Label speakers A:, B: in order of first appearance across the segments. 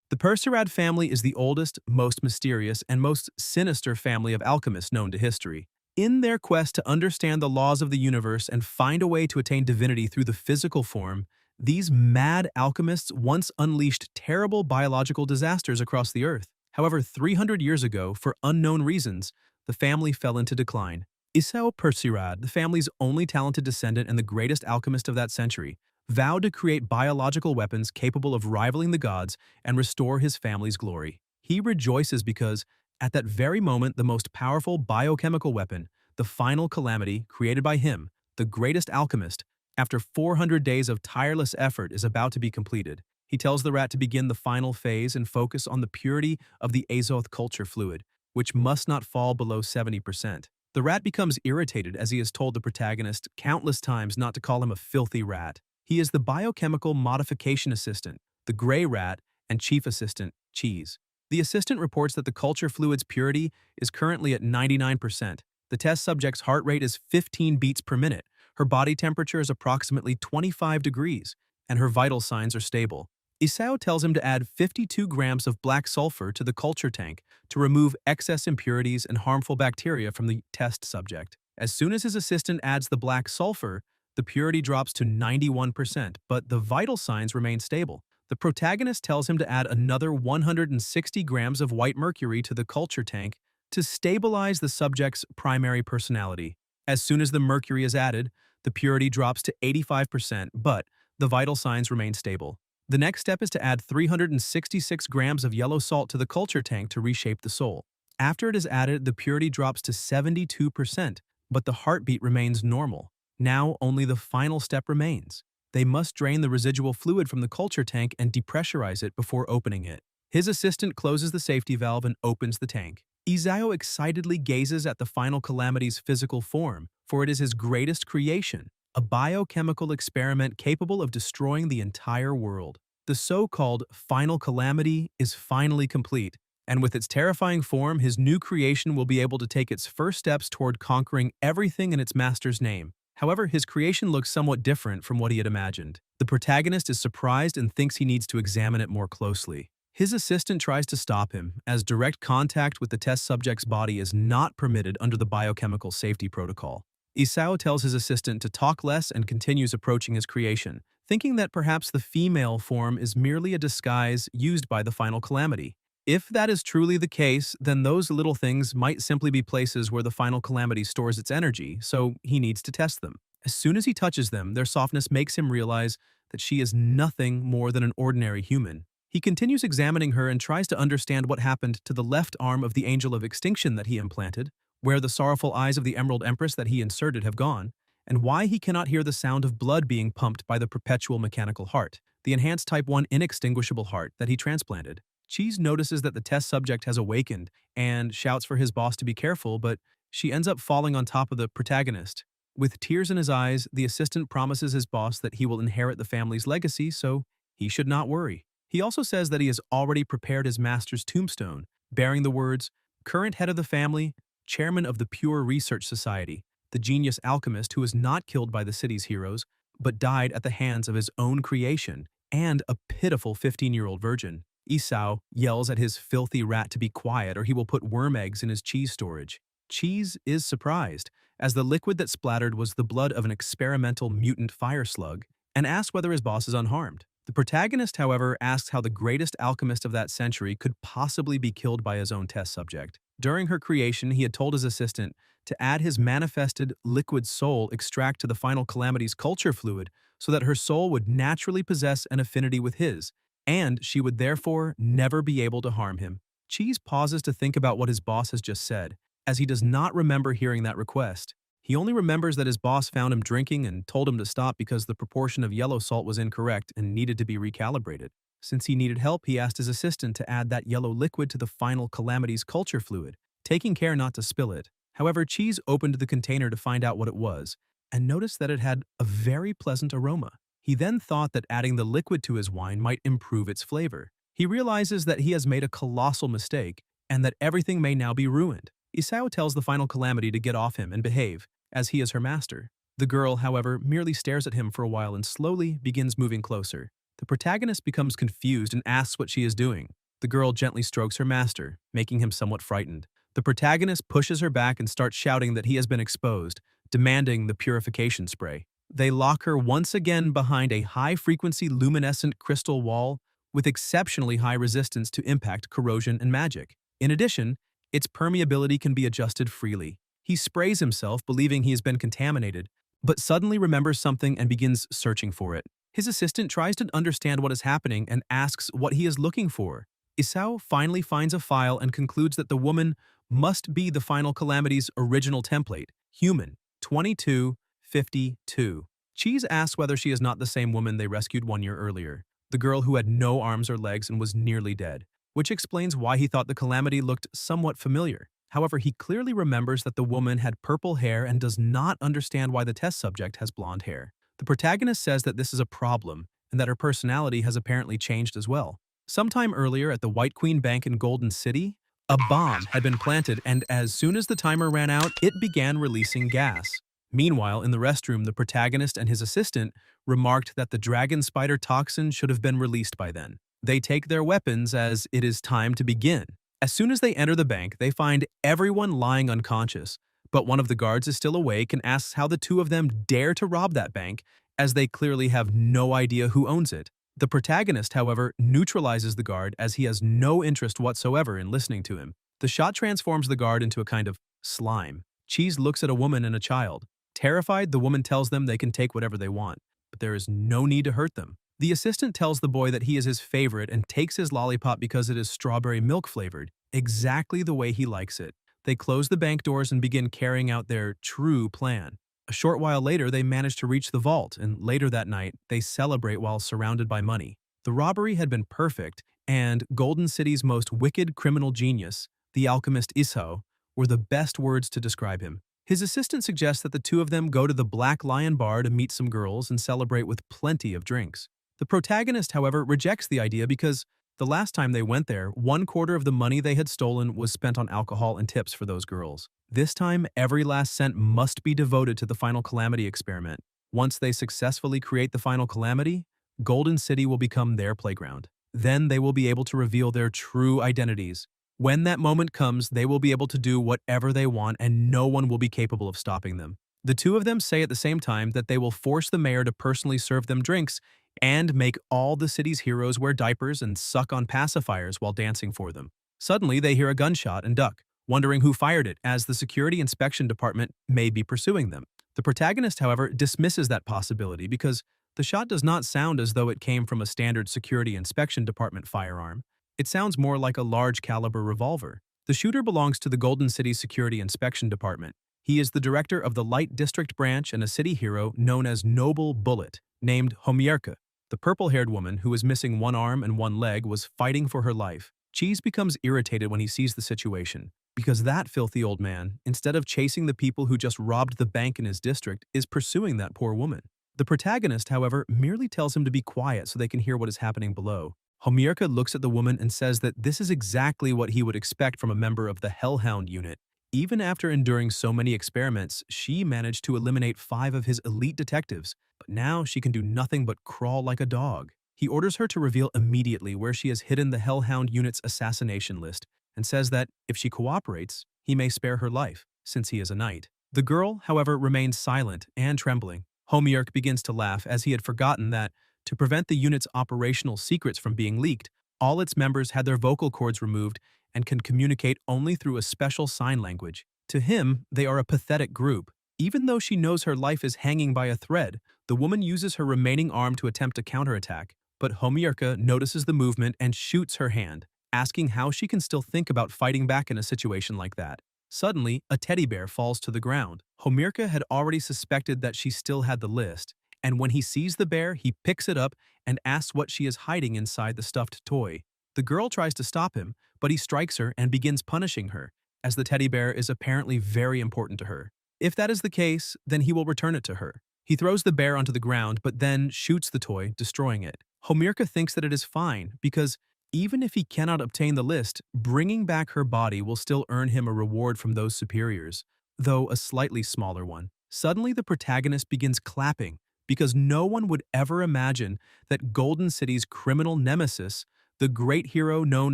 A: The Percerad family is the oldest, most mysterious, and most sinister family of alchemists known to history. In their quest to understand the laws of the universe and find a way to attain divinity through the physical form, these mad alchemists once unleashed terrible biological disasters across the earth. However, 300 years ago, for unknown reasons, the family fell into decline. Isao Percerad, the family's only talented descendant and the greatest alchemist of that century, vowed to create biological weapons capable of rivaling the gods and restore his family's glory. He rejoices because, at that very moment, the most powerful biochemical weapon, the final Calamity, created by him, the greatest alchemist, after 400 days of tireless effort, is about to be completed. He tells the rat to begin the final phase and focus on the purity of the azoth culture fluid, which must not fall below 70%. The rat becomes irritated as he has told the protagonist countless times not to call him a filthy rat. He is the biochemical modification assistant, the gray rat, and chief assistant, Cheese. The assistant reports that the culture fluid's purity is currently at 99%. The test subject's heart rate is 15 beats per minute, her body temperature is approximately 25 degrees, and her vital signs are stable. Isao tells him to add 52 grams of black sulfur to the culture tank to remove excess impurities and harmful bacteria from the test subject. As soon as his assistant adds the black sulfur, the purity drops to 91%, but the vital signs remain stable. The protagonist tells him to add another 160 grams of white mercury to the culture tank to stabilize the subject's primary personality. As soon as the mercury is added, the purity drops to 85%, but the vital signs remain stable. The next step is to add 366 grams of yellow salt to the culture tank to reshape the soul. After it is added, the purity drops to 72%, but the heartbeat remains normal. Now only the final step remains. They must drain the residual fluid from the culture tank and depressurize it before opening it. His assistant closes the safety valve and opens the tank. Isao excitedly gazes at the final Calamity's physical form, for it is his greatest creation, a biochemical experiment capable of destroying the entire world. The so-called final Calamity is finally complete, and with its terrifying form, his new creation will be able to take its first steps toward conquering everything in its master's name. However, his creation looks somewhat different from what he had imagined. The protagonist is surprised and thinks he needs to examine it more closely. His assistant tries to stop him, as direct contact with the test subject's body is not permitted under the biochemical safety protocol. Isao tells his assistant to talk less and continues approaching his creation, thinking that perhaps the female form is merely a disguise used by the final Calamity. If that is truly the case, then those little things might simply be places where the final Calamity stores its energy, so he needs to test them. As soon as he touches them, their softness makes him realize that she is nothing more than an ordinary human. He continues examining her and tries to understand what happened to the left arm of the Angel of Extinction that he implanted, where the sorrowful eyes of the Emerald Empress that he inserted have gone, and why he cannot hear the sound of blood being pumped by the perpetual mechanical heart, the enhanced Type 1 inextinguishable heart that he transplanted. Cheese notices that the test subject has awakened and shouts for his boss to be careful, but she ends up falling on top of the protagonist. With tears in his eyes, the assistant promises his boss that he will inherit the family's legacy, so he should not worry. He also says that he has already prepared his master's tombstone, bearing the words, "Current head of the family, chairman of the Pure Research Society, the genius alchemist who was not killed by the city's heroes, but died at the hands of his own creation, and a pitiful 15-year-old virgin." Isao yells at his filthy rat to be quiet or he will put worm eggs in his cheese storage. Cheese is surprised, as the liquid that splattered was the blood of an experimental mutant fire slug, and asks whether his boss is unharmed. The protagonist, however, asks how the greatest alchemist of that century could possibly be killed by his own test subject. During her creation, he had told his assistant to add his manifested liquid soul extract to the final Calamity's culture fluid so that her soul would naturally possess an affinity with his, and she would therefore never be able to harm him. Cheese pauses to think about what his boss has just said, as he does not remember hearing that request. He only remembers that his boss found him drinking and told him to stop because the proportion of yellow salt was incorrect and needed to be recalibrated. Since he needed help, he asked his assistant to add that yellow liquid to the final Calamity's culture fluid, taking care not to spill it. However, Cheese opened the container to find out what it was, and noticed that it had a very pleasant aroma. He then thought that adding the liquid to his wine might improve its flavor. He realizes that he has made a colossal mistake, and that everything may now be ruined. Isao tells the final Calamity to get off him and behave, as he is her master. The girl, however, merely stares at him for a while and slowly begins moving closer. The protagonist becomes confused and asks what she is doing. The girl gently strokes her master, making him somewhat frightened. The protagonist pushes her back and starts shouting that he has been exposed, demanding the purification spray. They lock her once again behind a high-frequency luminescent crystal wall with exceptionally high resistance to impact, corrosion, and magic. In addition, its permeability can be adjusted freely. He sprays himself, believing he has been contaminated, but suddenly remembers something and begins searching for it. His assistant tries to understand what is happening and asks what he is looking for. Isao finally finds a file and concludes that the woman must be the final Calamity's original template, human, 2252. Cheese asks whether she is not the same woman they rescued 1 year earlier, the girl who had no arms or legs and was nearly dead, which explains why he thought the Calamity looked somewhat familiar. However, he clearly remembers that the woman had purple hair and does not understand why the test subject has blonde hair. The protagonist says that this is a problem and that her personality has apparently changed as well. Sometime earlier at the White Queen Bank in Golden City, a bomb had been planted, and as soon as the timer ran out, it began releasing gas. Meanwhile, in the restroom, the protagonist and his assistant remarked that the dragon spider toxin should have been released by then. They take their weapons as it is time to begin. As soon as they enter the bank, they find everyone lying unconscious, but one of the guards is still awake and asks how the two of them dare to rob that bank, as they clearly have no idea who owns it. The protagonist, however, neutralizes the guard as he has no interest whatsoever in listening to him. The shot transforms the guard into a kind of slime. Cheese looks at a woman and a child. Terrified, the woman tells them they can take whatever they want, but there is no need to hurt them. The assistant tells the boy that he is his favorite and takes his lollipop because it is strawberry milk flavored, exactly the way he likes it. They close the bank doors and begin carrying out their true plan. A short while later, they manage to reach the vault, and later that night, they celebrate while surrounded by money. The robbery had been perfect, and Golden City's most wicked criminal genius, the alchemist Isao, were the best words to describe him. His assistant suggests that the two of them go to the Black Lion Bar to meet some girls and celebrate with plenty of drinks. The protagonist, however, rejects the idea because the last time they went there, 1/4 of the money they had stolen was spent on alcohol and tips for those girls. This time, every last cent must be devoted to the final Calamity experiment. Once they successfully create the final Calamity, Golden City will become their playground. Then they will be able to reveal their true identities. When that moment comes, they will be able to do whatever they want and no one will be capable of stopping them. The two of them say at the same time that they will force the mayor to personally serve them drinks and make all the city's heroes wear diapers and suck on pacifiers while dancing for them. Suddenly, they hear a gunshot and duck, wondering who fired it, as the security inspection department may be pursuing them. The protagonist, however, dismisses that possibility because the shot does not sound as though it came from a standard security inspection department firearm. It sounds more like a large-caliber revolver. The shooter belongs to the Golden City Security Inspection Department. He is the director of the Light District branch and a city hero known as Noble Bullet, named Homierka. The purple-haired woman, who is missing one arm and one leg, was fighting for her life. Cheese becomes irritated when he sees the situation, because that filthy old man, instead of chasing the people who just robbed the bank in his district, is pursuing that poor woman. The protagonist, however, merely tells him to be quiet so they can hear what is happening below. Homierka looks at the woman and says that this is exactly what he would expect from a member of the Hellhound unit. Even after enduring so many experiments, she managed to eliminate 5 of his elite detectives, but now she can do nothing but crawl like a dog. He orders her to reveal immediately where she has hidden the Hellhound unit's assassination list and says that if she cooperates, he may spare her life, since he is a knight. The girl, however, remains silent and trembling. Homierk begins to laugh as he had forgotten that, to prevent the unit's operational secrets from being leaked, all its members had their vocal cords removed and can communicate only through a special sign language. To him, they are a pathetic group. Even though she knows her life is hanging by a thread, the woman uses her remaining arm to attempt a counterattack, but Homierka notices the movement and shoots her hand, asking how she can still think about fighting back in a situation like that. Suddenly, a teddy bear falls to the ground. Homierka had already suspected that she still had the list, and when he sees the bear, he picks it up and asks what she is hiding inside the stuffed toy. The girl tries to stop him, but he strikes her and begins punishing her, as the teddy bear is apparently very important to her. If that is the case, then he will return it to her. He throws the bear onto the ground, but then shoots the toy, destroying it. Homierka thinks that it is fine, because even if he cannot obtain the list, bringing back her body will still earn him a reward from those superiors, though a slightly smaller one. Suddenly, the protagonist begins clapping, because no one would ever imagine that Golden City's criminal nemesis, The great hero known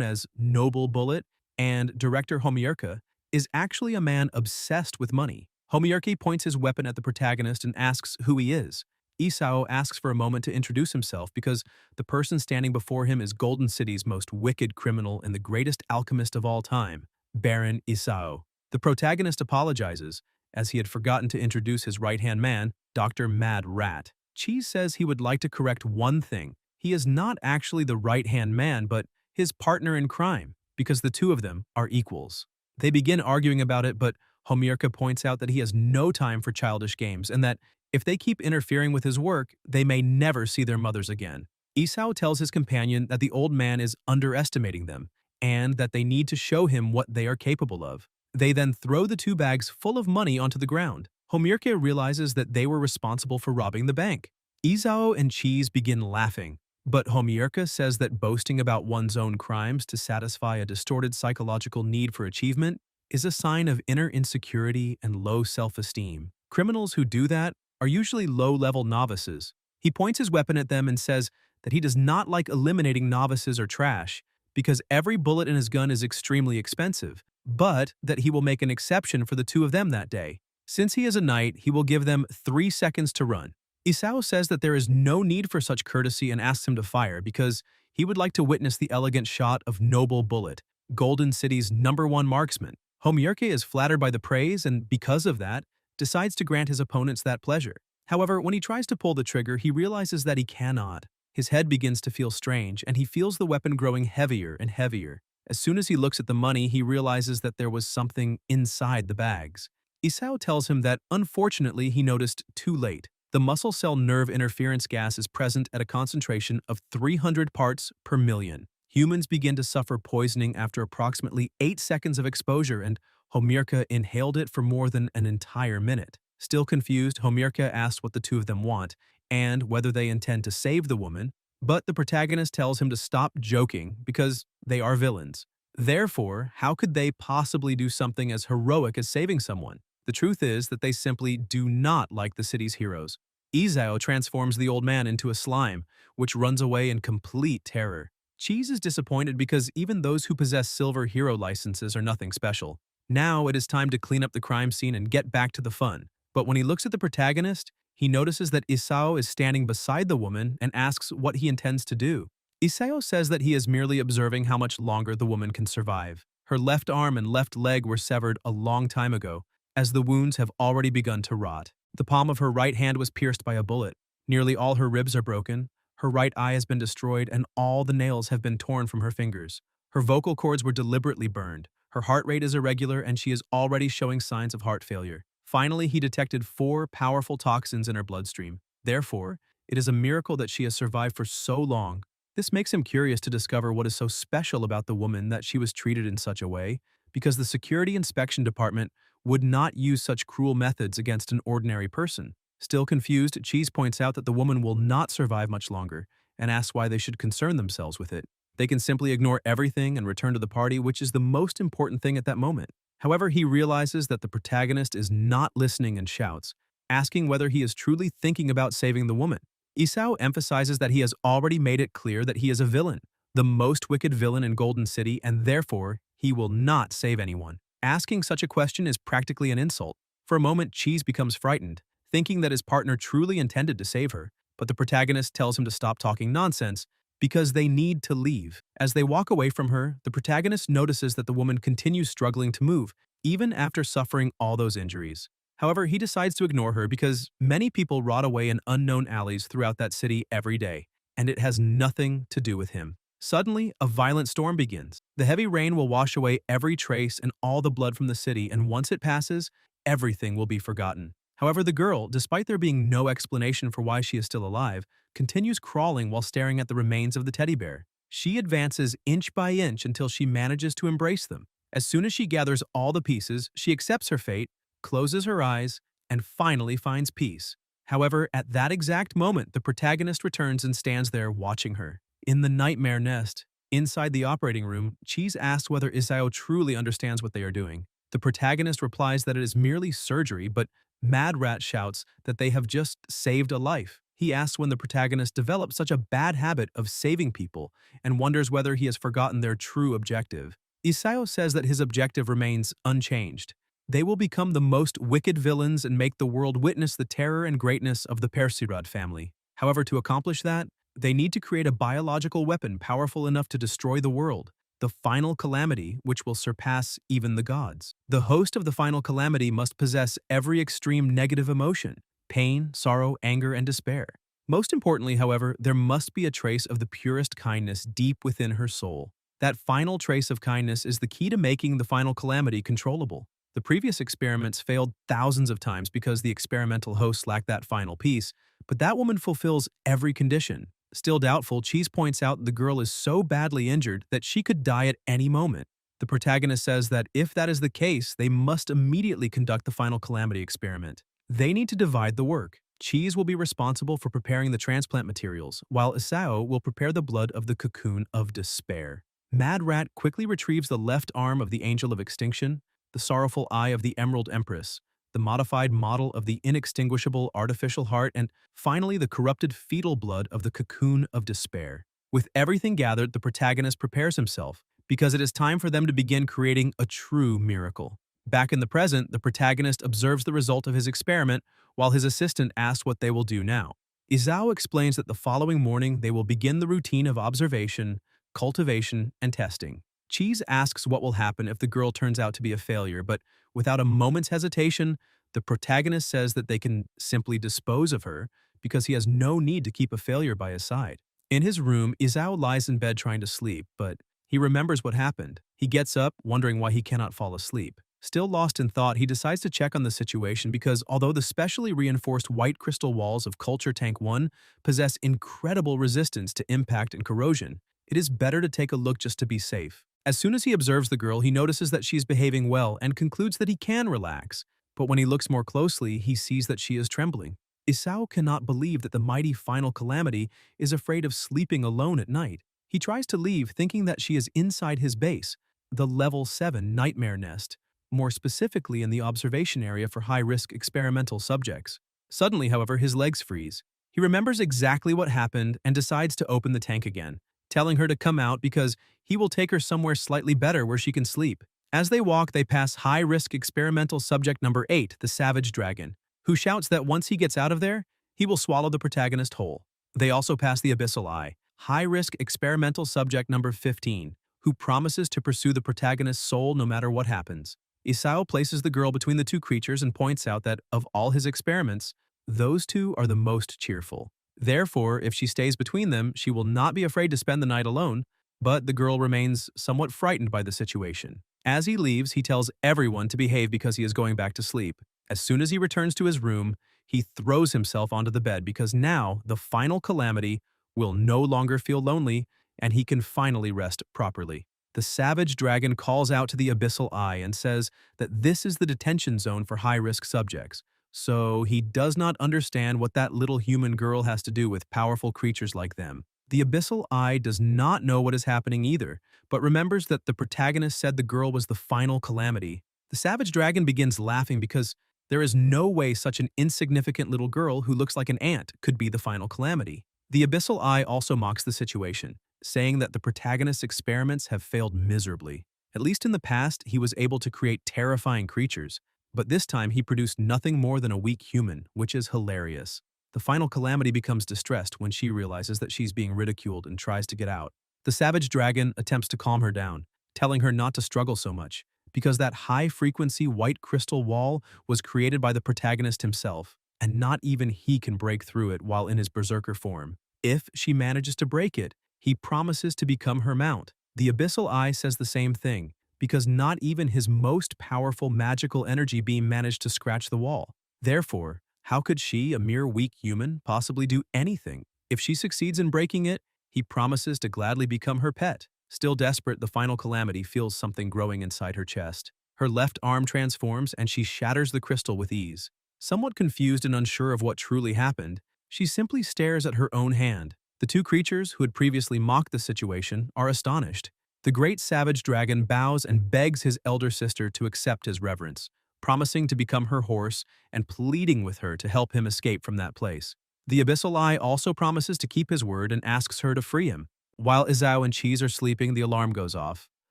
A: as Noble Bullet and director Homierka is actually a man obsessed with money. Homierke points his weapon at the protagonist and asks who he is. Isao asks for a moment to introduce himself because the person standing before him is Golden City's most wicked criminal and the greatest alchemist of all time, Baron Isao. The protagonist apologizes, as he had forgotten to introduce his right-hand man, Dr. Mad Rat. Cheese says he would like to correct one thing. He is not actually the right-hand man, but his partner in crime, because the two of them are equals. They begin arguing about it, but Homierka points out that he has no time for childish games and that if they keep interfering with his work, they may never see their mothers again. Isao tells his companion that the old man is underestimating them and that they need to show him what they are capable of. They then throw the two bags full of money onto the ground. Homierke realizes that they were responsible for robbing the bank. Isao and Cheese begin laughing, but Homierke says that boasting about one's own crimes to satisfy a distorted psychological need for achievement is a sign of inner insecurity and low self-esteem. Criminals who do that are usually low-level novices. He points his weapon at them and says that he does not like eliminating novices or trash because every bullet in his gun is extremely expensive, but that he will make an exception for the two of them that day. Since he is a knight, he will give them 3 seconds to run. Isao says that there is no need for such courtesy and asks him to fire because he would like to witness the elegant shot of Noble Bullet, Golden City's #1 marksman. Homierke is flattered by the praise and, because of that, decides to grant his opponents that pleasure. However, when he tries to pull the trigger, he realizes that he cannot. His head begins to feel strange, and he feels the weapon growing heavier and heavier. As soon as he looks at the money, he realizes that there was something inside the bags. Isao tells him that, unfortunately, he noticed too late. The muscle cell nerve interference gas is present at a concentration of 300 parts per million. Humans begin to suffer poisoning after approximately 8 seconds of exposure, and Homierke inhaled it for more than an entire minute. Still confused, Homierke asks what the two of them want and whether they intend to save the woman, but the protagonist tells him to stop joking because they are villains. Therefore, how could they possibly do something as heroic as saving someone? The truth is that they simply do not like the city's heroes. Isao transforms the old man into a slime, which runs away in complete terror. Cheese is disappointed because even those who possess silver hero licenses are nothing special. Now it is time to clean up the crime scene and get back to the fun. But when he looks at the protagonist, he notices that Isao is standing beside the woman and asks what he intends to do. Isao says that he is merely observing how much longer the woman can survive. Her left arm and left leg were severed a long time ago, as the wounds have already begun to rot. The palm of her right hand was pierced by a bullet. Nearly all her ribs are broken. Her right eye has been destroyed and all the nails have been torn from her fingers. Her vocal cords were deliberately burned. Her heart rate is irregular and she is already showing signs of heart failure. Finally, he detected 4 powerful toxins in her bloodstream. Therefore, it is a miracle that she has survived for so long. This makes him curious to discover what is so special about the woman that she was treated in such a way, because the security inspection department would not use such cruel methods against an ordinary person. Still confused, Cheese points out that the woman will not survive much longer and asks why they should concern themselves with it. They can simply ignore everything and return to the party, which is the most important thing at that moment. However, he realizes that the protagonist is not listening and shouts, asking whether he is truly thinking about saving the woman. Isao emphasizes that he has already made it clear that he is a villain, the most wicked villain in Golden City, and therefore, he will not save anyone. Asking such a question is practically an insult. For a moment, Cheese becomes frightened, thinking that his partner truly intended to save her, but the protagonist tells him to stop talking nonsense because they need to leave. As they walk away from her, the protagonist notices that the woman continues struggling to move, even after suffering all those injuries. However, he decides to ignore her because many people rot away in unknown alleys throughout that city every day, and it has nothing to do with him. Suddenly, a violent storm begins. The heavy rain will wash away every trace and all the blood from the city, and once it passes, everything will be forgotten. However, the girl, despite there being no explanation for why she is still alive, continues crawling while staring at the remains of the teddy bear. She advances inch by inch until she manages to embrace them. As soon as she gathers all the pieces, she accepts her fate, closes her eyes, and finally finds peace. However, at that exact moment, the protagonist returns and stands there watching her. In the nightmare nest, inside the operating room, Cheese asks whether Isao truly understands what they are doing. The protagonist replies that it is merely surgery, but Mad Rat shouts that they have just saved a life. He asks when the protagonist developed such a bad habit of saving people and wonders whether he has forgotten their true objective. Isao says that his objective remains unchanged. They will become the most wicked villains and make the world witness the terror and greatness of the Persirad family. However, to accomplish that, they need to create a biological weapon powerful enough to destroy the world, the final calamity which will surpass even the gods. The host of the final calamity must possess every extreme negative emotion: pain, sorrow, anger, and despair. Most importantly, however, there must be a trace of the purest kindness deep within her soul. That final trace of kindness is the key to making the final calamity controllable. The previous experiments failed thousands of times because the experimental hosts lacked that final piece, but that woman fulfills every condition. Still doubtful, Cheese points out the girl is so badly injured that she could die at any moment. The protagonist says that if that is the case, they must immediately conduct the final calamity experiment. They need to divide the work. Cheese will be responsible for preparing the transplant materials, while Isao will prepare the blood of the cocoon of despair. Mad Rat quickly retrieves the left arm of the Angel of Extinction, the sorrowful eye of the Emerald Empress, the modified model of the inextinguishable artificial heart, and finally the corrupted fetal blood of the cocoon of despair. With everything gathered, the protagonist prepares himself, because it is time for them to begin creating a true miracle. Back in the present, the protagonist observes the result of his experiment, while his assistant asks what they will do now. Isao explains that the following morning they will begin the routine of observation, cultivation, and testing. Cheese asks what will happen if the girl turns out to be a failure, but without a moment's hesitation, the protagonist says that they can simply dispose of her because he has no need to keep a failure by his side. In his room, Isao lies in bed trying to sleep, but he remembers what happened. He gets up, wondering why he cannot fall asleep. Still lost in thought, he decides to check on the situation because although the specially reinforced white crystal walls of Culture Tank 1 possess incredible resistance to impact and corrosion, it is better to take a look just to be safe. As soon as he observes the girl, he notices that she's behaving well and concludes that he can relax. But when he looks more closely, he sees that she is trembling. Isao cannot believe that the mighty final calamity is afraid of sleeping alone at night. He tries to leave, thinking that she is inside his base, the Level 7 Nightmare Nest, more specifically in the observation area for high-risk experimental subjects. Suddenly, however, his legs freeze. He remembers exactly what happened and decides to open the tank again, telling her to come out because he will take her somewhere slightly better where she can sleep. As they walk, they pass high-risk experimental subject number 8, the Savage Dragon, who shouts that once he gets out of there, he will swallow the protagonist whole. They also pass the Abyssal Eye, high-risk experimental subject number 15, who promises to pursue the protagonist's soul no matter what happens. Isao places the girl between the two creatures and points out that, of all his experiments, those two are the most cheerful. Therefore, if she stays between them, she will not be afraid to spend the night alone, but the girl remains somewhat frightened by the situation. As he leaves, he tells everyone to behave because he is going back to sleep. As soon as he returns to his room, he throws himself onto the bed because now the final calamity will no longer feel lonely and he can finally rest properly. The Savage Dragon calls out to the Abyssal Eye and says that this is the detention zone for high-risk subjects. So he does not understand what that little human girl has to do with powerful creatures like them. The Abyssal Eye does not know what is happening either, but remembers that the protagonist said the girl was the final calamity. The Savage Dragon begins laughing because there is no way such an insignificant little girl who looks like an ant could be the final calamity. The Abyssal Eye also mocks the situation, saying that the protagonist's experiments have failed miserably. At least in the past, he was able to create terrifying creatures, but this time he produced nothing more than a weak human, which is hilarious. The final calamity becomes distressed when she realizes that she's being ridiculed and tries to get out. The Savage Dragon attempts to calm her down, telling her not to struggle so much, because that high-frequency white crystal wall was created by the protagonist himself, and not even he can break through it while in his berserker form. If she manages to break it, he promises to become her mount. The Abyssal Eye says the same thing, because not even his most powerful magical energy beam managed to scratch the wall. Therefore, how could she, a mere weak human, possibly do anything? If she succeeds in breaking it, he promises to gladly become her pet. Still desperate, the final calamity feels something growing inside her chest. Her left arm transforms and she shatters the crystal with ease. Somewhat confused and unsure of what truly happened, she simply stares at her own hand. The two creatures, who had previously mocked the situation, are astonished. The great Savage Dragon bows and begs his elder sister to accept his reverence, promising to become her horse and pleading with her to help him escape from that place. The Abyssal Eye also promises to keep his word and asks her to free him. While Izao and Cheese are sleeping, the alarm goes off.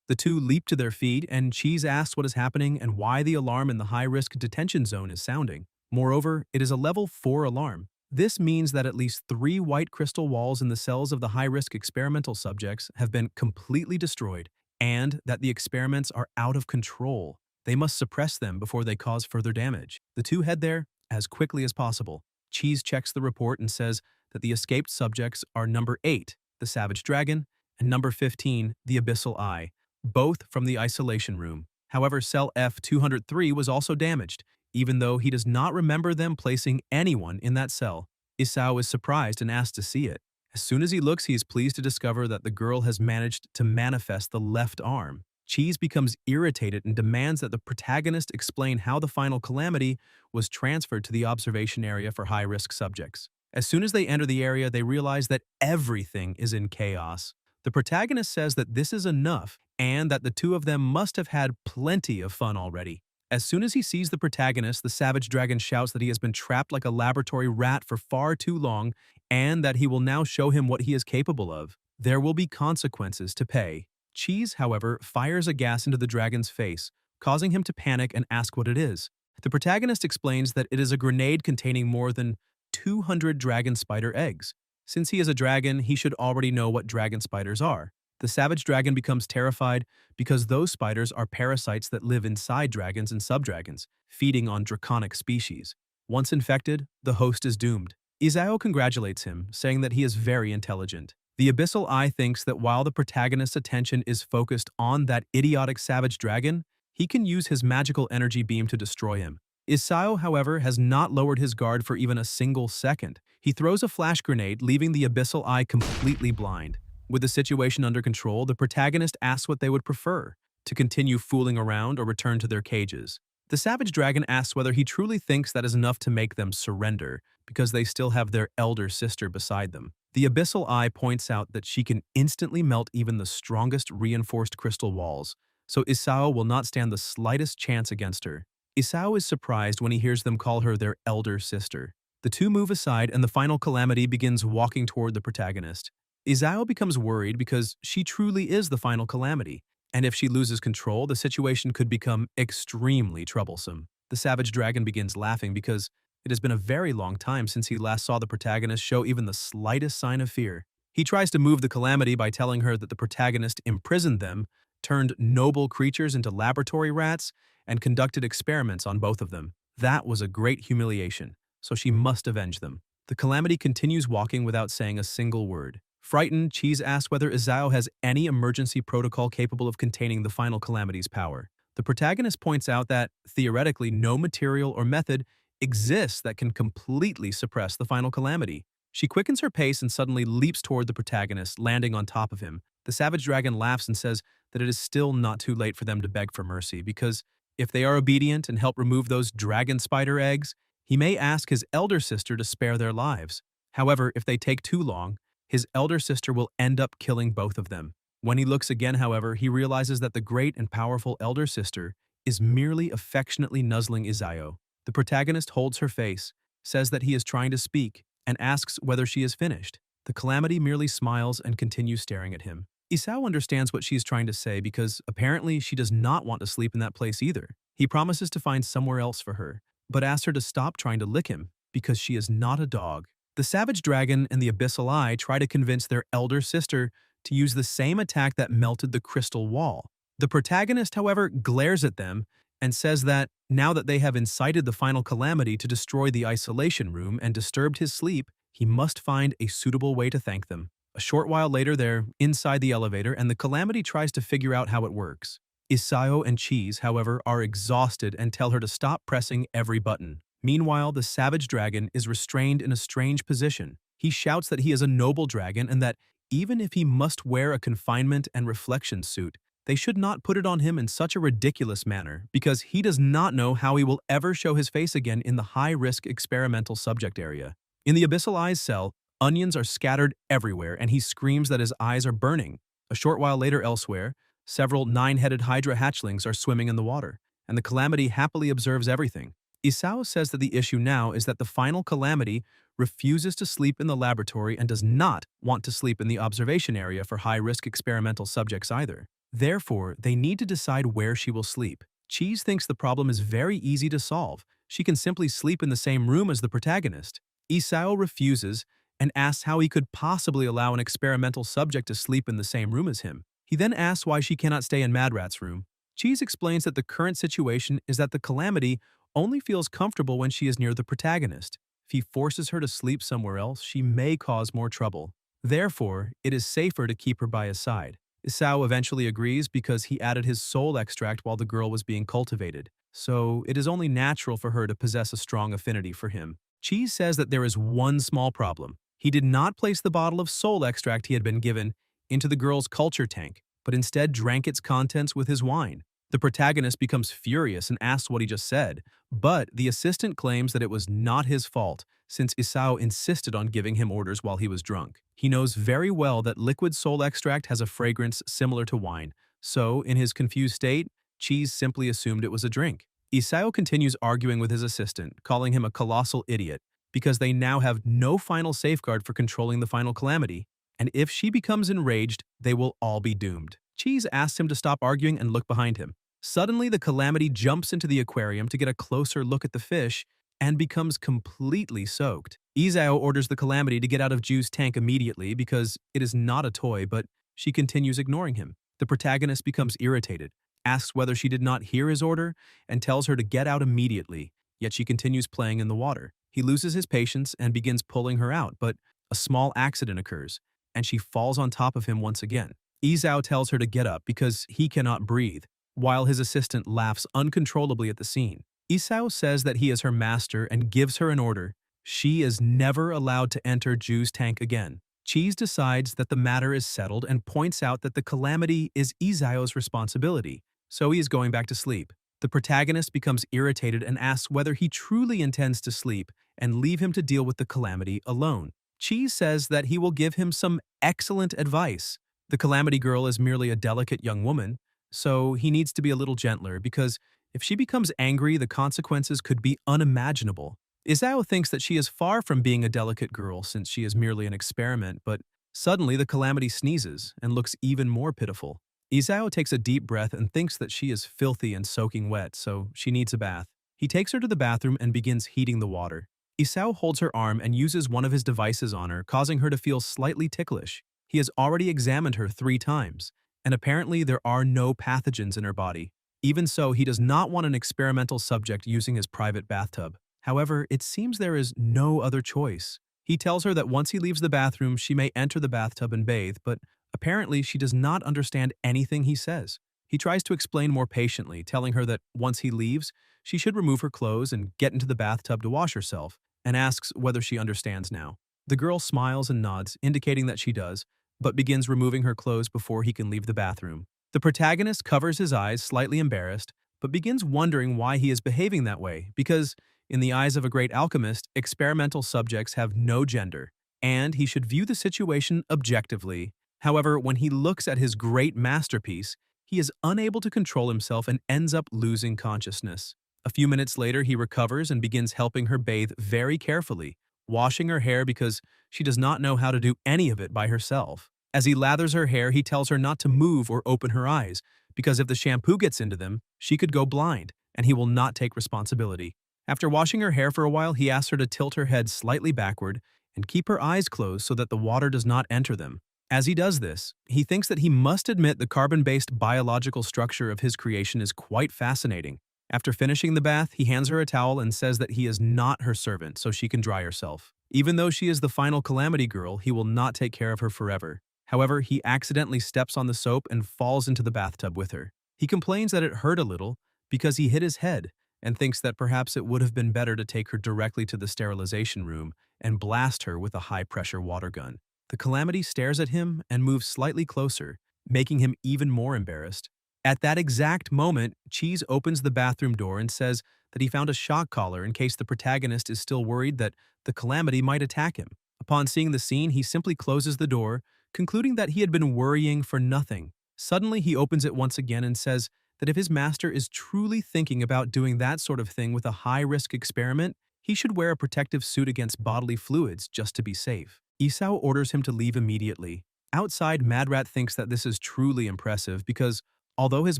A: The two leap to their feet, and Cheese asks what is happening and why the alarm in the high-risk detention zone is sounding. Moreover, it is a level 4 alarm. This means that at least 3 white crystal walls in the cells of the high-risk experimental subjects have been completely destroyed, and that the experiments are out of control. They must suppress them before they cause further damage. The two head there as quickly as possible. Cheese checks the report and says that the escaped subjects are number 8, the Savage Dragon, and number 15, the Abyssal Eye, both from the isolation room. However, cell F203 was also damaged, even though he does not remember them placing anyone in that cell. Isao is surprised and asks to see it. As soon as he looks, he is pleased to discover that the girl has managed to manifest the left arm. Cheese becomes irritated and demands that the protagonist explain how the final calamity was transferred to the observation area for high-risk subjects. As soon as they enter the area, they realize that everything is in chaos. The protagonist says that this is enough and that the two of them must have had plenty of fun already. As soon as he sees the protagonist, the Savage Dragon shouts that he has been trapped like a laboratory rat for far too long and that he will now show him what he is capable of. There will be consequences to pay. Cheese, however, fires a gas into the dragon's face, causing him to panic and ask what it is. The protagonist explains that it is a grenade containing more than 200 dragon spider eggs. Since he is a dragon, he should already know what dragon spiders are. The Savage Dragon becomes terrified because those spiders are parasites that live inside dragons and subdragons, feeding on draconic species. Once infected, the host is doomed. Izao congratulates him, saying that he is very intelligent. The Abyssal Eye thinks that while the protagonist's attention is focused on that idiotic Savage Dragon, he can use his magical energy beam to destroy him. Isao, however, has not lowered his guard for even a single second. He throws a flash grenade, leaving the Abyssal Eye completely blind. With the situation under control, the protagonist asks what they would prefer, to continue fooling around or return to their cages. The Savage Dragon asks whether he truly thinks that is enough to make them surrender, because they still have their elder sister beside them. The Abyssal Eye points out that she can instantly melt even the strongest reinforced crystal walls, so Isao will not stand the slightest chance against her. Isao is surprised when he hears them call her their elder sister. The two move aside and the final calamity begins walking toward the protagonist. Izao becomes worried because she truly is the final calamity, and if she loses control, the situation could become extremely troublesome. The Savage Dragon begins laughing because it has been a very long time since he last saw the protagonist show even the slightest sign of fear. He tries to move the calamity by telling her that the protagonist imprisoned them, turned noble creatures into laboratory rats, and conducted experiments on both of them. That was a great humiliation, so she must avenge them. The calamity continues walking without saying a single word. Frightened, Cheese asks whether Izao has any emergency protocol capable of containing the final calamity's power. The protagonist points out that, theoretically, no material or method exists that can completely suppress the final calamity. She quickens her pace and suddenly leaps toward the protagonist, landing on top of him. The Savage Dragon laughs and says that it is still not too late for them to beg for mercy, because if they are obedient and help remove those dragon spider eggs, he may ask his elder sister to spare their lives. However, if they take too long, his elder sister will end up killing both of them. When he looks again, however, he realizes that the great and powerful elder sister is merely affectionately nuzzling Izao. The protagonist holds her face, says that he is trying to speak, and asks whether she is finished. The calamity merely smiles and continues staring at him. Isao understands what she is trying to say because apparently she does not want to sleep in that place either. He promises to find somewhere else for her, but asks her to stop trying to lick him because she is not a dog. The Savage Dragon and the Abyssal Eye try to convince their elder sister to use the same attack that melted the crystal wall. The protagonist, however, glares at them and says that, now that they have incited the final calamity to destroy the isolation room and disturbed his sleep, he must find a suitable way to thank them. A short while later, they're inside the elevator and the calamity tries to figure out how it works. Isao and Cheese, however, are exhausted and tell her to stop pressing every button. Meanwhile, the Savage Dragon is restrained in a strange position. He shouts that he is a noble dragon and that, even if he must wear a confinement and reflection suit, they should not put it on him in such a ridiculous manner because he does not know how he will ever show his face again in the high-risk experimental subject area. In the Abyssal Eye's cell, onions are scattered everywhere and he screams that his eyes are burning. A short while later elsewhere, several 9-headed Hydra hatchlings are swimming in the water, and the calamity happily observes everything. Isao says that the issue now is that the final calamity refuses to sleep in the laboratory and does not want to sleep in the observation area for high-risk experimental subjects either. Therefore, they need to decide where she will sleep. Cheese thinks the problem is very easy to solve. She can simply sleep in the same room as the protagonist. Isao refuses and asks how he could possibly allow an experimental subject to sleep in the same room as him. He then asks why she cannot stay in Madrat's room. Cheese explains that the current situation is that the Calamity only feels comfortable when she is near the protagonist. If he forces her to sleep somewhere else, she may cause more trouble. Therefore, it is safer to keep her by his side. Isao eventually agrees because he added his soul extract while the girl was being cultivated, so it is only natural for her to possess a strong affinity for him. Cheese says that there is one small problem. He did not place the bottle of soul extract he had been given into the girl's culture tank, but instead drank its contents with his wine. The protagonist becomes furious and asks what he just said, but the assistant claims that it was not his fault since Isao insisted on giving him orders while he was drunk. He knows very well that liquid soul extract has a fragrance similar to wine, so in his confused state, Cheese simply assumed it was a drink. Isao continues arguing with his assistant, calling him a colossal idiot, because they now have no final safeguard for controlling the final calamity, and if she becomes enraged, they will all be doomed. Cheese asks him to stop arguing and look behind him. Suddenly, the Calamity jumps into the aquarium to get a closer look at the fish and becomes completely soaked. Isao orders the Calamity to get out of Ju's tank immediately because it is not a toy, but she continues ignoring him. The protagonist becomes irritated, asks whether she did not hear his order, and tells her to get out immediately, yet she continues playing in the water. He loses his patience and begins pulling her out, but a small accident occurs, and she falls on top of him once again. Isao tells her to get up because he cannot breathe, while his assistant laughs uncontrollably at the scene. Isao says that he is her master and gives her an order. She is never allowed to enter Ju's tank again. Cheese decides that the matter is settled and points out that the calamity is Isao's responsibility, so he is going back to sleep. The protagonist becomes irritated and asks whether he truly intends to sleep and leave him to deal with the calamity alone. Cheese says that he will give him some excellent advice. The Calamity Girl is merely a delicate young woman, so he needs to be a little gentler because if she becomes angry, the consequences could be unimaginable. Isao thinks that she is far from being a delicate girl since she is merely an experiment, but suddenly the Calamity sneezes and looks even more pitiful. Isao takes a deep breath and thinks that she is filthy and soaking wet, so she needs a bath. He takes her to the bathroom and begins heating the water. Isao holds her arm and uses one of his devices on her, causing her to feel slightly ticklish. He has already examined her 3 times, and apparently there are no pathogens in her body. Even so, he does not want an experimental subject using his private bathtub. However, it seems there is no other choice. He tells her that once he leaves the bathroom, she may enter the bathtub and bathe, but apparently she does not understand anything he says. He tries to explain more patiently, telling her that once he leaves, she should remove her clothes and get into the bathtub to wash herself, and asks whether she understands now. The girl smiles and nods, indicating that she does, but begins removing her clothes before he can leave the bathroom. The protagonist covers his eyes, slightly embarrassed, but begins wondering why he is behaving that way, because, in the eyes of a great alchemist, experimental subjects have no gender, and he should view the situation objectively. However, when he looks at his great masterpiece, he is unable to control himself and ends up losing consciousness. A few minutes later, he recovers and begins helping her bathe very carefully, washing her hair because she does not know how to do any of it by herself. As he lathers her hair, he tells her not to move or open her eyes, because if the shampoo gets into them, she could go blind, and he will not take responsibility. After washing her hair for a while, he asks her to tilt her head slightly backward and keep her eyes closed so that the water does not enter them. As he does this, he thinks that he must admit the carbon-based biological structure of his creation is quite fascinating. After finishing the bath, he hands her a towel and says that he is not her servant so she can dry herself. Even though she is the final Calamity Girl, he will not take care of her forever. However, he accidentally steps on the soap and falls into the bathtub with her. He complains that it hurt a little because he hit his head and thinks that perhaps it would have been better to take her directly to the sterilization room and blast her with a high-pressure water gun. The Calamity stares at him and moves slightly closer, making him even more embarrassed. At that exact moment, Cheese opens the bathroom door and says that he found a shock collar in case the protagonist is still worried that the Calamity might attack him. Upon seeing the scene, he simply closes the door, concluding that he had been worrying for nothing. Suddenly, he opens it once again and says that if his master is truly thinking about doing that sort of thing with a high-risk experiment, he should wear a protective suit against bodily fluids just to be safe. Isao orders him to leave immediately. Outside, Madrat thinks that this is truly impressive because, although his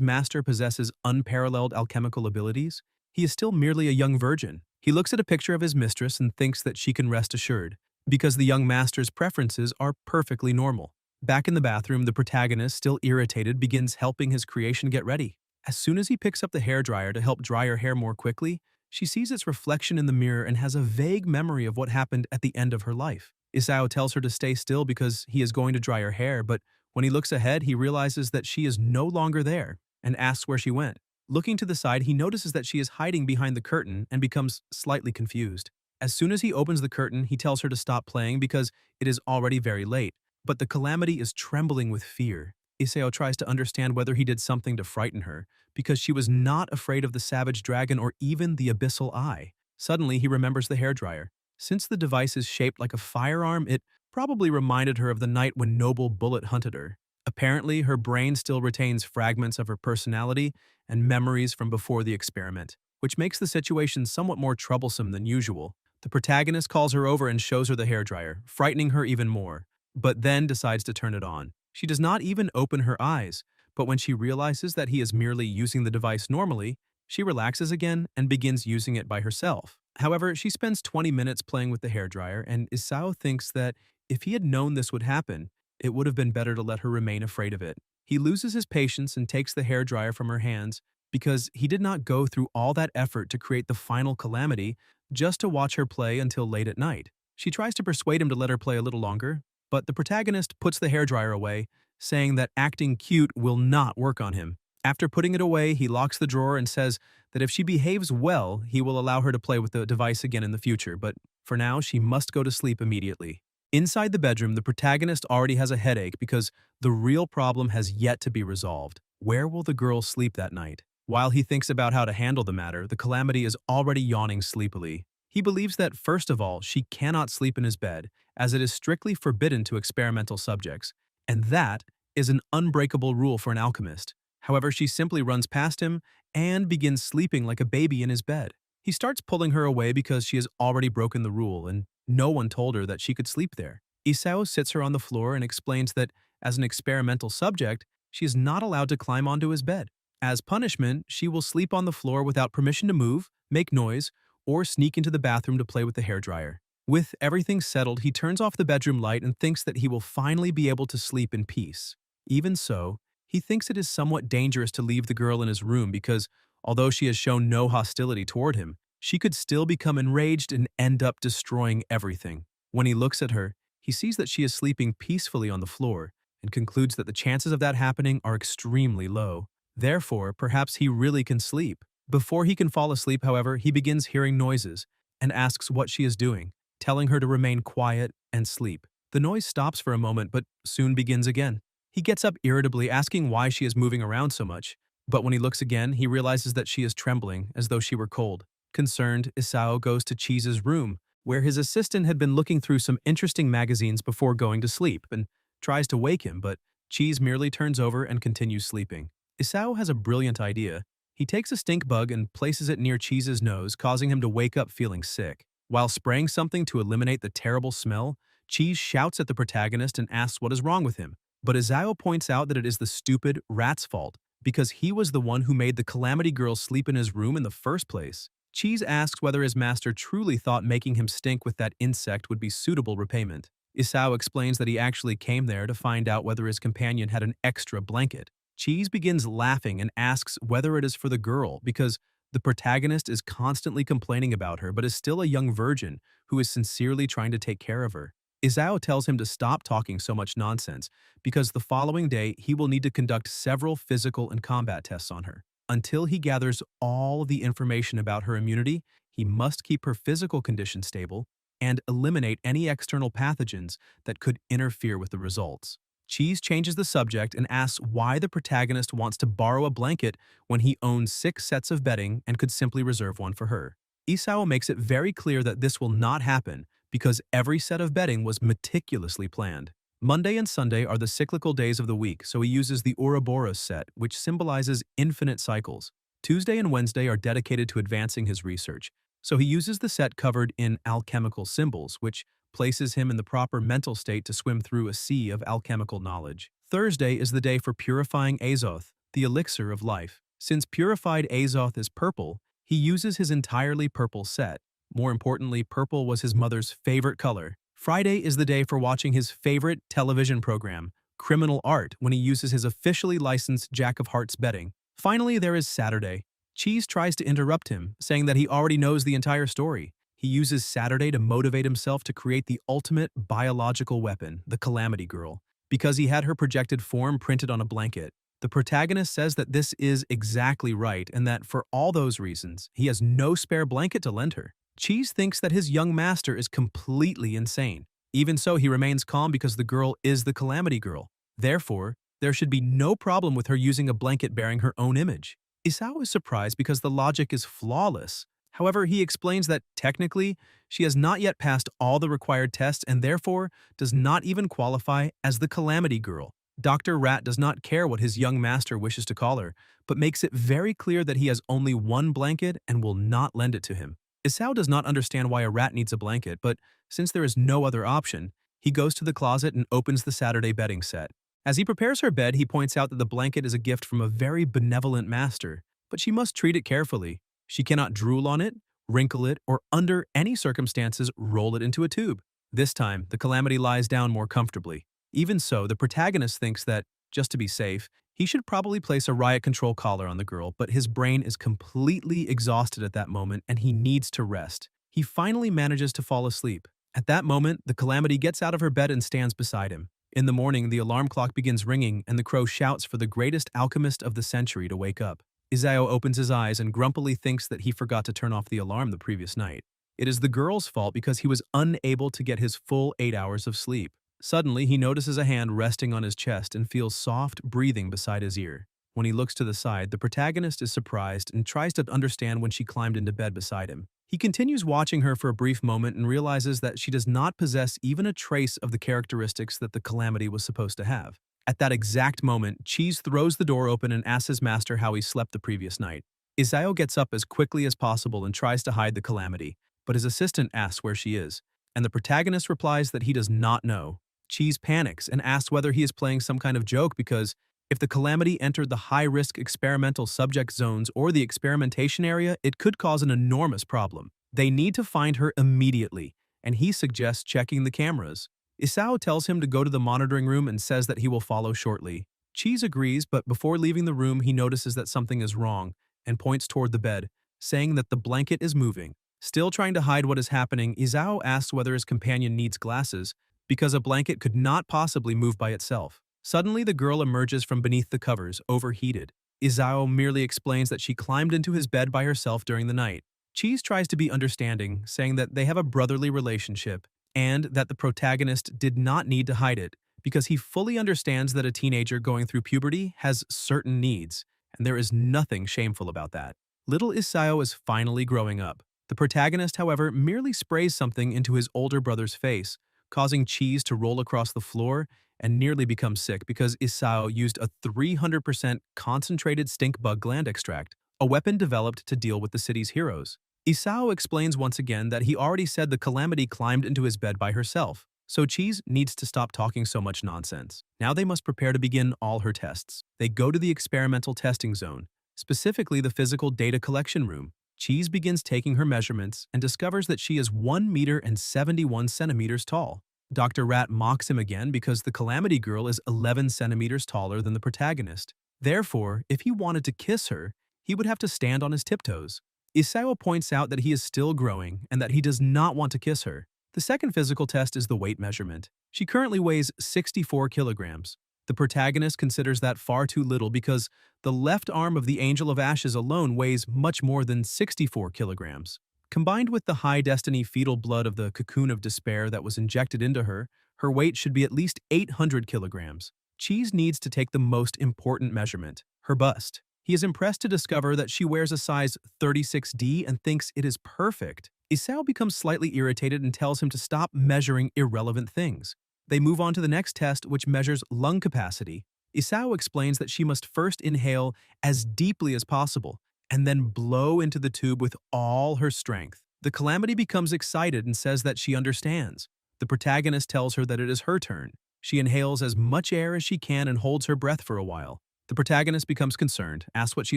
A: master possesses unparalleled alchemical abilities, he is still merely a young virgin. He looks at a picture of his mistress and thinks that she can rest assured, because the young master's preferences are perfectly normal. Back in the bathroom, the protagonist, still irritated, begins helping his creation get ready. As soon as he picks up the hairdryer to help dry her hair more quickly, she sees its reflection in the mirror and has a vague memory of what happened at the end of her life. Isao tells her to stay still because he is going to dry her hair, but when he looks ahead, he realizes that she is no longer there and asks where she went. Looking to the side, he notices that she is hiding behind the curtain and becomes slightly confused. As soon as he opens the curtain, he tells her to stop playing because it is already very late, but the Calamity is trembling with fear. Isao tries to understand whether he did something to frighten her, because she was not afraid of the savage dragon or even the abyssal eye. Suddenly, he remembers the hairdryer. Since the device is shaped like a firearm, it probably reminded her of the night when Noble Bullet hunted her. Apparently, her brain still retains fragments of her personality and memories from before the experiment, which makes the situation somewhat more troublesome than usual. The protagonist calls her over and shows her the hairdryer, frightening her even more, but then decides to turn it on. She does not even open her eyes, but when she realizes that he is merely using the device normally, she relaxes again and begins using it by herself. However, she spends 20 minutes playing with the hairdryer, and Isao thinks that if he had known this would happen, it would have been better to let her remain afraid of it. He loses his patience and takes the hairdryer from her hands because he did not go through all that effort to create the final Calamity just to watch her play until late at night. She tries to persuade him to let her play a little longer, but the protagonist puts the hairdryer away, saying that acting cute will not work on him. After putting it away, he locks the drawer and says that if she behaves well, he will allow her to play with the device again in the future, but for now, she must go to sleep immediately. Inside the bedroom, the protagonist already has a headache because the real problem has yet to be resolved. Where will the girl sleep that night? While he thinks about how to handle the matter, the Calamity is already yawning sleepily. He believes that, first of all, she cannot sleep in his bed, as it is strictly forbidden to experimental subjects, and that is an unbreakable rule for an alchemist. However, she simply runs past him and begins sleeping like a baby in his bed. He starts pulling her away because she has already broken the rule, and no one told her that she could sleep there. Isao sits her on the floor and explains that, as an experimental subject, she is not allowed to climb onto his bed. As punishment, she will sleep on the floor without permission to move, make noise, or sneak into the bathroom to play with the hairdryer. With everything settled, he turns off the bedroom light and thinks that he will finally be able to sleep in peace. Even so, he thinks it is somewhat dangerous to leave the girl in his room because, although she has shown no hostility toward him, she could still become enraged and end up destroying everything. When he looks at her, he sees that she is sleeping peacefully on the floor and concludes that the chances of that happening are extremely low. Therefore, perhaps he really can sleep. Before he can fall asleep, however, he begins hearing noises and asks what she is doing, telling her to remain quiet and sleep. The noise stops for a moment but soon begins again. He gets up irritably, asking why she is moving around so much, but when he looks again, he realizes that she is trembling as though she were cold. Concerned, Isao goes to Cheese's room, where his assistant had been looking through some interesting magazines before going to sleep, and tries to wake him, but Cheese merely turns over and continues sleeping. Isao has a brilliant idea. He takes a stink bug and places it near Cheese's nose, causing him to wake up feeling sick. While spraying something to eliminate the terrible smell, Cheese shouts at the protagonist and asks what is wrong with him. But Isao points out that it is the stupid rat's fault, because he was the one who made the Calamity girl sleep in his room in the first place. Cheese asks whether his master truly thought making him stink with that insect would be suitable repayment. Isao explains that he actually came there to find out whether his companion had an extra blanket. Cheese begins laughing and asks whether it is for the girl because the protagonist is constantly complaining about her but is still a young virgin who is sincerely trying to take care of her. Isao tells him to stop talking so much nonsense because the following day he will need to conduct several physical and combat tests on her. Until he gathers all the information about her immunity, he must keep her physical condition stable and eliminate any external pathogens that could interfere with the results. Cheese changes the subject and asks why the protagonist wants to borrow a blanket when he owns 6 sets of bedding and could simply reserve one for her. Isao makes it very clear that this will not happen because every set of bedding was meticulously planned. Monday and Sunday are the cyclical days of the week, so he uses the Ouroboros set, which symbolizes infinite cycles. Tuesday and Wednesday are dedicated to advancing his research, So he uses the set covered in alchemical symbols, which places him in the proper mental state to swim through a sea of alchemical knowledge. Thursday is the day for purifying Azoth, the elixir of life. Since purified Azoth is purple, he uses his entirely purple set. More importantly, purple was his mother's favorite color. Friday is the day for watching his favorite television program, Criminal Art, when he uses his officially licensed Jack of Hearts betting. Finally, there is Saturday. Cheese tries to interrupt him, saying that he already knows the entire story. He uses Saturday to motivate himself to create the ultimate biological weapon, the Calamity Girl, because he had her projected form printed on a blanket. The protagonist says that this is exactly right and that for all those reasons, he has no spare blanket to lend her. Cheese thinks that his young master is completely insane. Even so, he remains calm because the girl is the Calamity Girl. Therefore, there should be no problem with her using a blanket bearing her own image. Isao is surprised because the logic is flawless. However, he explains that technically, she has not yet passed all the required tests and therefore does not even qualify as the Calamity Girl. Dr. Rat does not care what his young master wishes to call her, but makes it very clear that he has only one blanket and will not lend it to him. Isao does not understand why a rat needs a blanket, but since there is no other option, he goes to the closet and opens the Saturday bedding set. As he prepares her bed, he points out that the blanket is a gift from a very benevolent master, but she must treat it carefully. She cannot drool on it, wrinkle it, or under any circumstances roll it into a tube. This time, the Calamity lies down more comfortably. Even so, the protagonist thinks that, just to be safe, he should probably place a riot control collar on the girl, but his brain is completely exhausted at that moment and he needs to rest. He finally manages to fall asleep. At that moment, the Calamity gets out of her bed and stands beside him. In the morning, the alarm clock begins ringing and the crow shouts for the greatest alchemist of the century to wake up. Isao opens his eyes and grumpily thinks that he forgot to turn off the alarm the previous night. It is the girl's fault because he was unable to get his full 8 hours of sleep. Suddenly, he notices a hand resting on his chest and feels soft breathing beside his ear. When he looks to the side, the protagonist is surprised and tries to understand when she climbed into bed beside him. He continues watching her for a brief moment and realizes that she does not possess even a trace of the characteristics that the Calamity was supposed to have. At that exact moment, Cheese throws the door open and asks his master how he slept the previous night. Isao gets up as quickly as possible and tries to hide the Calamity, but his assistant asks where she is, and the protagonist replies that he does not know. Cheese panics and asks whether he is playing some kind of joke because if the Calamity entered the high-risk experimental subject zones or the experimentation area, it could cause an enormous problem. They need to find her immediately, and he suggests checking the cameras. Isao tells him to go to the monitoring room and says that he will follow shortly. Cheese agrees, but before leaving the room, he notices that something is wrong and points toward the bed, saying that the blanket is moving. Still trying to hide what is happening, Isao asks whether his companion needs glasses, because a blanket could not possibly move by itself. Suddenly, the girl emerges from beneath the covers, overheated. Isao merely explains that she climbed into his bed by herself during the night. Cheese tries to be understanding, saying that they have a brotherly relationship, and that the protagonist did not need to hide it, because he fully understands that a teenager going through puberty has certain needs, and there is nothing shameful about that. Little Isao is finally growing up. The protagonist, however, merely sprays something into his older brother's face, causing Cheese to roll across the floor and nearly become sick because Isao used a 300% concentrated stink bug gland extract, a weapon developed to deal with the city's heroes. Isao explains once again that he already said the Calamity climbed into his bed by herself, so Cheese needs to stop talking so much nonsense. Now they must prepare to begin all her tests. They go to the experimental testing zone, specifically the physical data collection room. Cheese begins taking her measurements and discovers that she is 1 meter and 71 centimeters tall. Dr. Rat mocks him again because the Calamity Girl is 11 centimeters taller than the protagonist. Therefore, if he wanted to kiss her, he would have to stand on his tiptoes. Isao points out that he is still growing and that he does not want to kiss her. The second physical test is the weight measurement. She currently weighs 64 kilograms. The protagonist considers that far too little because the left arm of the Angel of Ashes alone weighs much more than 64 kilograms. Combined with the high destiny fetal blood of the cocoon of despair that was injected into her, her weight should be at least 800 kilograms. Cheese needs to take the most important measurement, her bust. He is impressed to discover that she wears a size 36D and thinks it is perfect. Isao becomes slightly irritated and tells him to stop measuring irrelevant things. They move on to the next test, which measures lung capacity. Isao explains that she must first inhale as deeply as possible and then blow into the tube with all her strength. The Calamity becomes excited and says that she understands. The protagonist tells her that it is her turn. She inhales as much air as she can and holds her breath for a while. The protagonist becomes concerned, asks what she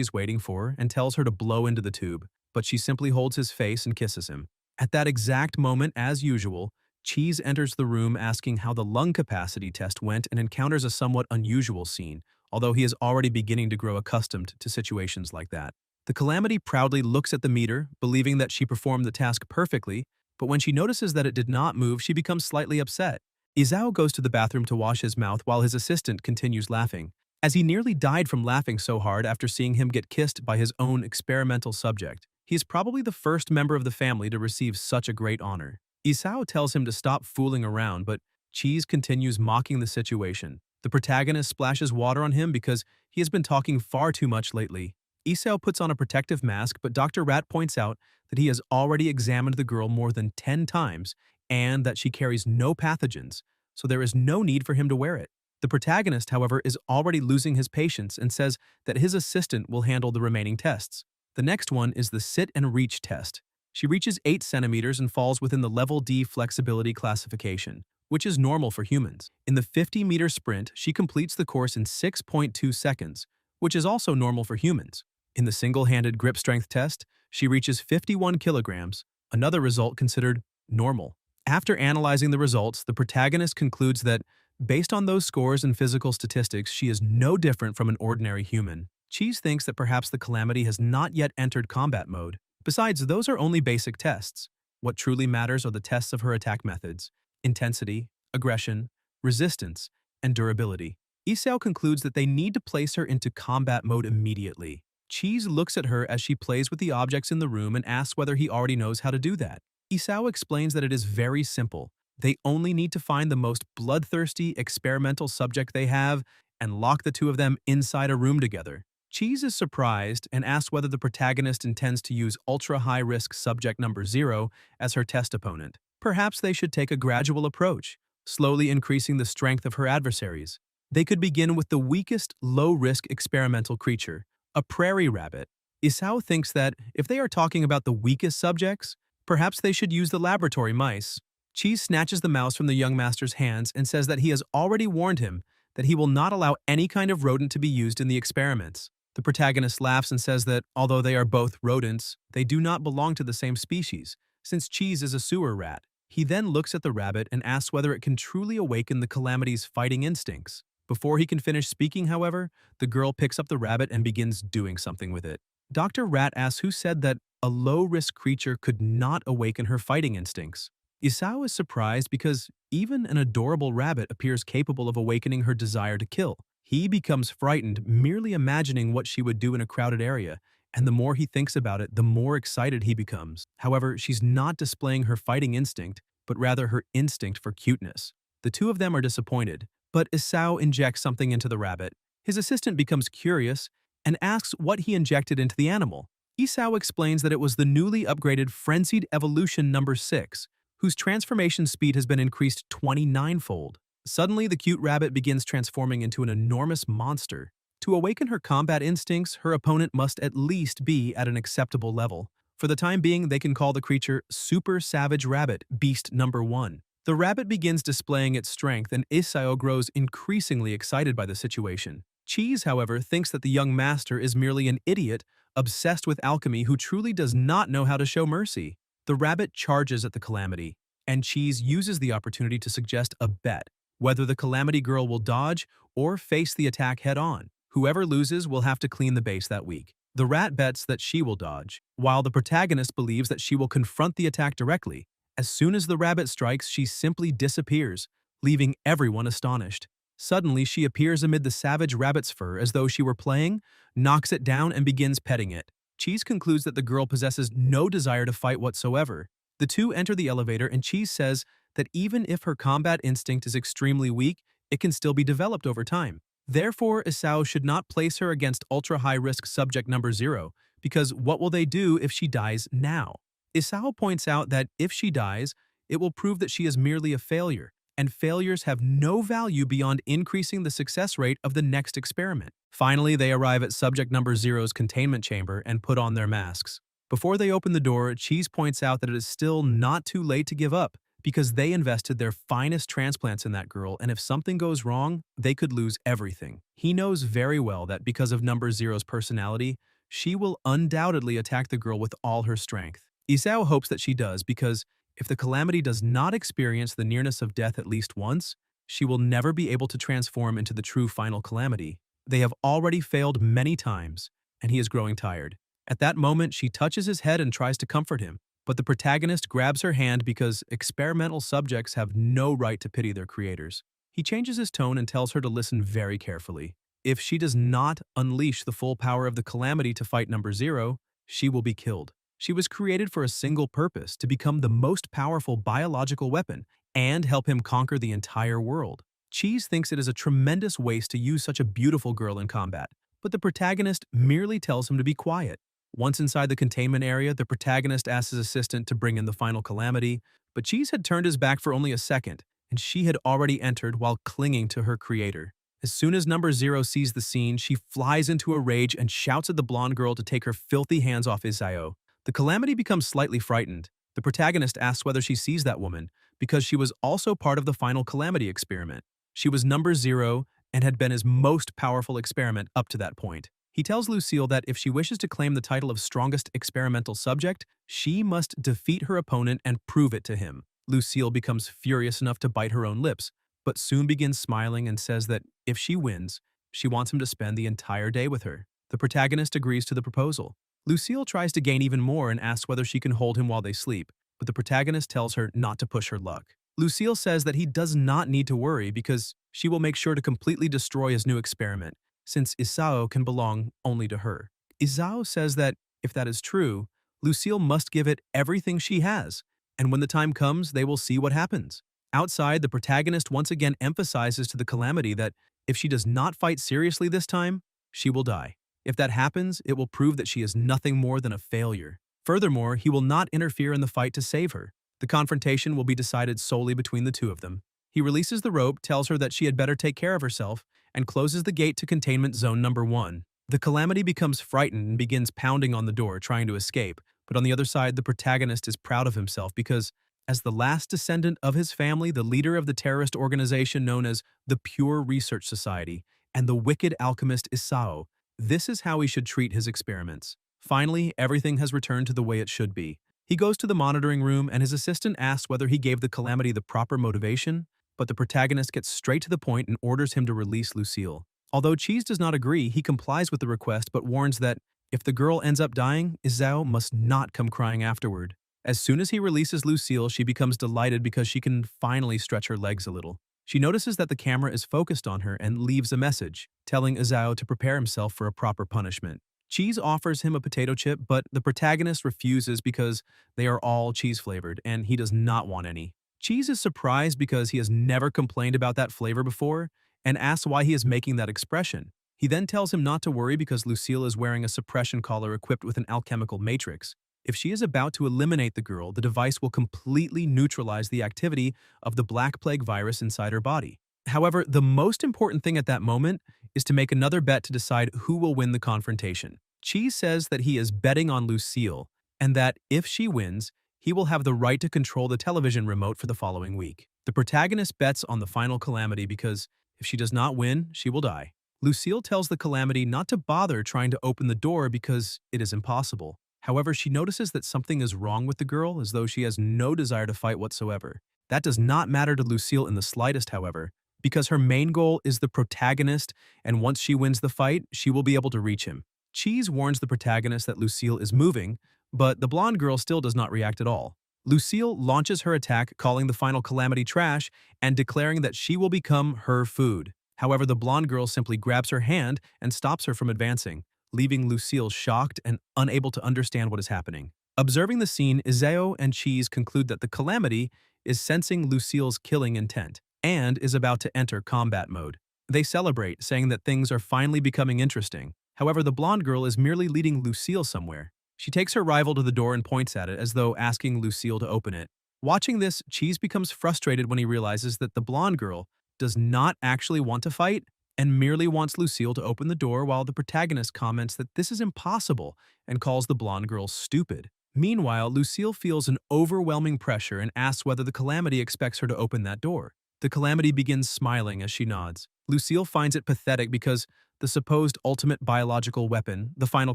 A: is waiting for, and tells her to blow into the tube, but she simply holds his face and kisses him. At that exact moment, as usual, Cheese enters the room asking how the lung capacity test went and encounters a somewhat unusual scene, although he is already beginning to grow accustomed to situations like that. The Calamity proudly looks at the meter, believing that she performed the task perfectly, but when she notices that it did not move, she becomes slightly upset. Isao goes to the bathroom to wash his mouth while his assistant continues laughing, as he nearly died from laughing so hard after seeing him get kissed by his own experimental subject. He is probably the first member of the family to receive such a great honor. Isao tells him to stop fooling around, but Cheese continues mocking the situation. The protagonist splashes water on him because he has been talking far too much lately. Isao puts on a protective mask, but Dr. Rat points out that he has already examined the girl more than 10 times and that she carries no pathogens, so there is no need for him to wear it. The protagonist, however, is already losing his patience and says that his assistant will handle the remaining tests. The next one is the sit and reach test. She reaches 8 centimeters and falls within the level D flexibility classification, which is normal for humans. In the 50-meter sprint, she completes the course in 6.2 seconds, which is also normal for humans. In the single-handed grip strength test, she reaches 51 kilograms, another result considered normal. After analyzing the results, the protagonist concludes that, based on those scores and physical statistics, she is no different from an ordinary human. Cheese thinks that perhaps the Calamity has not yet entered combat mode. Besides, those are only basic tests. What truly matters are the tests of her attack methods: intensity, aggression, resistance, and durability. Isao concludes that they need to place her into combat mode immediately. Cheese looks at her as she plays with the objects in the room and asks whether he already knows how to do that. Isao explains that it is very simple. They only need to find the most bloodthirsty experimental subject they have and lock the two of them inside a room together. Cheese is surprised and asks whether the protagonist intends to use ultra-high-risk subject number 0 as her test opponent. Perhaps they should take a gradual approach, slowly increasing the strength of her adversaries. They could begin with the weakest, low-risk experimental creature, a prairie rabbit. Isao thinks that, if they are talking about the weakest subjects, perhaps they should use the laboratory mice. Cheese snatches the mouse from the young master's hands and says that he has already warned him that he will not allow any kind of rodent to be used in the experiments. The protagonist laughs and says that, although they are both rodents, they do not belong to the same species, since Cheese is a sewer rat. He then looks at the rabbit and asks whether it can truly awaken the Calamity's fighting instincts. Before he can finish speaking, however, the girl picks up the rabbit and begins doing something with it. Dr. Rat asks who said that a low-risk creature could not awaken her fighting instincts. Isao is surprised because even an adorable rabbit appears capable of awakening her desire to kill. He becomes frightened merely imagining what she would do in a crowded area, and the more he thinks about it, the more excited he becomes. However, she's not displaying her fighting instinct, but rather her instinct for cuteness. The two of them are disappointed, but Isao injects something into the rabbit. His assistant becomes curious and asks what he injected into the animal. Isao explains that it was the newly upgraded Frenzied Evolution number 6, whose transformation speed has been increased 29-fold. Suddenly, the cute rabbit begins transforming into an enormous monster. To awaken her combat instincts, her opponent must at least be at an acceptable level. For the time being, they can call the creature Super Savage Rabbit, Beast number 1. The rabbit begins displaying its strength, and Isao grows increasingly excited by the situation. Cheese, however, thinks that the young master is merely an idiot obsessed with alchemy who truly does not know how to show mercy. The rabbit charges at the Calamity, and Cheese uses the opportunity to suggest a bet, whether the Calamity girl will dodge or face the attack head-on. Whoever loses will have to clean the base that week. The rat bets that she will dodge, while the protagonist believes that she will confront the attack directly. As soon as the rabbit strikes, she simply disappears, leaving everyone astonished. Suddenly, she appears amid the savage rabbit's fur as though she were playing, knocks it down, and begins petting it. Cheese concludes that the girl possesses no desire to fight whatsoever. The two enter the elevator, and Cheese says that even if her combat instinct is extremely weak, it can still be developed over time. Therefore, Isao should not place her against ultra-high-risk subject number 0, because what will they do if she dies now? Isao points out that if she dies, it will prove that she is merely a failure, and failures have no value beyond increasing the success rate of the next experiment. Finally, they arrive at subject number 0's containment chamber and put on their masks. Before they open the door, Cheese points out that it is still not too late to give up because they invested their finest transplants in that girl, and if something goes wrong, they could lose everything. He knows very well that because of Number Zero's personality, she will undoubtedly attack the girl with all her strength. Isao hopes that she does because if the Calamity does not experience the nearness of death at least once, she will never be able to transform into the true final Calamity. They have already failed many times, and he is growing tired. At that moment, she touches his head and tries to comfort him, but the protagonist grabs her hand because experimental subjects have no right to pity their creators. He changes his tone and tells her to listen very carefully. If she does not unleash the full power of the Calamity to fight Number Zero, she will be killed. She was created for a single purpose, to become the most powerful biological weapon and help him conquer the entire world. Cheese thinks it is a tremendous waste to use such a beautiful girl in combat, but the protagonist merely tells him to be quiet. Once inside the containment area, the protagonist asks his assistant to bring in the final Calamity, but Cheese had turned his back for only a second, and she had already entered while clinging to her creator. As soon as Number Zero sees the scene, she flies into a rage and shouts at the blonde girl to take her filthy hands off Isao. The Calamity becomes slightly frightened. The protagonist asks whether she sees that woman, because she was also part of the final Calamity experiment. She was Number Zero and had been his most powerful experiment up to that point. He tells Lucille that if she wishes to claim the title of strongest experimental subject, she must defeat her opponent and prove it to him. Lucille becomes furious enough to bite her own lips, but soon begins smiling and says that if she wins, she wants him to spend the entire day with her. The protagonist agrees to the proposal. Lucille tries to gain even more and asks whether she can hold him while they sleep, but the protagonist tells her not to push her luck. Lucille says that he does not need to worry because she will make sure to completely destroy his new experiment, since Isao can belong only to her. Isao says that if that is true, Lucille must give it everything she has, and when the time comes, they will see what happens. Outside, the protagonist once again emphasizes to the Calamity that if she does not fight seriously this time, she will die. If that happens, it will prove that she is nothing more than a failure. Furthermore, he will not interfere in the fight to save her. The confrontation will be decided solely between the two of them. He releases the rope, tells her that she had better take care of herself, and closes the gate to containment zone number 1. The Calamity becomes frightened and begins pounding on the door, trying to escape, but on the other side, the protagonist is proud of himself because, as the last descendant of his family, the leader of the terrorist organization known as the Pure Research Society, and the wicked alchemist Isao, this is how he should treat his experiments. Finally, everything has returned to the way it should be. He goes to the monitoring room and his assistant asks whether he gave the Calamity the proper motivation, but the protagonist gets straight to the point and orders him to release Lucille. Although Cheese does not agree, he complies with the request but warns that if the girl ends up dying, Isao must not come crying afterward. As soon as he releases Lucille, she becomes delighted because she can finally stretch her legs a little. She notices that the camera is focused on her and leaves a message, telling Isao to prepare himself for a proper punishment. Cheese offers him a potato chip, but the protagonist refuses because they are all cheese-flavored, and he does not want any. Cheese is surprised because he has never complained about that flavor before, and asks why he is making that expression. He then tells him not to worry because Lucille is wearing a suppression collar equipped with an alchemical matrix. If she is about to eliminate the girl, the device will completely neutralize the activity of the Black Plague virus inside her body. However, the most important thing at that moment is to make another bet to decide who will win the confrontation. Cheese says that he is betting on Lucille, and that if she wins, he will have the right to control the television remote for the following week. The protagonist bets on the final Calamity because if she does not win, she will die. Lucille tells the Calamity not to bother trying to open the door because it is impossible. However, she notices that something is wrong with the girl, as though she has no desire to fight whatsoever. That does not matter to Lucille in the slightest, however, because her main goal is the protagonist, and once she wins the fight, she will be able to reach him. Cheese warns the protagonist that Lucille is moving, but the blonde girl still does not react at all. Lucille launches her attack, calling the final Calamity trash and declaring that she will become her food. However, the blonde girl simply grabs her hand and stops her from advancing, leaving Lucille shocked and unable to understand what is happening. Observing the scene, Isao and Cheese conclude that the Calamity is sensing Lucille's killing intent and is about to enter combat mode. They celebrate, saying that things are finally becoming interesting. However, the blonde girl is merely leading Lucille somewhere. She takes her rival to the door and points at it as though asking Lucille to open it. Watching this, Cheese becomes frustrated when he realizes that the blonde girl does not actually want to fight and merely wants Lucille to open the door while the protagonist comments that this is impossible and calls the blonde girl stupid. Meanwhile, Lucille feels an overwhelming pressure and asks whether the Calamity expects her to open that door. The Calamity begins smiling as she nods. Lucille finds it pathetic because the supposed ultimate biological weapon, the final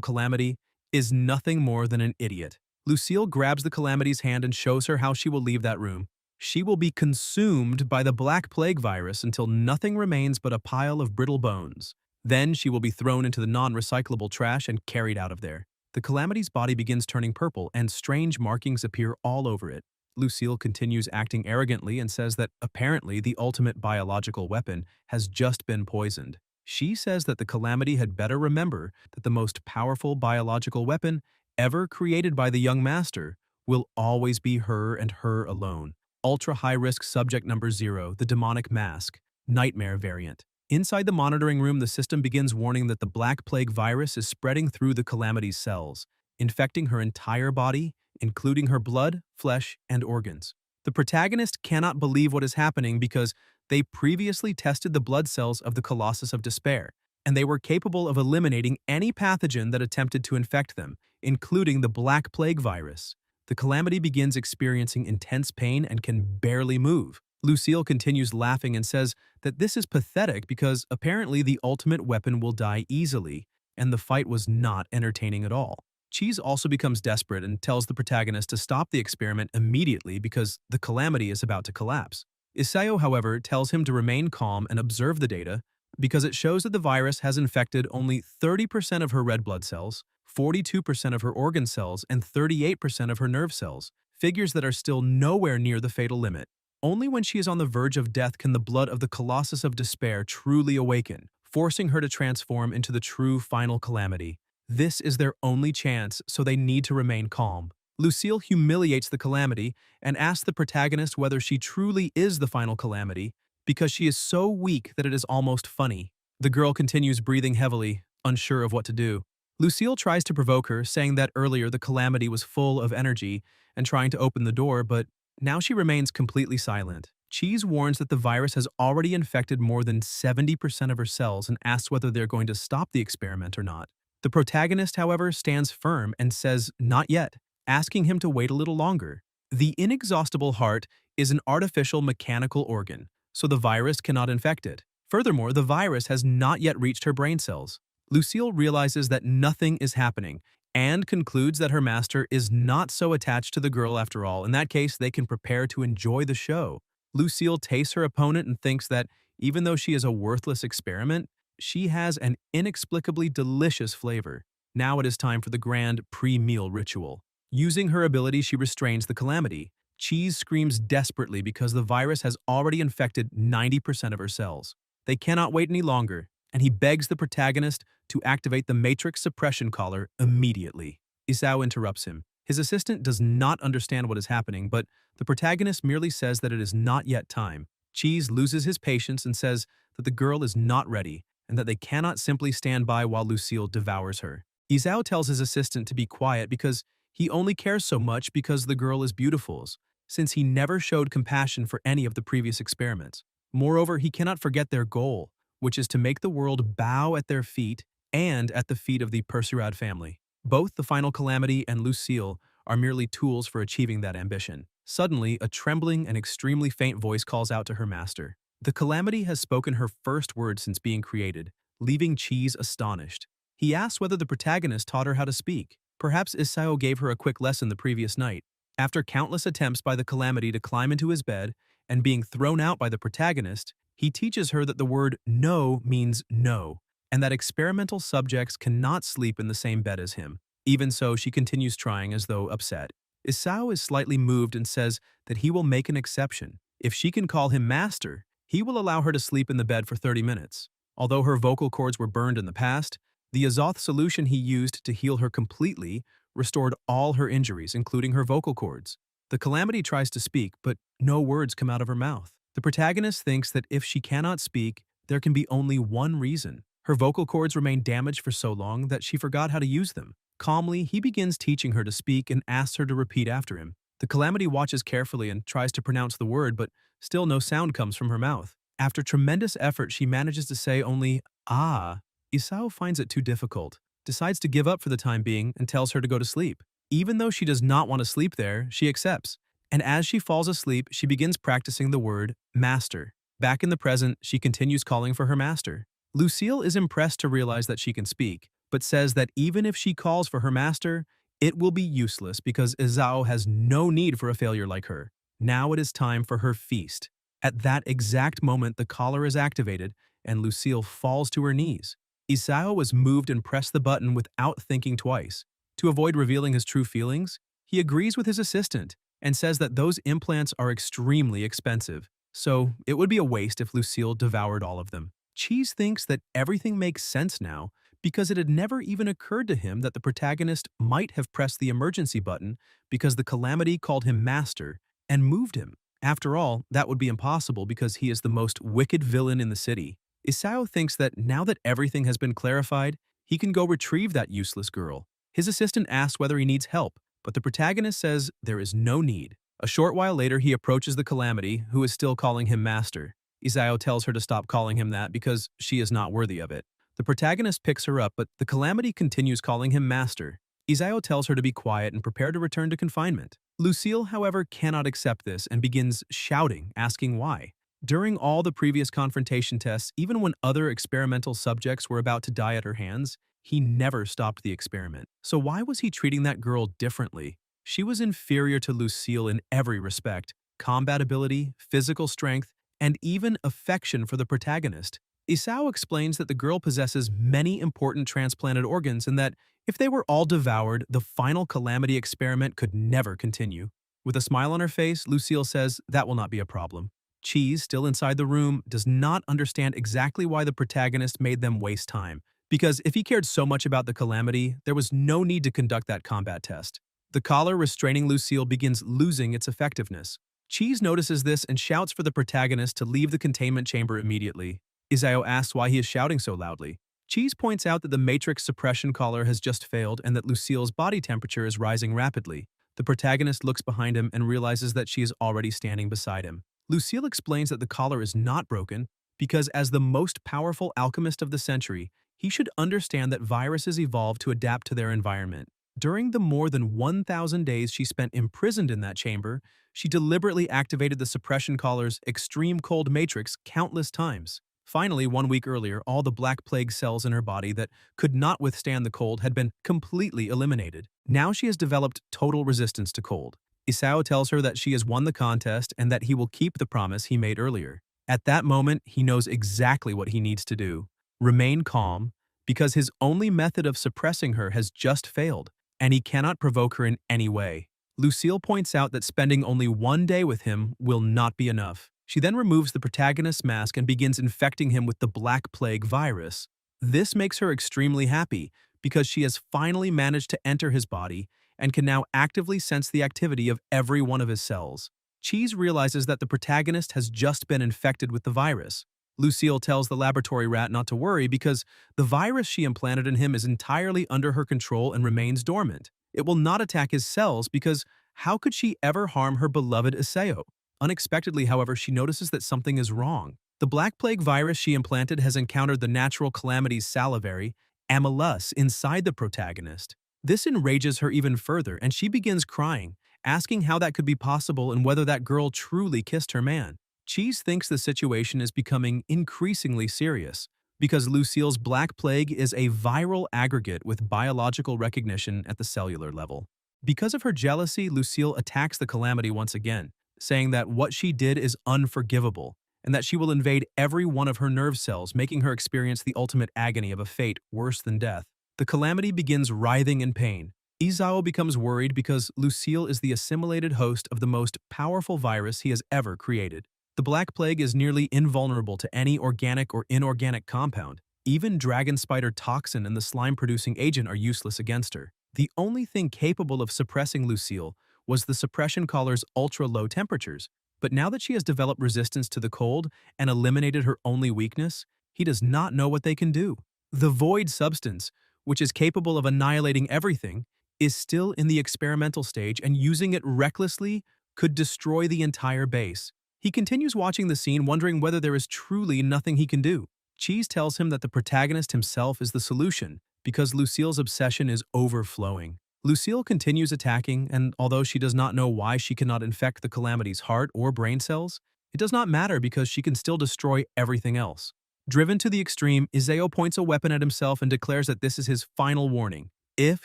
A: Calamity, is nothing more than an idiot. Lucille grabs the Calamity's hand and shows her how she will leave that room. She will be consumed by the Black Plague virus until nothing remains but a pile of brittle bones. Then she will be thrown into the non-recyclable trash and carried out of there. The Calamity's body begins turning purple and strange markings appear all over it. Lucille continues acting arrogantly and says that apparently the ultimate biological weapon has just been poisoned. She says that the Calamity had better remember that the most powerful biological weapon ever created by the young master will always be her and her alone. Ultra-high-risk subject number 0, the demonic mask, nightmare variant. Inside the monitoring room, the system begins warning that the Black Plague virus is spreading through the Calamity's cells, infecting her entire body, including her blood, flesh, and organs. The protagonist cannot believe what is happening because they previously tested the blood cells of the Colossus of Despair, and they were capable of eliminating any pathogen that attempted to infect them, including the Black Plague virus. The Calamity begins experiencing intense pain and can barely move. Lucille continues laughing and says that this is pathetic because apparently the ultimate weapon will die easily, and the fight was not entertaining at all. Cheese also becomes desperate and tells the protagonist to stop the experiment immediately because the Calamity is about to collapse. Isao, however, tells him to remain calm and observe the data because it shows that the virus has infected only 30% of her red blood cells, 42% of her organ cells, and 38% of her nerve cells, figures that are still nowhere near the fatal limit. Only when she is on the verge of death can the blood of the Colossus of Despair truly awaken, forcing her to transform into the true final Calamity. This is their only chance, so they need to remain calm. Lucille humiliates the Calamity and asks the protagonist whether she truly is the final Calamity because she is so weak that it is almost funny. The girl continues breathing heavily, unsure of what to do. Lucille tries to provoke her, saying that earlier the Calamity was full of energy and trying to open the door, but now she remains completely silent. Cheese warns that the virus has already infected more than 70% of her cells and asks whether they're going to stop the experiment or not. The protagonist, however, stands firm and says not yet, asking him to wait a little longer. The inexhaustible heart is an artificial mechanical organ, so the virus cannot infect it. Furthermore, the virus has not yet reached her brain cells. Lucille realizes that nothing is happening and concludes that her master is not so attached to the girl after all. In that case, they can prepare to enjoy the show. Lucille tastes her opponent and thinks that even though she is a worthless experiment, she has an inexplicably delicious flavor. Now it is time for the grand pre-meal ritual. Using her ability, she restrains the Calamity. Cheese screams desperately because the virus has already infected 90% of her cells. They cannot wait any longer, and he begs the protagonist to activate the Matrix suppression collar immediately. Isao interrupts him. His assistant does not understand what is happening, but the protagonist merely says that it is not yet time. Cheese loses his patience and says that the girl is not ready and that they cannot simply stand by while Lucille devours her. Isao tells his assistant to be quiet because he only cares so much because the girl is beautiful, since he never showed compassion for any of the previous experiments. Moreover, he cannot forget their goal, which is to make the world bow at their feet and at the feet of the Persurad family. Both the final Calamity and Lucille are merely tools for achieving that ambition. Suddenly, a trembling and extremely faint voice calls out to her master. The Calamity has spoken her first word since being created, leaving Cheese astonished. He asks whether the protagonist taught her how to speak. Perhaps Isao gave her a quick lesson the previous night. After countless attempts by the Calamity to climb into his bed and being thrown out by the protagonist, he teaches her that the word no means no, and that experimental subjects cannot sleep in the same bed as him. Even so, she continues trying as though upset. Isao is slightly moved and says that he will make an exception. If she can call him master, he will allow her to sleep in the bed for 30 minutes. Although her vocal cords were burned in the past, the Azoth solution he used to heal her completely restored all her injuries, including her vocal cords. The Calamity tries to speak, but no words come out of her mouth. The protagonist thinks that if she cannot speak, there can be only one reason. Her vocal cords remain damaged for so long that she forgot how to use them. Calmly, he begins teaching her to speak and asks her to repeat after him. The Calamity watches carefully and tries to pronounce the word, but still no sound comes from her mouth. After tremendous effort, she manages to say only, "Ah." Isao finds it too difficult, decides to give up for the time being, and tells her to go to sleep. Even though she does not want to sleep there, she accepts. And as she falls asleep, she begins practicing the word master. Back in the present, she continues calling for her master. Lucille is impressed to realize that she can speak, but says that even if she calls for her master, it will be useless because Izao has no need for a failure like her. Now it is time for her feast. At that exact moment, the collar is activated, and Lucille falls to her knees. Isao is moved and pressed the button without thinking twice. To avoid revealing his true feelings, he agrees with his assistant and says that those implants are extremely expensive, so it would be a waste if Lucille devoured all of them. Cheese thinks that everything makes sense now because it had never even occurred to him that the protagonist might have pressed the emergency button because the Calamity called him master and moved him. After all, that would be impossible because he is the most wicked villain in the city. Isao thinks that now that everything has been clarified, he can go retrieve that useless girl. His assistant asks whether he needs help, but the protagonist says there is no need. A short while later, he approaches the Calamity, who is still calling him master. Isao tells her to stop calling him that because she is not worthy of it. The protagonist picks her up, but the Calamity continues calling him master. Isao tells her to be quiet and prepare to return to confinement. Lucille, however, cannot accept this and begins shouting, asking why. During all the previous confrontation tests, even when other experimental subjects were about to die at her hands, he never stopped the experiment. So why was he treating that girl differently? She was inferior to Lucille in every respect: combat ability, physical strength, and even affection for the protagonist. Isao explains that the girl possesses many important transplanted organs and that if they were all devoured, the final Calamity experiment could never continue. With a smile on her face, Lucille says that will not be a problem. Cheese, still inside the room, does not understand exactly why the protagonist made them waste time, because if he cared so much about the Calamity, there was no need to conduct that combat test. The collar restraining Lucille begins losing its effectiveness. Cheese notices this and shouts for the protagonist to leave the containment chamber immediately. Isao asks why he is shouting so loudly. Cheese points out that the Matrix suppression collar has just failed and that Lucille's body temperature is rising rapidly. The protagonist looks behind him and realizes that she is already standing beside him. Lucille explains that the collar is not broken because as the most powerful alchemist of the century, he should understand that viruses evolve to adapt to their environment. During the more than 1,000 days she spent imprisoned in that chamber, she deliberately activated the suppression collar's extreme cold matrix countless times. Finally, 1 week earlier, all the Black Plague cells in her body that could not withstand the cold had been completely eliminated. Now she has developed total resistance to cold. Isao tells her that she has won the contest and that he will keep the promise he made earlier. At that moment, he knows exactly what he needs to do: remain calm, because his only method of suppressing her has just failed, and he cannot provoke her in any way. Lucille points out that spending only 1 day with him will not be enough. She then removes the protagonist's mask and begins infecting him with the Black Plague virus. This makes her extremely happy because she has finally managed to enter his body and can now actively sense the activity of every one of his cells. Cheese realizes that the protagonist has just been infected with the virus. Lucille tells the laboratory rat not to worry because the virus she implanted in him is entirely under her control and remains dormant. It will not attack his cells because how could she ever harm her beloved Isao? Unexpectedly, however, she notices that something is wrong. The Black Plague virus she implanted has encountered the natural Calamity's salivary, amylus, inside the protagonist. This enrages her even further, and she begins crying, asking how that could be possible and whether that girl truly kissed her man. Cheese thinks the situation is becoming increasingly serious because Lucille's Black Plague is a viral aggregate with biological recognition at the cellular level. Because of her jealousy, Lucille attacks the Calamity once again, saying that what she did is unforgivable and that she will invade every one of her nerve cells, making her experience the ultimate agony of a fate worse than death. The Calamity begins writhing in pain. Isao becomes worried because Lucille is the assimilated host of the most powerful virus he has ever created. The Black Plague is nearly invulnerable to any organic or inorganic compound. Even dragon spider toxin and the slime-producing agent are useless against her. The only thing capable of suppressing Lucille was the suppression collar's ultra-low temperatures, but now that she has developed resistance to the cold and eliminated her only weakness, he does not know what they can do. The void substance, which is capable of annihilating everything, is still in the experimental stage, and using it recklessly could destroy the entire base. He continues watching the scene, wondering whether there is truly nothing he can do. Cheese tells him that the protagonist himself is the solution, because Lucille's obsession is overflowing. Lucille continues attacking, and although she does not know why she cannot infect the Calamity's heart or brain cells, it does not matter because she can still destroy everything else. Driven to the extreme, Isao points a weapon at himself and declares that this is his final warning. If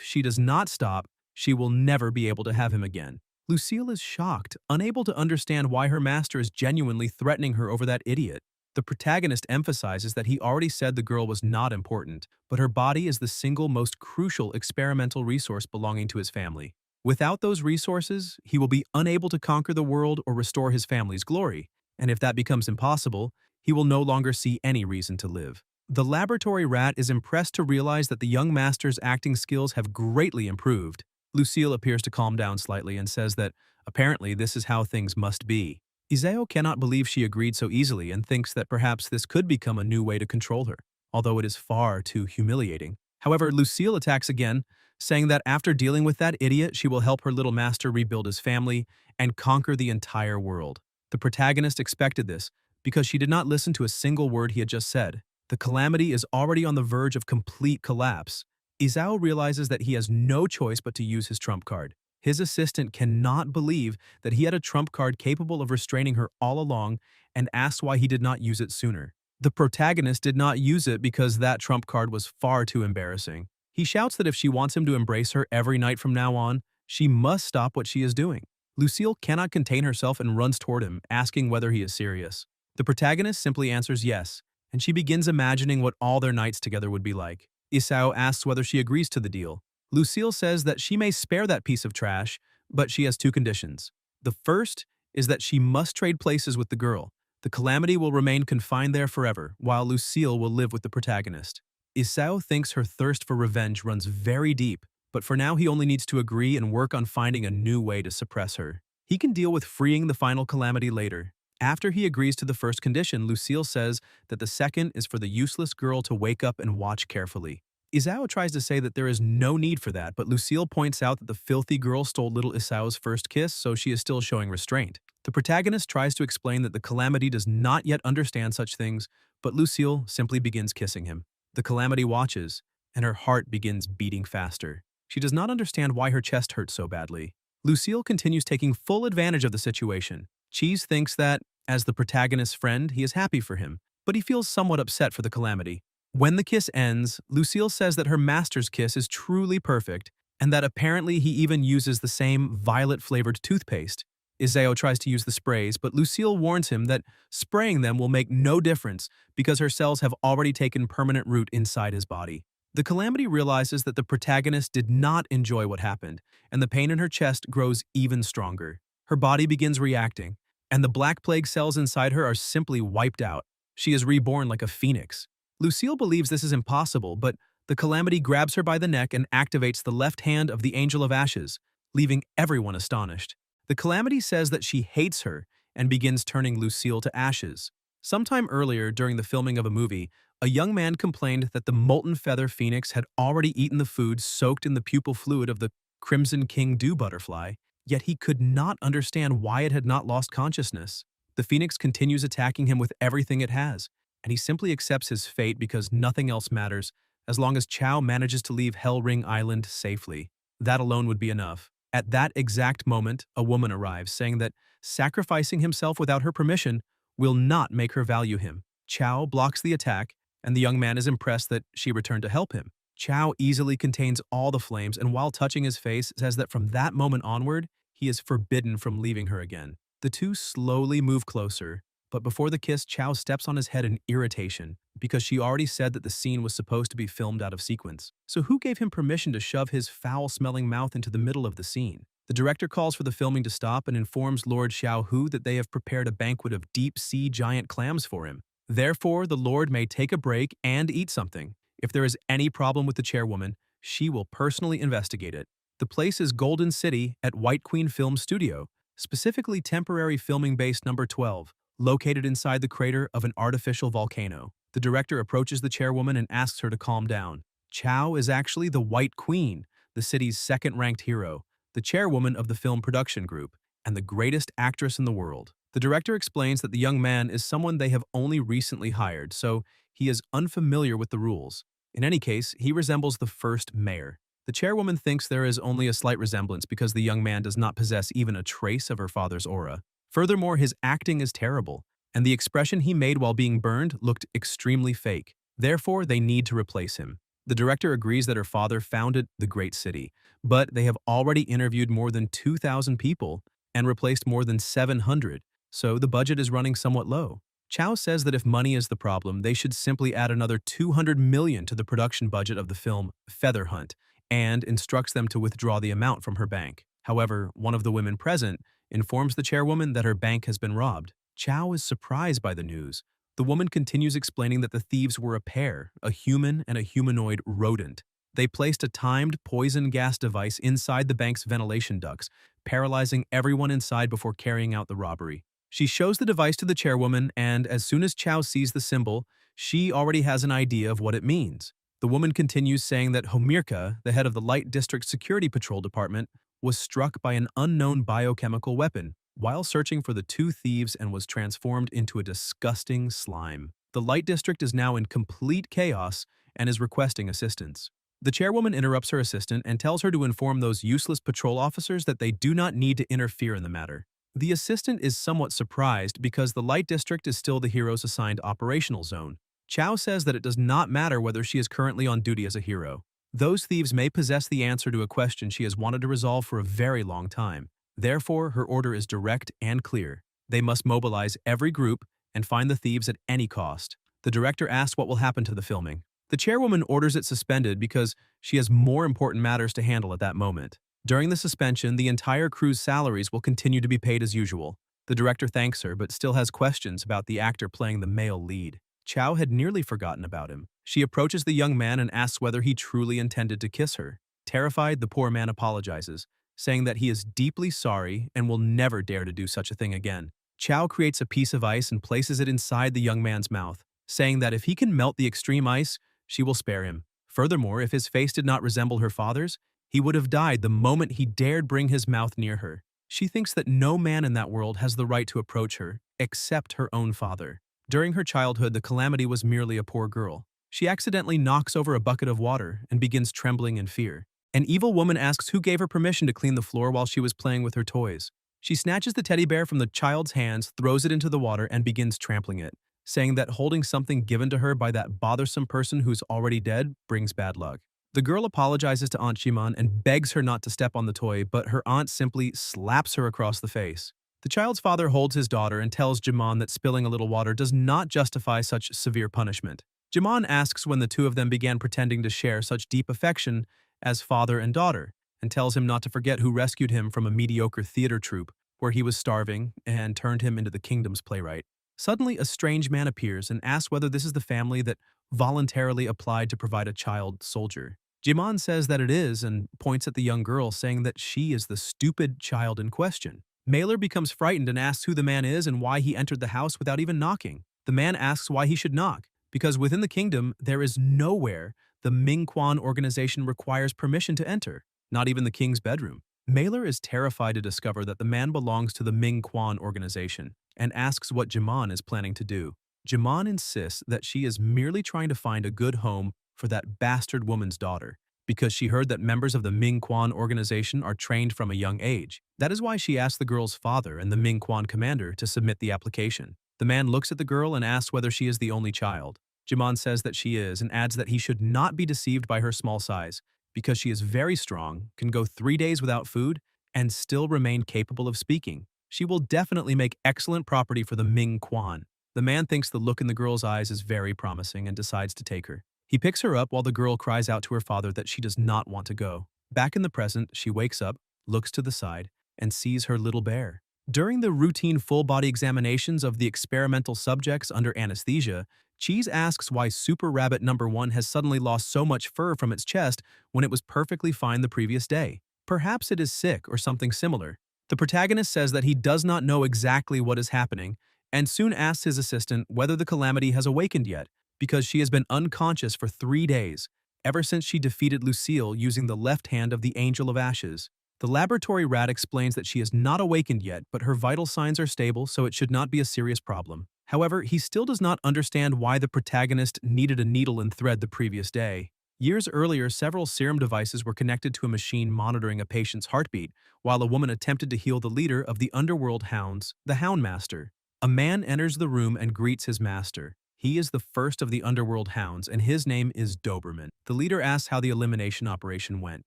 A: she does not stop, she will never be able to have him again. Lucille is shocked, unable to understand why her master is genuinely threatening her over that idiot. The protagonist emphasizes that he already said the girl was not important, but her body is the single most crucial experimental resource belonging to his family. Without those resources, he will be unable to conquer the world or restore his family's glory, and if that becomes impossible, he will no longer see any reason to live. The laboratory rat is impressed to realize that the young master's acting skills have greatly improved. Lucille appears to calm down slightly and says that apparently this is how things must be. Isao cannot believe she agreed so easily and thinks that perhaps this could become a new way to control her, although it is far too humiliating. However, Lucille attacks again, saying that after dealing with that idiot, she will help her little master rebuild his family and conquer the entire world. The protagonist expected this because she did not listen to a single word he had just said. The Calamity is already on the verge of complete collapse. Isao realizes that he has no choice but to use his trump card. His assistant cannot believe that he had a trump card capable of restraining her all along and asks why he did not use it sooner. The protagonist did not use it because that trump card was far too embarrassing. He shouts that if she wants him to embrace her every night from now on, she must stop what she is doing. Lucille cannot contain herself and runs toward him, asking whether he is serious. The protagonist simply answers yes, and she begins imagining what all their nights together would be like. Isao asks whether she agrees to the deal. Lucille says that she may spare that piece of trash, but she has two conditions. The first is that she must trade places with the girl. The Calamity will remain confined there forever, while Lucille will live with the protagonist. Isao thinks her thirst for revenge runs very deep, but for now he only needs to agree and work on finding a new way to suppress her. He can deal with freeing the final Calamity later. After he agrees to the first condition, Lucille says that the second is for the useless girl to wake up and watch carefully. Isao tries to say that there is no need for that, but Lucille points out that the filthy girl stole little Isao's first kiss, so she is still showing restraint. The protagonist tries to explain that the Calamity does not yet understand such things, but Lucille simply begins kissing him. The Calamity watches, and her heart begins beating faster. She does not understand why her chest hurts so badly. Lucille continues taking full advantage of the situation. Cheese thinks that, as the protagonist's friend, he is happy for him, but he feels somewhat upset for the Calamity. When the kiss ends, Lucille says that her master's kiss is truly perfect, and that apparently he even uses the same violet-flavored toothpaste. Isao tries to use the sprays, but Lucille warns him that spraying them will make no difference because her cells have already taken permanent root inside his body. The Calamity realizes that the protagonist did not enjoy what happened, and the pain in her chest grows even stronger. Her body begins reacting, and the Black Plague cells inside her are simply wiped out. She is reborn like a phoenix. Lucille believes this is impossible, but the Calamity grabs her by the neck and activates the left hand of the Angel of Ashes, leaving everyone astonished. The Calamity says that she hates her and begins turning Lucille to ashes. Sometime earlier, during the filming of a movie, a young man complained that the molten feather phoenix had already eaten the food soaked in the pupil fluid of the Crimson King dew butterfly, yet he could not understand why it had not lost consciousness. The phoenix continues attacking him with everything it has, and he simply accepts his fate because nothing else matters as long as Chow manages to leave Hellring Island safely. That alone would be enough. At that exact moment, a woman arrives, saying that sacrificing himself without her permission will not make her value him. Chow blocks the attack, and the young man is impressed that she returned to help him. Chow easily contains all the flames, and while touching his face, says that from that moment onward, he is forbidden from leaving her again. The two slowly move closer, but before the kiss, Chow steps on his head in irritation, because she already said that the scene was supposed to be filmed out of sequence. So who gave him permission to shove his foul-smelling mouth into the middle of the scene? The director calls for the filming to stop and informs Lord Xiaohu that they have prepared a banquet of deep-sea giant clams for him. Therefore, the Lord may take a break and eat something. If there is any problem with the chairwoman, she will personally investigate it. The place is Golden City at White Queen Film Studio, specifically temporary filming base number 12. Located inside the crater of an artificial volcano. The director approaches the chairwoman and asks her to calm down. Chow is actually the White Queen, the city's second-ranked hero, the chairwoman of the film production group, and the greatest actress in the world. The director explains that the young man is someone they have only recently hired, so he is unfamiliar with the rules. In any case, he resembles the first mayor. The chairwoman thinks there is only a slight resemblance because the young man does not possess even a trace of her father's aura. Furthermore, his acting is terrible, and the expression he made while being burned looked extremely fake. Therefore, they need to replace him. The director agrees that her father founded the great city, but they have already interviewed more than 2,000 people and replaced more than 700, so the budget is running somewhat low. Chow says that if money is the problem, they should simply add another 200 million to the production budget of the film Feather Hunt, and instructs them to withdraw the amount from her bank. However, one of the women present informs the chairwoman that her bank has been robbed. Chow is surprised by the news. The woman continues explaining that the thieves were a pair, a human and a humanoid rodent. They placed a timed poison gas device inside the bank's ventilation ducts, paralyzing everyone inside before carrying out the robbery. She shows the device to the chairwoman, and as soon as Chow sees the symbol, she already has an idea of what it means. The woman continues saying that Homirka, the head of the Light District Security Patrol Department, was struck by an unknown biochemical weapon while searching for the two thieves and was transformed into a disgusting slime. The Light District is now in complete chaos and is requesting assistance. The chairwoman interrupts her assistant and tells her to inform those useless patrol officers that they do not need to interfere in the matter. The assistant is somewhat surprised because the Light District is still the hero's assigned operational zone. Chow says that it does not matter whether she is currently on duty as a hero. Those thieves may possess the answer to a question she has wanted to resolve for a very long time. Therefore, her order is direct and clear. They must mobilize every group and find the thieves at any cost. The director asks what will happen to the filming. The chairwoman orders it suspended because she has more important matters to handle at that moment. During the suspension, the entire crew's salaries will continue to be paid as usual. The director thanks her, but still has questions about the actor playing the male lead. Chow had nearly forgotten about him. She approaches the young man and asks whether he truly intended to kiss her. Terrified, the poor man apologizes, saying that he is deeply sorry and will never dare to do such a thing again. Chow creates a piece of ice and places it inside the young man's mouth, saying that if he can melt the extreme ice, she will spare him. Furthermore, if his face did not resemble her father's, he would have died the moment he dared bring his mouth near her. She thinks that no man in that world has the right to approach her, except her own father. During her childhood, the Calamity was merely a poor girl. She accidentally knocks over a bucket of water and begins trembling in fear. An evil woman asks who gave her permission to clean the floor while she was playing with her toys. She snatches the teddy bear from the child's hands, throws it into the water, and begins trampling it, saying that holding something given to her by that bothersome person who's already dead brings bad luck. The girl apologizes to Aunt Shimon and begs her not to step on the toy, but her aunt simply slaps her across the face. The child's father holds his daughter and tells Jimon that spilling a little water does not justify such severe punishment. Jimon asks when the two of them began pretending to share such deep affection as father and daughter, and tells him not to forget who rescued him from a mediocre theater troupe where he was starving and turned him into the kingdom's playwright. Suddenly, a strange man appears and asks whether this is the family that voluntarily applied to provide a child soldier. Jimon says that it is and points at the young girl, saying that she is the stupid child in question. Mailer becomes frightened and asks who the man is and why he entered the house without even knocking. The man asks why he should knock, because within the kingdom, there is nowhere the Mingquan organization requires permission to enter, not even the king's bedroom. Mailer is terrified to discover that the man belongs to the Mingquan organization and asks what Jimon is planning to do. Jimon insists that she is merely trying to find a good home for that bastard woman's daughter, because she heard that members of the Mingquan organization are trained from a young age. That is why she asked the girl's father and the Mingquan commander to submit the application. The man looks at the girl and asks whether she is the only child. Jimon says that she is and adds that he should not be deceived by her small size, because she is very strong, can go 3 days without food, and still remain capable of speaking. She will definitely make excellent property for the Mingquan. The man thinks the look in the girl's eyes is very promising and decides to take her. He picks her up while the girl cries out to her father that she does not want to go. Back in the present, she wakes up, looks to the side, and sees her little bear. During the routine full-body examinations of the experimental subjects under anesthesia, Cheese asks why Super Rabbit number 1 has suddenly lost so much fur from its chest when it was perfectly fine the previous day. Perhaps it is sick or something similar. The protagonist says that he does not know exactly what is happening and soon asks his assistant whether the Calamity has awakened yet, because she has been unconscious for 3 days, ever since she defeated Lucille using the left hand of the Angel of Ashes. The laboratory rat explains that she is not awakened yet, but her vital signs are stable, so it should not be a serious problem. However, he still does not understand why the protagonist needed a needle and thread the previous day. Years earlier, several serum devices were connected to a machine monitoring a patient's heartbeat, while a woman attempted to heal the leader of the underworld hounds, the Hound Master. A man enters the room and greets his master. He is the first of the underworld hounds, and his name is Doberman. The leader asks how the elimination operation went.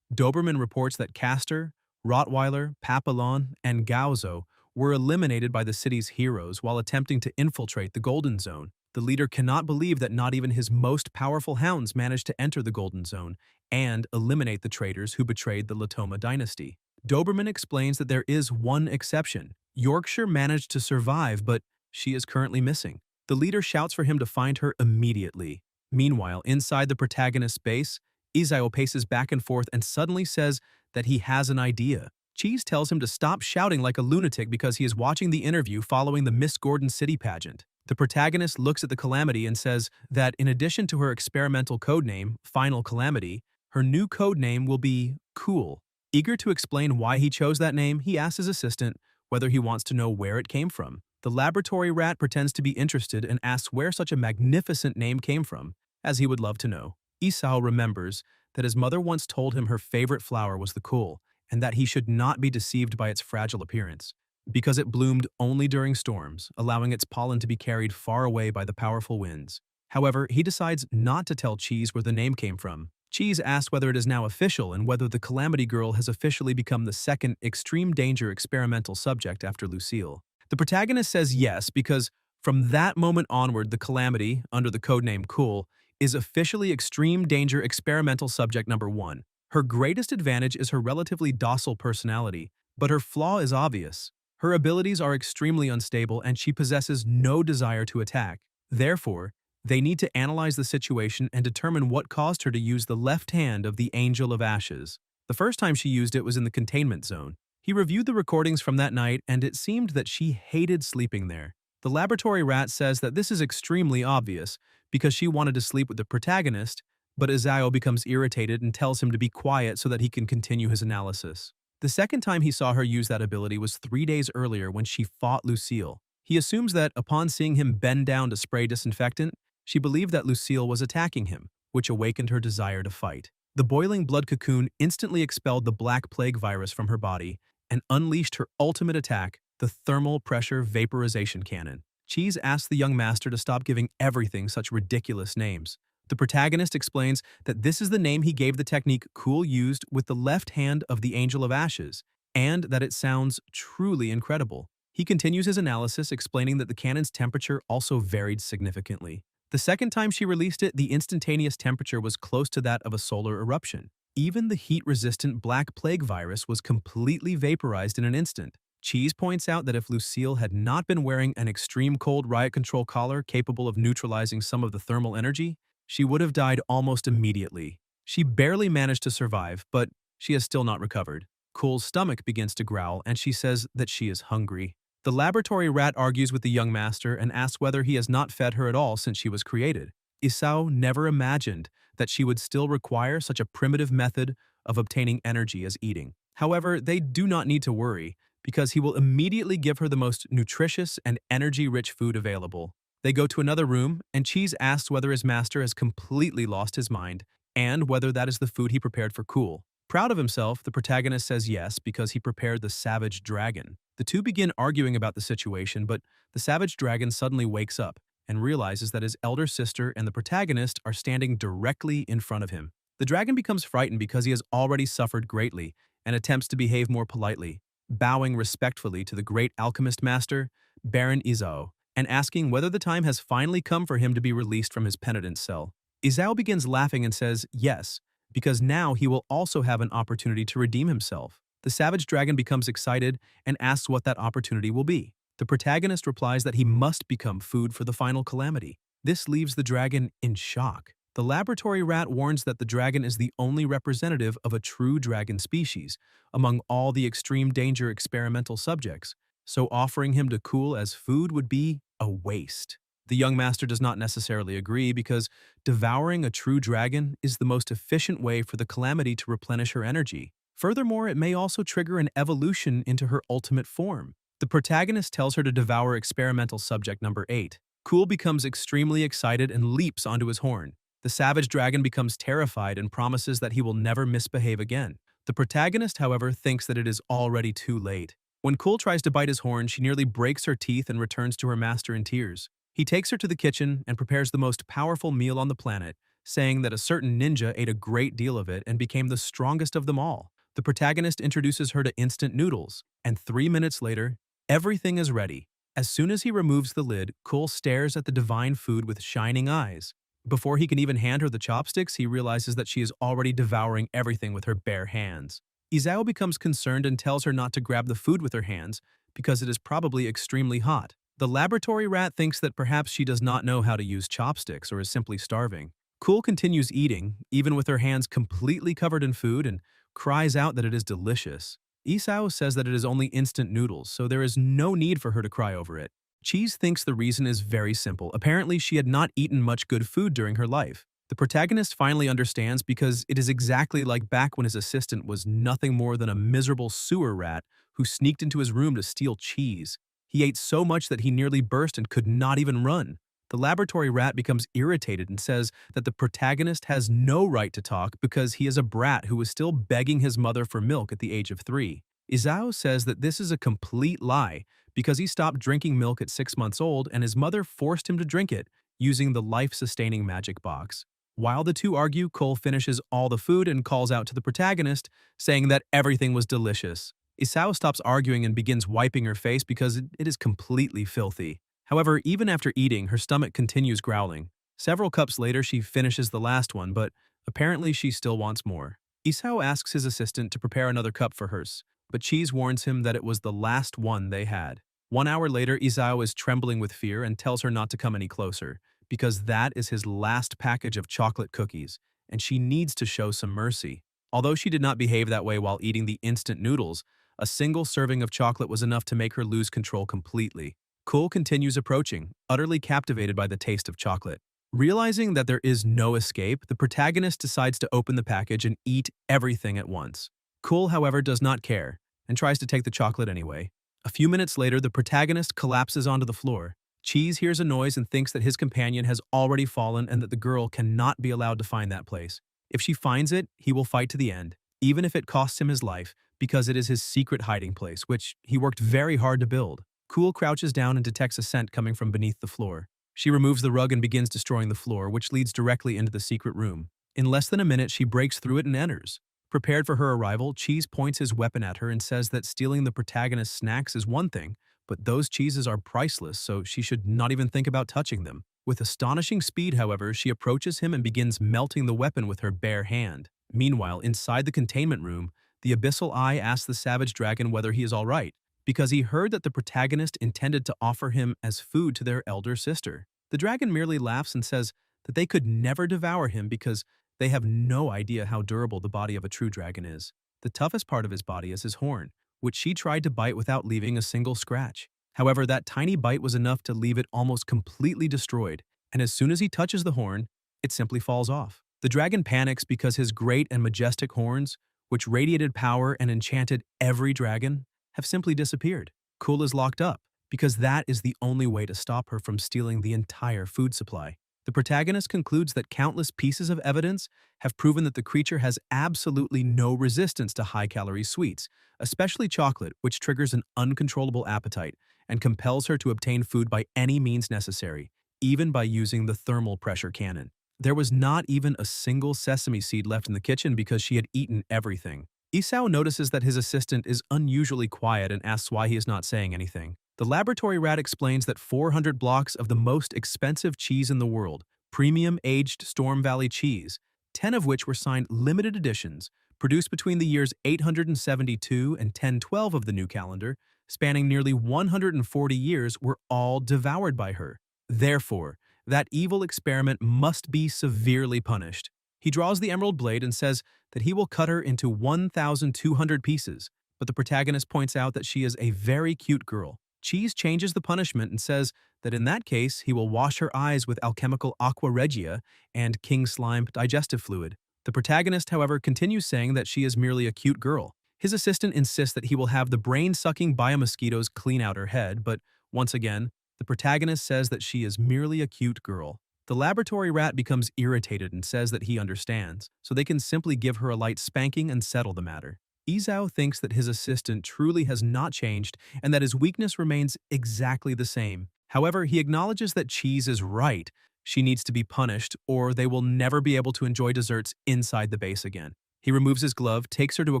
A: Doberman reports that Castor, Rottweiler, Papillon, and Gauzo were eliminated by the city's heroes while attempting to infiltrate the Golden Zone. The leader cannot believe that not even his most powerful hounds managed to enter the Golden Zone and eliminate the traitors who betrayed the Latoma dynasty. Doberman explains that there is one exception. Yorkshire managed to survive, but she is currently missing. The leader shouts for him to find her immediately. Meanwhile, inside the protagonist's base, Izao paces back and forth and suddenly says that he has an idea. Cheese tells him to stop shouting like a lunatic because he is watching the interview following the Miss Gordon City pageant. The protagonist looks at the Calamity and says that in addition to her experimental codename, Final Calamity, her new codename will be Cool. Eager to explain why he chose that name, he asks his assistant whether he wants to know where it came from. The laboratory rat pretends to be interested and asks where such a magnificent name came from, as he would love to know. Isao remembers that his mother once told him her favorite flower was the cool, and that he should not be deceived by its fragile appearance, because it bloomed only during storms, allowing its pollen to be carried far away by the powerful winds. However, he decides not to tell Cheese where the name came from. Cheese asks whether it is now official and whether the Calamity Girl has officially become the second extreme danger experimental subject after Lucille. The protagonist says yes because from that moment onward, the Calamity, under the codename Cool, is officially extreme danger experimental subject number 1. Her greatest advantage is her relatively docile personality, but her flaw is obvious. Her abilities are extremely unstable and she possesses no desire to attack. Therefore, they need to analyze the situation and determine what caused her to use the left hand of the Angel of Ashes. The first time she used it was in the containment zone. He reviewed the recordings from that night and it seemed that she hated sleeping there. The laboratory rat says that this is extremely obvious because she wanted to sleep with the protagonist, but Izao becomes irritated and tells him to be quiet so that he can continue his analysis. The second time he saw her use that ability was 3 days earlier when she fought Lucille. He assumes that upon seeing him bend down to spray disinfectant, she believed that Lucille was attacking him, which awakened her desire to fight. The boiling blood cocoon instantly expelled the Black Plague virus from her body and unleashed her ultimate attack, the thermal pressure vaporization cannon. Cheese asks the young master to stop giving everything such ridiculous names. The protagonist explains that this is the name he gave the technique Cool used with the left hand of the Angel of Ashes, and that it sounds truly incredible. He continues his analysis, explaining that the cannon's temperature also varied significantly. The second time she released it, the instantaneous temperature was close to that of a solar eruption. Even the heat-resistant Black Plague virus was completely vaporized in an instant. Cheese points out that if Lucille had not been wearing an extreme cold riot control collar capable of neutralizing some of the thermal energy, she would have died almost immediately. She barely managed to survive, but she has still not recovered. Cool's stomach begins to growl, and she says that she is hungry. The laboratory rat argues with the young master and asks whether he has not fed her at all since she was created. Isao never imagined that she would still require such a primitive method of obtaining energy as eating. However, they do not need to worry, because he will immediately give her the most nutritious and energy-rich food available. They go to another room, and Cheese asks whether his master has completely lost his mind, and whether that is the food he prepared for Cool. Proud of himself, the protagonist says yes because he prepared the savage dragon. The two begin arguing about the situation, but the savage dragon suddenly wakes up and realizes that his elder sister and the protagonist are standing directly in front of him. The dragon becomes frightened because he has already suffered greatly and attempts to behave more politely, bowing respectfully to the great alchemist master, Baron Izao, and asking whether the time has finally come for him to be released from his penitence cell. Izao begins laughing and says yes, because now he will also have an opportunity to redeem himself. The savage dragon becomes excited and asks what that opportunity will be. The protagonist replies that he must become food for the final calamity. This leaves the dragon in shock. The laboratory rat warns that the dragon is the only representative of a true dragon species among all the extreme danger experimental subjects, so offering him to Cool as food would be a waste. The young master does not necessarily agree because devouring a true dragon is the most efficient way for the Calamity to replenish her energy. Furthermore, it may also trigger an evolution into her ultimate form. The protagonist tells her to devour experimental subject number 8. Cool becomes extremely excited and leaps onto his horn. The savage dragon becomes terrified and promises that he will never misbehave again. The protagonist, however, thinks that it is already too late. When Cool tries to bite his horn, she nearly breaks her teeth and returns to her master in tears. He takes her to the kitchen and prepares the most powerful meal on the planet, saying that a certain ninja ate a great deal of it and became the strongest of them all. The protagonist introduces her to instant noodles, and 3 minutes later, everything is ready. As soon as he removes the lid, Cool stares at the divine food with shining eyes. Before he can even hand her the chopsticks, he realizes that she is already devouring everything with her bare hands. Izao becomes concerned and tells her not to grab the food with her hands because it is probably extremely hot. The laboratory rat thinks that perhaps she does not know how to use chopsticks or is simply starving. Cool continues eating, even with her hands completely covered in food, and cries out that it is delicious. Isao says that it is only instant noodles, so there is no need for her to cry over it. Cheese thinks the reason is very simple. Apparently, she had not eaten much good food during her life. The protagonist finally understands because it is exactly like back when his assistant was nothing more than a miserable sewer rat who sneaked into his room to steal cheese. He ate so much that he nearly burst and could not even run. The laboratory rat becomes irritated and says that the protagonist has no right to talk because he is a brat who is still begging his mother for milk at the age of 3. Izao says that this is a complete lie because he stopped drinking milk at 6 months old and his mother forced him to drink it using the life-sustaining magic box. While the two argue, Cole finishes all the food and calls out to the protagonist, saying that everything was delicious. Isao stops arguing and begins wiping her face because it is completely filthy. However, even after eating, her stomach continues growling. Several cups later, she finishes the last one, but apparently she still wants more. Isao asks his assistant to prepare another cup for hers, but Cheese warns him that it was the last one they had. 1 hour later, Isao is trembling with fear and tells her not to come any closer, because that is his last package of chocolate cookies, and she needs to show some mercy. Although she did not behave that way while eating the instant noodles, a single serving of chocolate was enough to make her lose control completely. Cole continues approaching, utterly captivated by the taste of chocolate. Realizing that there is no escape, the protagonist decides to open the package and eat everything at once. Cole, however, does not care and tries to take the chocolate anyway. A few minutes later, the protagonist collapses onto the floor. Cheese hears a noise and thinks that his companion has already fallen and that the girl cannot be allowed to find that place. If she finds it, he will fight to the end, even if it costs him his life, because it is his secret hiding place, which he worked very hard to build. Cool crouches down and detects a scent coming from beneath the floor. She removes the rug and begins destroying the floor, which leads directly into the secret room. In less than a minute, she breaks through it and enters. Prepared for her arrival, Cheese points his weapon at her and says that stealing the protagonist's snacks is one thing, but those cheeses are priceless, so she should not even think about touching them. With astonishing speed, however, she approaches him and begins melting the weapon with her bare hand. Meanwhile, inside the containment room, the Abyssal Eye asks the savage dragon whether he is all right, because he heard that the protagonist intended to offer him as food to their elder sister. The dragon merely laughs and says that they could never devour him because they have no idea how durable the body of a true dragon is. The toughest part of his body is his horn, which she tried to bite without leaving a single scratch. However, that tiny bite was enough to leave it almost completely destroyed, and as soon as he touches the horn, it simply falls off. The dragon panics because his great and majestic horns, which radiated power and enchanted every dragon, have simply disappeared. Cool is locked up, because that is the only way to stop her from stealing the entire food supply. The protagonist concludes that countless pieces of evidence have proven that the creature has absolutely no resistance to high-calorie sweets, especially chocolate, which triggers an uncontrollable appetite and compels her to obtain food by any means necessary, even by using the thermal pressure cannon. There was not even a single sesame seed left in the kitchen because she had eaten everything. Isao notices that his assistant is unusually quiet and asks why he is not saying anything. The laboratory rat explains that 400 blocks of the most expensive cheese in the world, premium aged Storm Valley cheese, 10 of which were signed limited editions, produced between the years 872 and 1012 of the new calendar, spanning nearly 140 years, were all devoured by her. Therefore, that evil experiment must be severely punished. He draws the emerald blade and says that he will cut her into 1,200 pieces, but the protagonist points out that she is a very cute girl. Cheese changes the punishment and says that in that case, he will wash her eyes with alchemical aqua regia and king slime digestive fluid. The protagonist, however, continues saying that she is merely a cute girl. His assistant insists that he will have the brain-sucking biomosquitoes clean out her head, but once again, the protagonist says that she is merely a cute girl. The laboratory rat becomes irritated and says that he understands, so they can simply give her a light spanking and settle the matter. Izao thinks that his assistant truly has not changed and that his weakness remains exactly the same. However, he acknowledges that Cheese is right. She needs to be punished, or they will never be able to enjoy desserts inside the base again. He removes his glove, takes her to a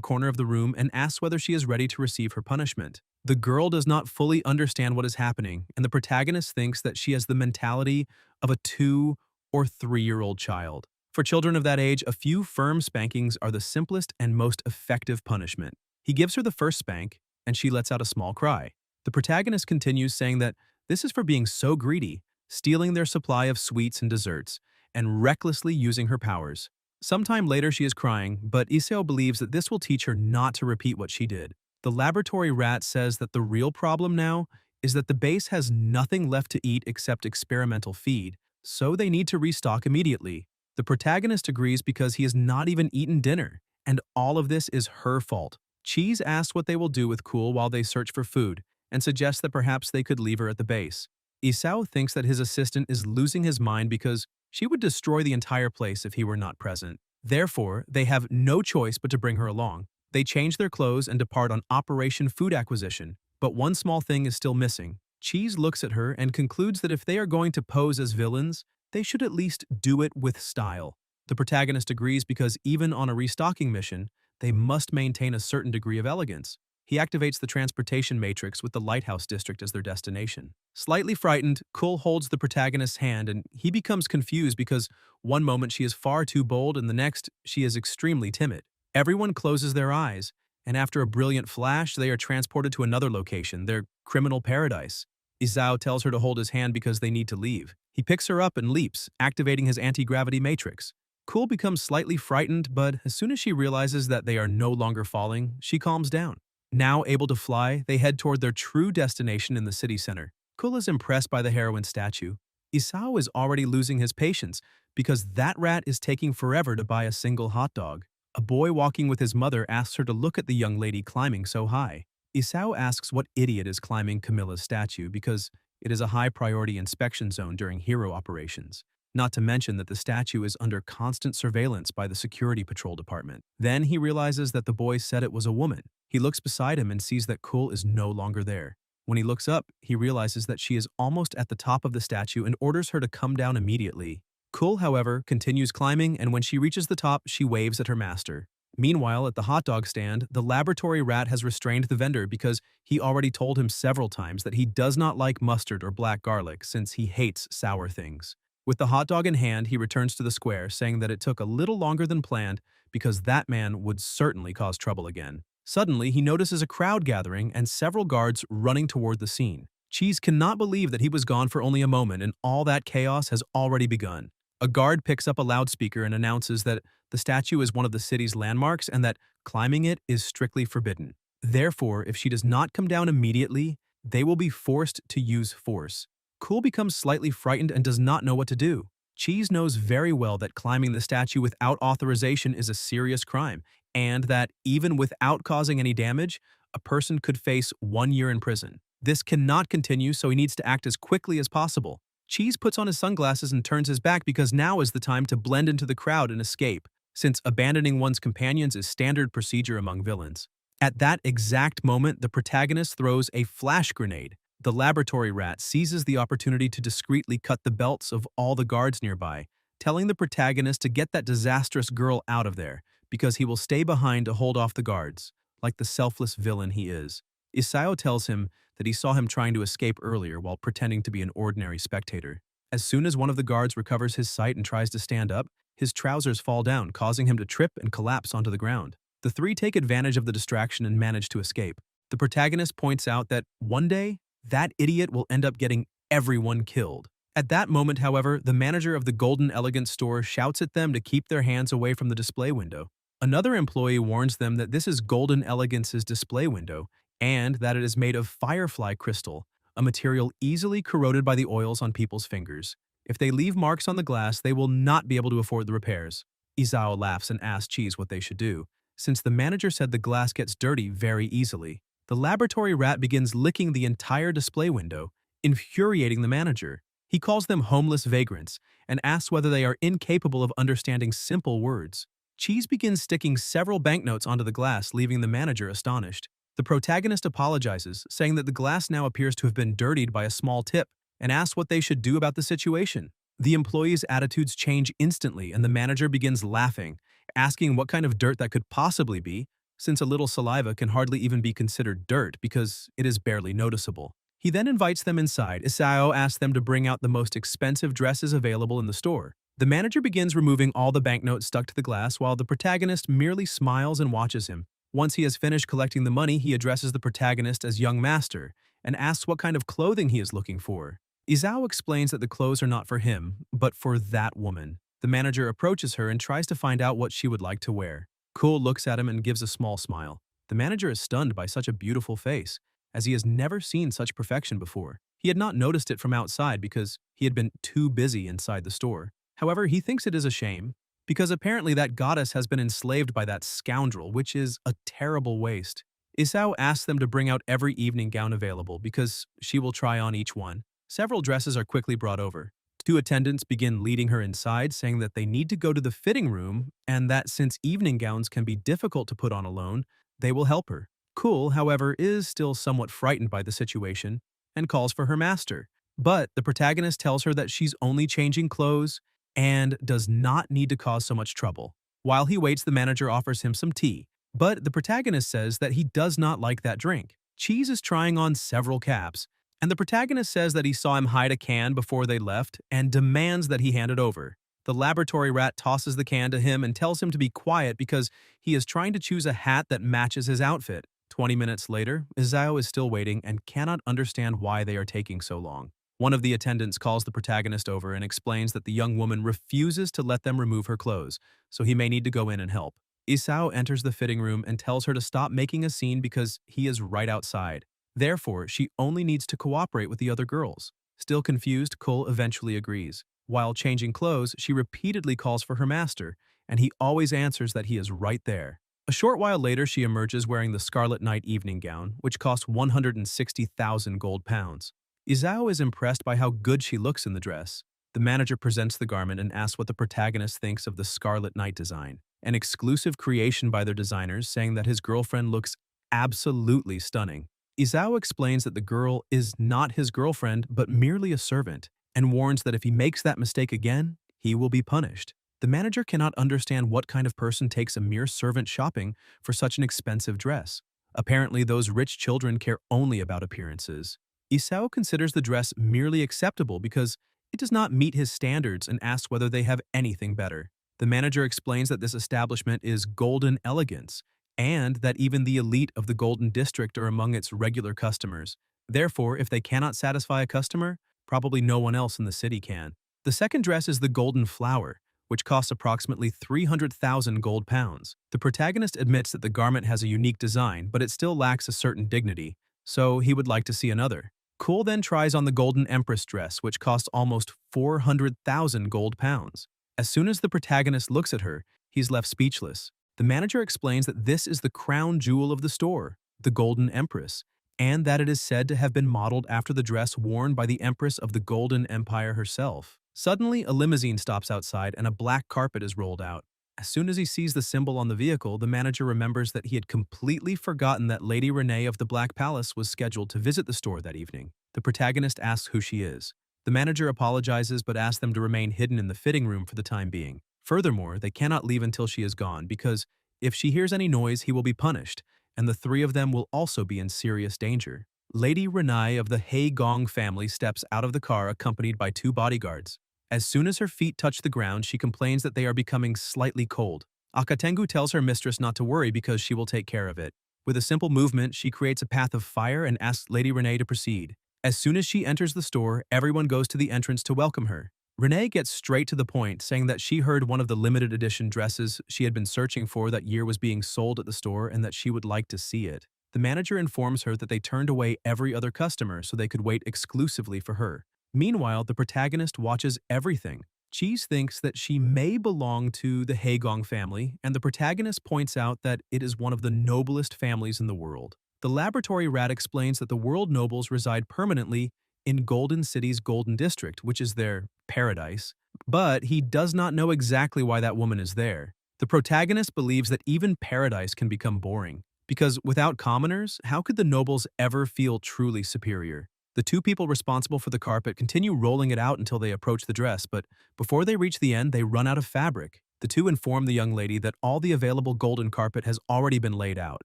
A: corner of the room, and asks whether she is ready to receive her punishment. The girl does not fully understand what is happening, and the protagonist thinks that she has the mentality of a 2 or 3-year-old child. For children of that age, a few firm spankings are the simplest and most effective punishment. He gives her the first spank, and she lets out a small cry. The protagonist continues saying that this is for being so greedy, stealing their supply of sweets and desserts, and recklessly using her powers. Sometime later she is crying, but Isao believes that this will teach her not to repeat what she did. The laboratory rat says that the real problem now is that the base has nothing left to eat except experimental feed, so they need to restock immediately. The protagonist agrees because he has not even eaten dinner, and all of this is her fault. Cheese asks what they will do with Cool while they search for food, and suggests that perhaps they could leave her at the base. Isao thinks that his assistant is losing his mind because she would destroy the entire place if he were not present. Therefore, they have no choice but to bring her along. They change their clothes and depart on Operation Food Acquisition, but one small thing is still missing. Cheese looks at her and concludes that if they are going to pose as villains, they should at least do it with style. The protagonist agrees because even on a restocking mission, they must maintain a certain degree of elegance. He activates the transportation matrix with the lighthouse district as their destination. Slightly frightened, Kul holds the protagonist's hand and he becomes confused because one moment she is far too bold and the next she is extremely timid. Everyone closes their eyes, and after a brilliant flash, they are transported to another location, their criminal paradise. Izao tells her to hold his hand because they need to leave. He picks her up and leaps, activating his anti-gravity matrix. Kul becomes slightly frightened, but as soon as she realizes that they are no longer falling, she calms down. Now able to fly, they head toward their true destination in the city center. Kul is impressed by the heroine statue. Isao is already losing his patience because that rat is taking forever to buy a single hot dog. A boy walking with his mother asks her to look at the young lady climbing so high. Isao asks what idiot is climbing Camilla's statue because it is a high-priority inspection zone during hero operations. Not to mention that the statue is under constant surveillance by the security patrol department. Then he realizes that the boy said it was a woman. He looks beside him and sees that Kul is no longer there. When he looks up, he realizes that she is almost at the top of the statue and orders her to come down immediately. Kul, however, continues climbing, and when she reaches the top, she waves at her master. Meanwhile, at the hot dog stand, the laboratory rat has restrained the vendor because he already told him several times that he does not like mustard or black garlic since he hates sour things. With the hot dog in hand, he returns to the square, saying that it took a little longer than planned because that man would certainly cause trouble again. Suddenly, he notices a crowd gathering and several guards running toward the scene. Cheese cannot believe that he was gone for only a moment and all that chaos has already begun. A guard picks up a loudspeaker and announces that the statue is one of the city's landmarks and that climbing it is strictly forbidden. Therefore, if she does not come down immediately, they will be forced to use force. Kul becomes slightly frightened and does not know what to do. Cheese knows very well that climbing the statue without authorization is a serious crime, and that even without causing any damage, a person could face 1 year in prison. This cannot continue, so he needs to act as quickly as possible. Cheese puts on his sunglasses and turns his back because now is the time to blend into the crowd and escape, since abandoning one's companions is standard procedure among villains. At that exact moment, the protagonist throws a flash grenade. The laboratory rat seizes the opportunity to discreetly cut the belts of all the guards nearby, telling the protagonist to get that disastrous girl out of there, because he will stay behind to hold off the guards, like the selfless villain he is. Isao tells him that he saw him trying to escape earlier while pretending to be an ordinary spectator. As soon as one of the guards recovers his sight and tries to stand up, his trousers fall down, causing him to trip and collapse onto the ground. The three take advantage of the distraction and manage to escape. The protagonist points out that one day, that idiot will end up getting everyone killed. At that moment, however, the manager of the Golden Elegance store shouts at them to keep their hands away from the display window. Another employee warns them that this is Golden Elegance's display window and that it is made of firefly crystal, a material easily corroded by the oils on people's fingers. If they leave marks on the glass, they will not be able to afford the repairs. Izao laughs and asks Cheese what they should do, since the manager said the glass gets dirty very easily. The laboratory rat begins licking the entire display window, infuriating the manager. He calls them homeless vagrants and asks whether they are incapable of understanding simple words. Cheese begins sticking several banknotes onto the glass, leaving the manager astonished. The protagonist apologizes, saying that the glass now appears to have been dirtied by a small tip, and asks what they should do about the situation. The employees' attitudes change instantly, and the manager begins laughing, asking what kind of dirt that could possibly be, since a little saliva can hardly even be considered dirt because it is barely noticeable. He then invites them inside. Isao asks them to bring out the most expensive dresses available in the store. The manager begins removing all the banknotes stuck to the glass while the protagonist merely smiles and watches him. Once he has finished collecting the money, he addresses the protagonist as young master and asks what kind of clothing he is looking for. Izao explains that the clothes are not for him, but for that woman. The manager approaches her and tries to find out what she would like to wear. Cool looks at him and gives a small smile. The manager is stunned by such a beautiful face, as he has never seen such perfection before. He had not noticed it from outside because he had been too busy inside the store. However, he thinks it is a shame, because apparently that goddess has been enslaved by that scoundrel, which is a terrible waste. Isao asks them to bring out every evening gown available because she will try on each one. Several dresses are quickly brought over. Two attendants begin leading her inside, saying that they need to go to the fitting room and that since evening gowns can be difficult to put on alone, they will help her. Cool, however, is still somewhat frightened by the situation and calls for her master. But the protagonist tells her that she's only changing clothes and does not need to cause so much trouble. While he waits, the manager offers him some tea, but the protagonist says that he does not like that drink. Cheese is trying on several caps, and the protagonist says that he saw him hide a can before they left and demands that he hand it over. The laboratory rat tosses the can to him and tells him to be quiet because he is trying to choose a hat that matches his outfit. 20 minutes later, Izao is still waiting and cannot understand why they are taking so long. One of the attendants calls the protagonist over and explains that the young woman refuses to let them remove her clothes, so he may need to go in and help. Isao enters the fitting room and tells her to stop making a scene because he is right outside. Therefore, she only needs to cooperate with the other girls. Still confused, Cole eventually agrees. While changing clothes, she repeatedly calls for her master, and he always answers that he is right there. A short while later, she emerges wearing the Scarlet Knight evening gown, which costs 160,000 gold pounds. Izao is impressed by how good she looks in the dress. The manager presents the garment and asks what the protagonist thinks of the Scarlet Knight design, an exclusive creation by their designers, saying that his girlfriend looks absolutely stunning. Izao explains that the girl is not his girlfriend but merely a servant, and warns that if he makes that mistake again, he will be punished. The manager cannot understand what kind of person takes a mere servant shopping for such an expensive dress. Apparently, those rich children care only about appearances. Isao considers the dress merely acceptable because it does not meet his standards and asks whether they have anything better. The manager explains that this establishment is golden elegance and that even the elite of the Golden District are among its regular customers. Therefore, if they cannot satisfy a customer, probably no one else in the city can. The second dress is the Golden Flower, which costs approximately 300,000 gold pounds. The protagonist admits that the garment has a unique design, but it still lacks a certain dignity, so he would like to see another. Cole then tries on the Golden Empress dress, which costs almost 400,000 gold pounds. As soon as the protagonist looks at her, he's left speechless. The manager explains that this is the crown jewel of the store, the Golden Empress, and that it is said to have been modeled after the dress worn by the Empress of the Golden Empire herself. Suddenly, a limousine stops outside and a black carpet is rolled out. As soon as he sees the symbol on the vehicle, the manager remembers that he had completely forgotten that Lady Renee of the Black Palace was scheduled to visit the store that evening. The protagonist asks who she is. The manager apologizes but asks them to remain hidden in the fitting room for the time being. Furthermore, they cannot leave until she is gone because if she hears any noise, he will be punished, and the three of them will also be in serious danger. Lady Renee of the Hei Gong family steps out of the car accompanied by two bodyguards. As soon as her feet touch the ground, she complains that they are becoming slightly cold. Akatengu tells her mistress not to worry because she will take care of it. With a simple movement, she creates a path of fire and asks Lady Renee to proceed. As soon as she enters the store, everyone goes to the entrance to welcome her. Renee gets straight to the point, saying that she heard one of the limited edition dresses she had been searching for that year was being sold at the store and that she would like to see it. The manager informs her that they turned away every other customer so they could wait exclusively for her. Meanwhile, the protagonist watches everything, Cheese thinks that she may belong to the Haegong family, and the protagonist points out that it is one of the noblest families in the world. The laboratory rat explains that the world nobles reside permanently in Golden City's Golden District, which is their paradise, but he does not know exactly why that woman is there. The protagonist believes that even paradise can become boring, because without commoners, how could the nobles ever feel truly superior? The two people responsible for the carpet continue rolling it out until they approach the dress, but before they reach the end, they run out of fabric. The two inform the young lady that all the available golden carpet has already been laid out.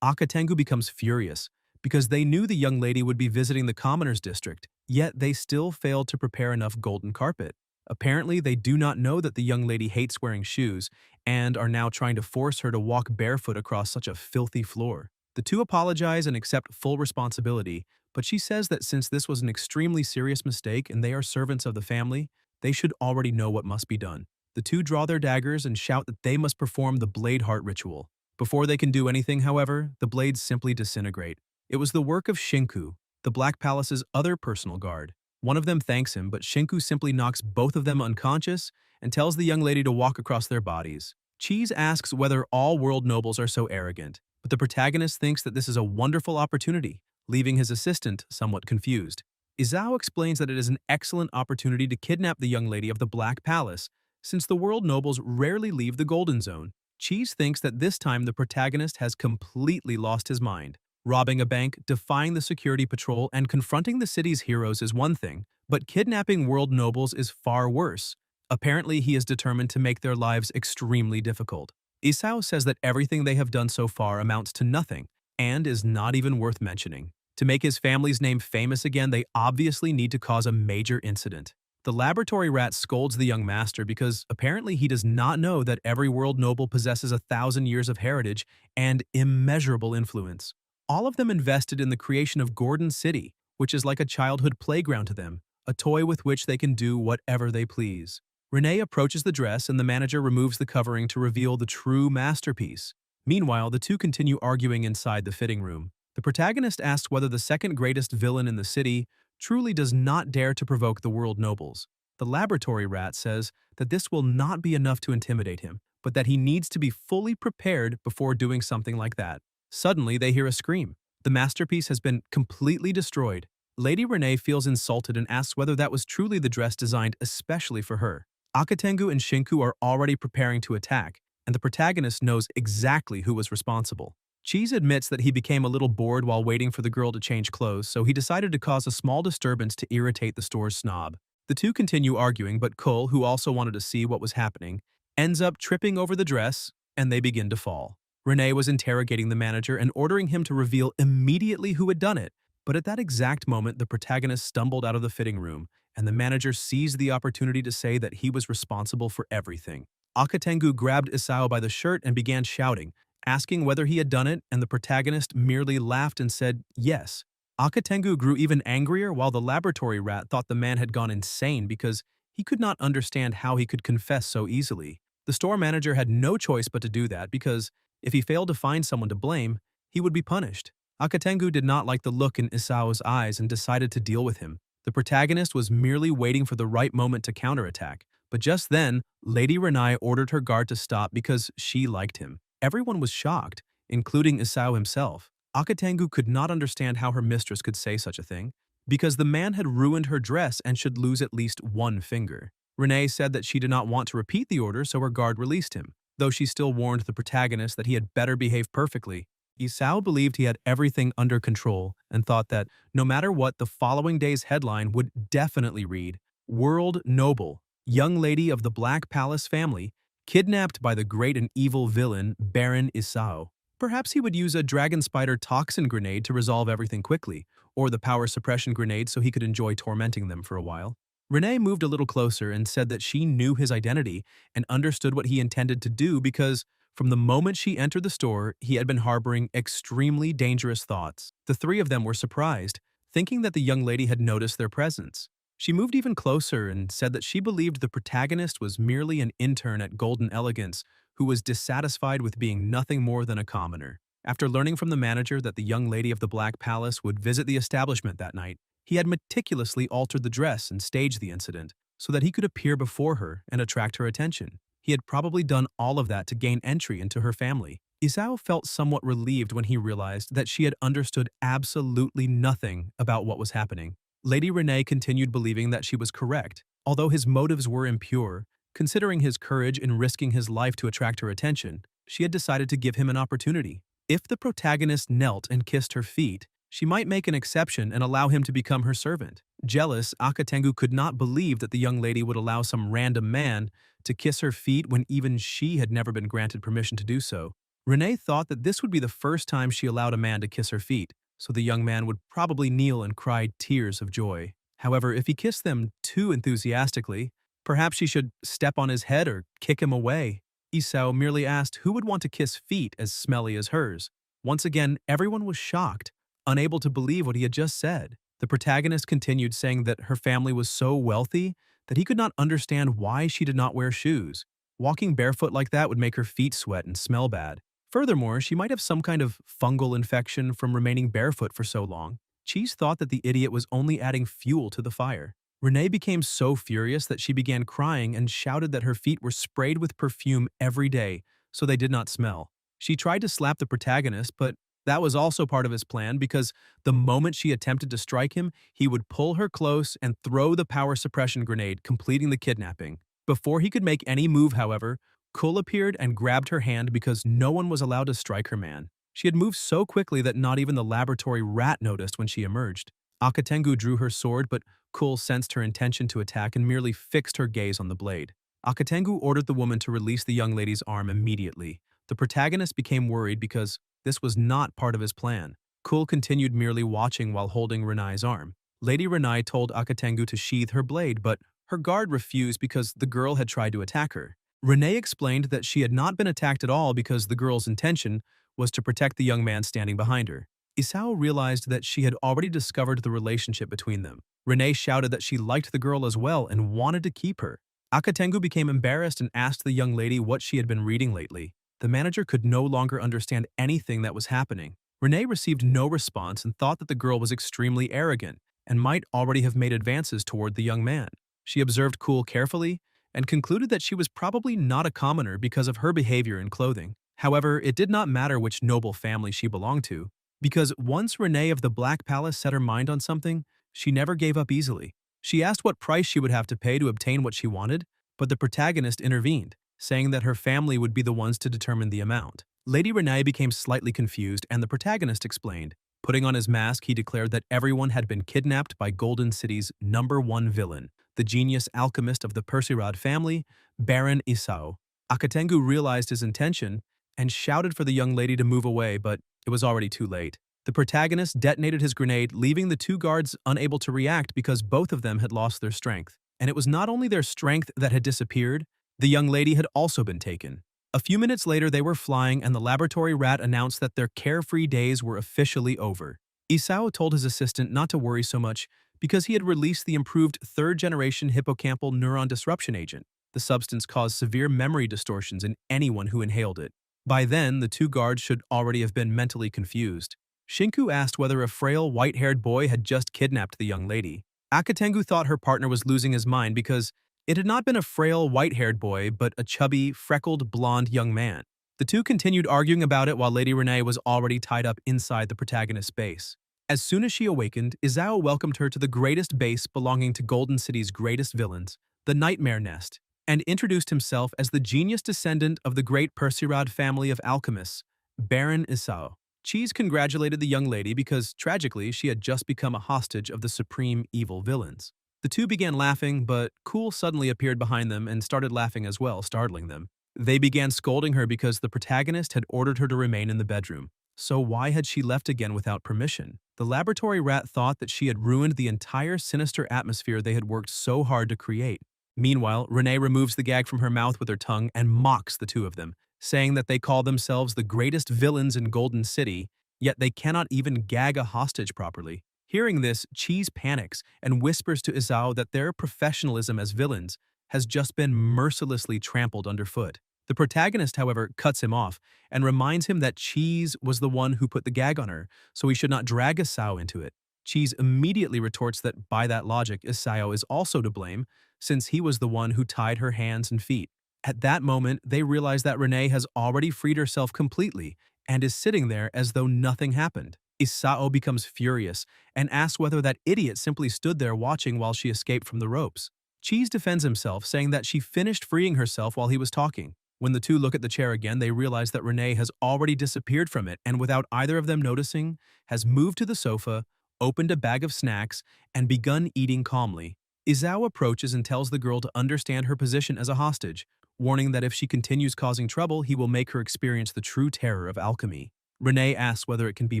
A: Akatengu becomes furious because they knew the young lady would be visiting the commoners district, yet they still failed to prepare enough golden carpet. Apparently, they do not know that the young lady hates wearing shoes and are now trying to force her to walk barefoot across such a filthy floor. The two apologize and accept full responsibility, but she says that since this was an extremely serious mistake and they are servants of the family, they should already know what must be done. The two draw their daggers and shout that they must perform the Blade Heart ritual. Before they can do anything, however, the blades simply disintegrate. It was the work of Shinku, the Black Palace's other personal guard. One of them thanks him, but Shinku simply knocks both of them unconscious and tells the young lady to walk across their bodies. Cheese asks whether all world nobles are so arrogant, but the protagonist thinks that this is a wonderful opportunity, leaving his assistant somewhat confused. Izao explains that it is an excellent opportunity to kidnap the young lady of the Black Palace, since the world nobles rarely leave the Golden Zone. Cheese thinks that this time the protagonist has completely lost his mind. Robbing a bank, defying the security patrol, and confronting the city's heroes is one thing, but kidnapping world nobles is far worse. Apparently, he is determined to make their lives extremely difficult. Isao says that everything they have done so far amounts to nothing, and is not even worth mentioning. To make his family's name famous again, they obviously need to cause a major incident. The laboratory rat scolds the young master because apparently he does not know that every world noble possesses 1,000 years of heritage and immeasurable influence. All of them invested in the creation of Gordon City, which is like a childhood playground to them, a toy with which they can do whatever they please. Renee approaches the dress and the manager removes the covering to reveal the true masterpiece. Meanwhile, the two continue arguing inside the fitting room. The protagonist asks whether the second greatest villain in the city truly does not dare to provoke the world nobles. The laboratory rat says that this will not be enough to intimidate him, but that he needs to be fully prepared before doing something like that. Suddenly, they hear a scream. The masterpiece has been completely destroyed. Lady Renee feels insulted and asks whether that was truly the dress designed especially for her. Akatengu and Shinku are already preparing to attack, and the protagonist knows exactly who was responsible. Cheese admits that he became a little bored while waiting for the girl to change clothes, so he decided to cause a small disturbance to irritate the store's snob. The two continue arguing, but Cole, who also wanted to see what was happening, ends up tripping over the dress, and they begin to fall. Renee was interrogating the manager and ordering him to reveal immediately who had done it, but at that exact moment, the protagonist stumbled out of the fitting room, and the manager seized the opportunity to say that he was responsible for everything. Akatengu grabbed Isao by the shirt and began shouting, asking whether he had done it, and the protagonist merely laughed and said yes. Akatengu grew even angrier while the laboratory rat thought the man had gone insane because he could not understand how he could confess so easily. The store manager had no choice but to do that because if he failed to find someone to blame, he would be punished. Akatengu did not like the look in Isao's eyes and decided to deal with him. The protagonist was merely waiting for the right moment to counterattack, but just then, Lady Renai ordered her guard to stop because she liked him. Everyone was shocked, including Isao himself. Akatengu could not understand how her mistress could say such a thing, because the man had ruined her dress and should lose at least one finger. Renee said that she did not want to repeat the order, so her guard released him, though she still warned the protagonist that he had better behave perfectly. Isao believed he had everything under control and thought that, no matter what, the following day's headline would definitely read, "World Noble, Young Lady of the Black Palace Family, Kidnapped by the great and evil villain, Baron Isao." Perhaps he would use a dragon spider toxin grenade to resolve everything quickly, or the power suppression grenade so he could enjoy tormenting them for a while. Renee moved a little closer and said that she knew his identity and understood what he intended to do because, from the moment she entered the store, he had been harboring extremely dangerous thoughts. The three of them were surprised, thinking that the young lady had noticed their presence. She moved even closer and said that she believed the protagonist was merely an intern at Golden Elegance who was dissatisfied with being nothing more than a commoner. After learning from the manager that the young lady of the Black Palace would visit the establishment that night, he had meticulously altered the dress and staged the incident. so that he could appear before her and attract her attention. He had probably done all of that to gain entry into her family. Isao felt somewhat relieved when he realized that she had understood absolutely nothing about what was happening. Lady Renee continued believing that she was correct, although his motives were impure. Considering his courage in risking his life to attract her attention, she had decided to give him an opportunity. If the protagonist knelt and kissed her feet, she might make an exception and allow him to become her servant. Jealous, Akatengu could not believe that the young lady would allow some random man to kiss her feet when even she had never been granted permission to do so. Renee thought that this would be the first time she allowed a man to kiss her feet, so the young man would probably kneel and cry tears of joy. However, if he kissed them too enthusiastically, perhaps she should step on his head or kick him away. Isao merely asked who would want to kiss feet as smelly as hers. Once again, everyone was shocked, unable to believe what he had just said. The protagonist continued saying that her family was so wealthy that he could not understand why she did not wear shoes. Walking barefoot like that would make her feet sweat and smell bad. Furthermore, she might have some kind of fungal infection from remaining barefoot for so long. Cheese thought that the idiot was only adding fuel to the fire. Renee became so furious that she began crying and shouted that her feet were sprayed with perfume every day, so they did not smell. She tried to slap the protagonist, but that was also part of his plan because the moment she attempted to strike him, he would pull her close and throw the power suppression grenade, completing the kidnapping. Before he could make any move, however, Kul appeared and grabbed her hand because no one was allowed to strike her man. She had moved so quickly that not even the laboratory rat noticed when she emerged. Akatengu drew her sword, but Kul sensed her intention to attack and merely fixed her gaze on the blade. Akatengu ordered the woman to release the young lady's arm immediately. The protagonist became worried because this was not part of his plan. Kul continued merely watching while holding Renai's arm. Lady Renai told Akatengu to sheathe her blade, but her guard refused because the girl had tried to attack her. Renee explained that she had not been attacked at all because the girl's intention was to protect the young man standing behind her. Isao realized that she had already discovered the relationship between them. Renee shouted that she liked the girl as well and wanted to keep her. Akatengu became embarrassed and asked the young lady what she had been reading lately. The manager could no longer understand anything that was happening. Renee received no response and thought that the girl was extremely arrogant and might already have made advances toward the young man. She observed Kul carefully and concluded that she was probably not a commoner because of her behavior and clothing. However, it did not matter which noble family she belonged to, because once Renee of the Black Palace set her mind on something, she never gave up easily. She asked what price she would have to pay to obtain what she wanted, but the protagonist intervened, saying that her family would be the ones to determine the amount. Lady Renee became slightly confused and the protagonist explained. Putting on his mask, he declared that everyone had been kidnapped by Golden City's #1 villain, the genius alchemist of the Persirad family, Baron Isao. Akatengu realized his intention and shouted for the young lady to move away, but it was already too late. The protagonist detonated his grenade, leaving the two guards unable to react because both of them had lost their strength. And it was not only their strength that had disappeared, the young lady had also been taken. A few minutes later, they were flying and the laboratory rat announced that their carefree days were officially over. Isao told his assistant not to worry so much because he had released the improved third-generation hippocampal neuron disruption agent. The substance caused severe memory distortions in anyone who inhaled it. By then, the two guards should already have been mentally confused. Shinku asked whether a frail, white-haired boy had just kidnapped the young lady. Akatengu thought her partner was losing his mind because it had not been a frail, white-haired boy, but a chubby, freckled, blonde young man. The two continued arguing about it while Lady Renee was already tied up inside the protagonist's base. As soon as she awakened, Isao welcomed her to the greatest base belonging to Golden City's greatest villains, the Nightmare Nest, and introduced himself as the genius descendant of the great Persirad family of alchemists, Baron Isao. Cheese congratulated the young lady because, tragically, she had just become a hostage of the supreme evil villains. The two began laughing, but Kul suddenly appeared behind them and started laughing as well, startling them. They began scolding her because the protagonist had ordered her to remain in the bedroom. So why had she left again without permission? The laboratory rat thought that she had ruined the entire sinister atmosphere they had worked so hard to create. Meanwhile, Renee removes the gag from her mouth with her tongue and mocks the two of them, saying that they call themselves the greatest villains in Golden City, yet they cannot even gag a hostage properly. Hearing this, Cheese panics and whispers to Isao that their professionalism as villains has just been mercilessly trampled underfoot. The protagonist, however, cuts him off and reminds him that Cheese was the one who put the gag on her, so he should not drag Isao into it. Cheese immediately retorts that by that logic, Isao is also to blame, since he was the one who tied her hands and feet. At that moment, they realize that Renee has already freed herself completely and is sitting there as though nothing happened. Isao becomes furious and asks whether that idiot simply stood there watching while she escaped from the ropes. Cheese defends himself, saying that she finished freeing herself while he was talking. When the two look at the chair again, they realize that Renee has already disappeared from it and, without either of them noticing, has moved to the sofa, opened a bag of snacks, and begun eating calmly. Izao approaches and tells the girl to understand her position as a hostage, warning that if she continues causing trouble, he will make her experience the true terror of alchemy. Renee asks whether it can be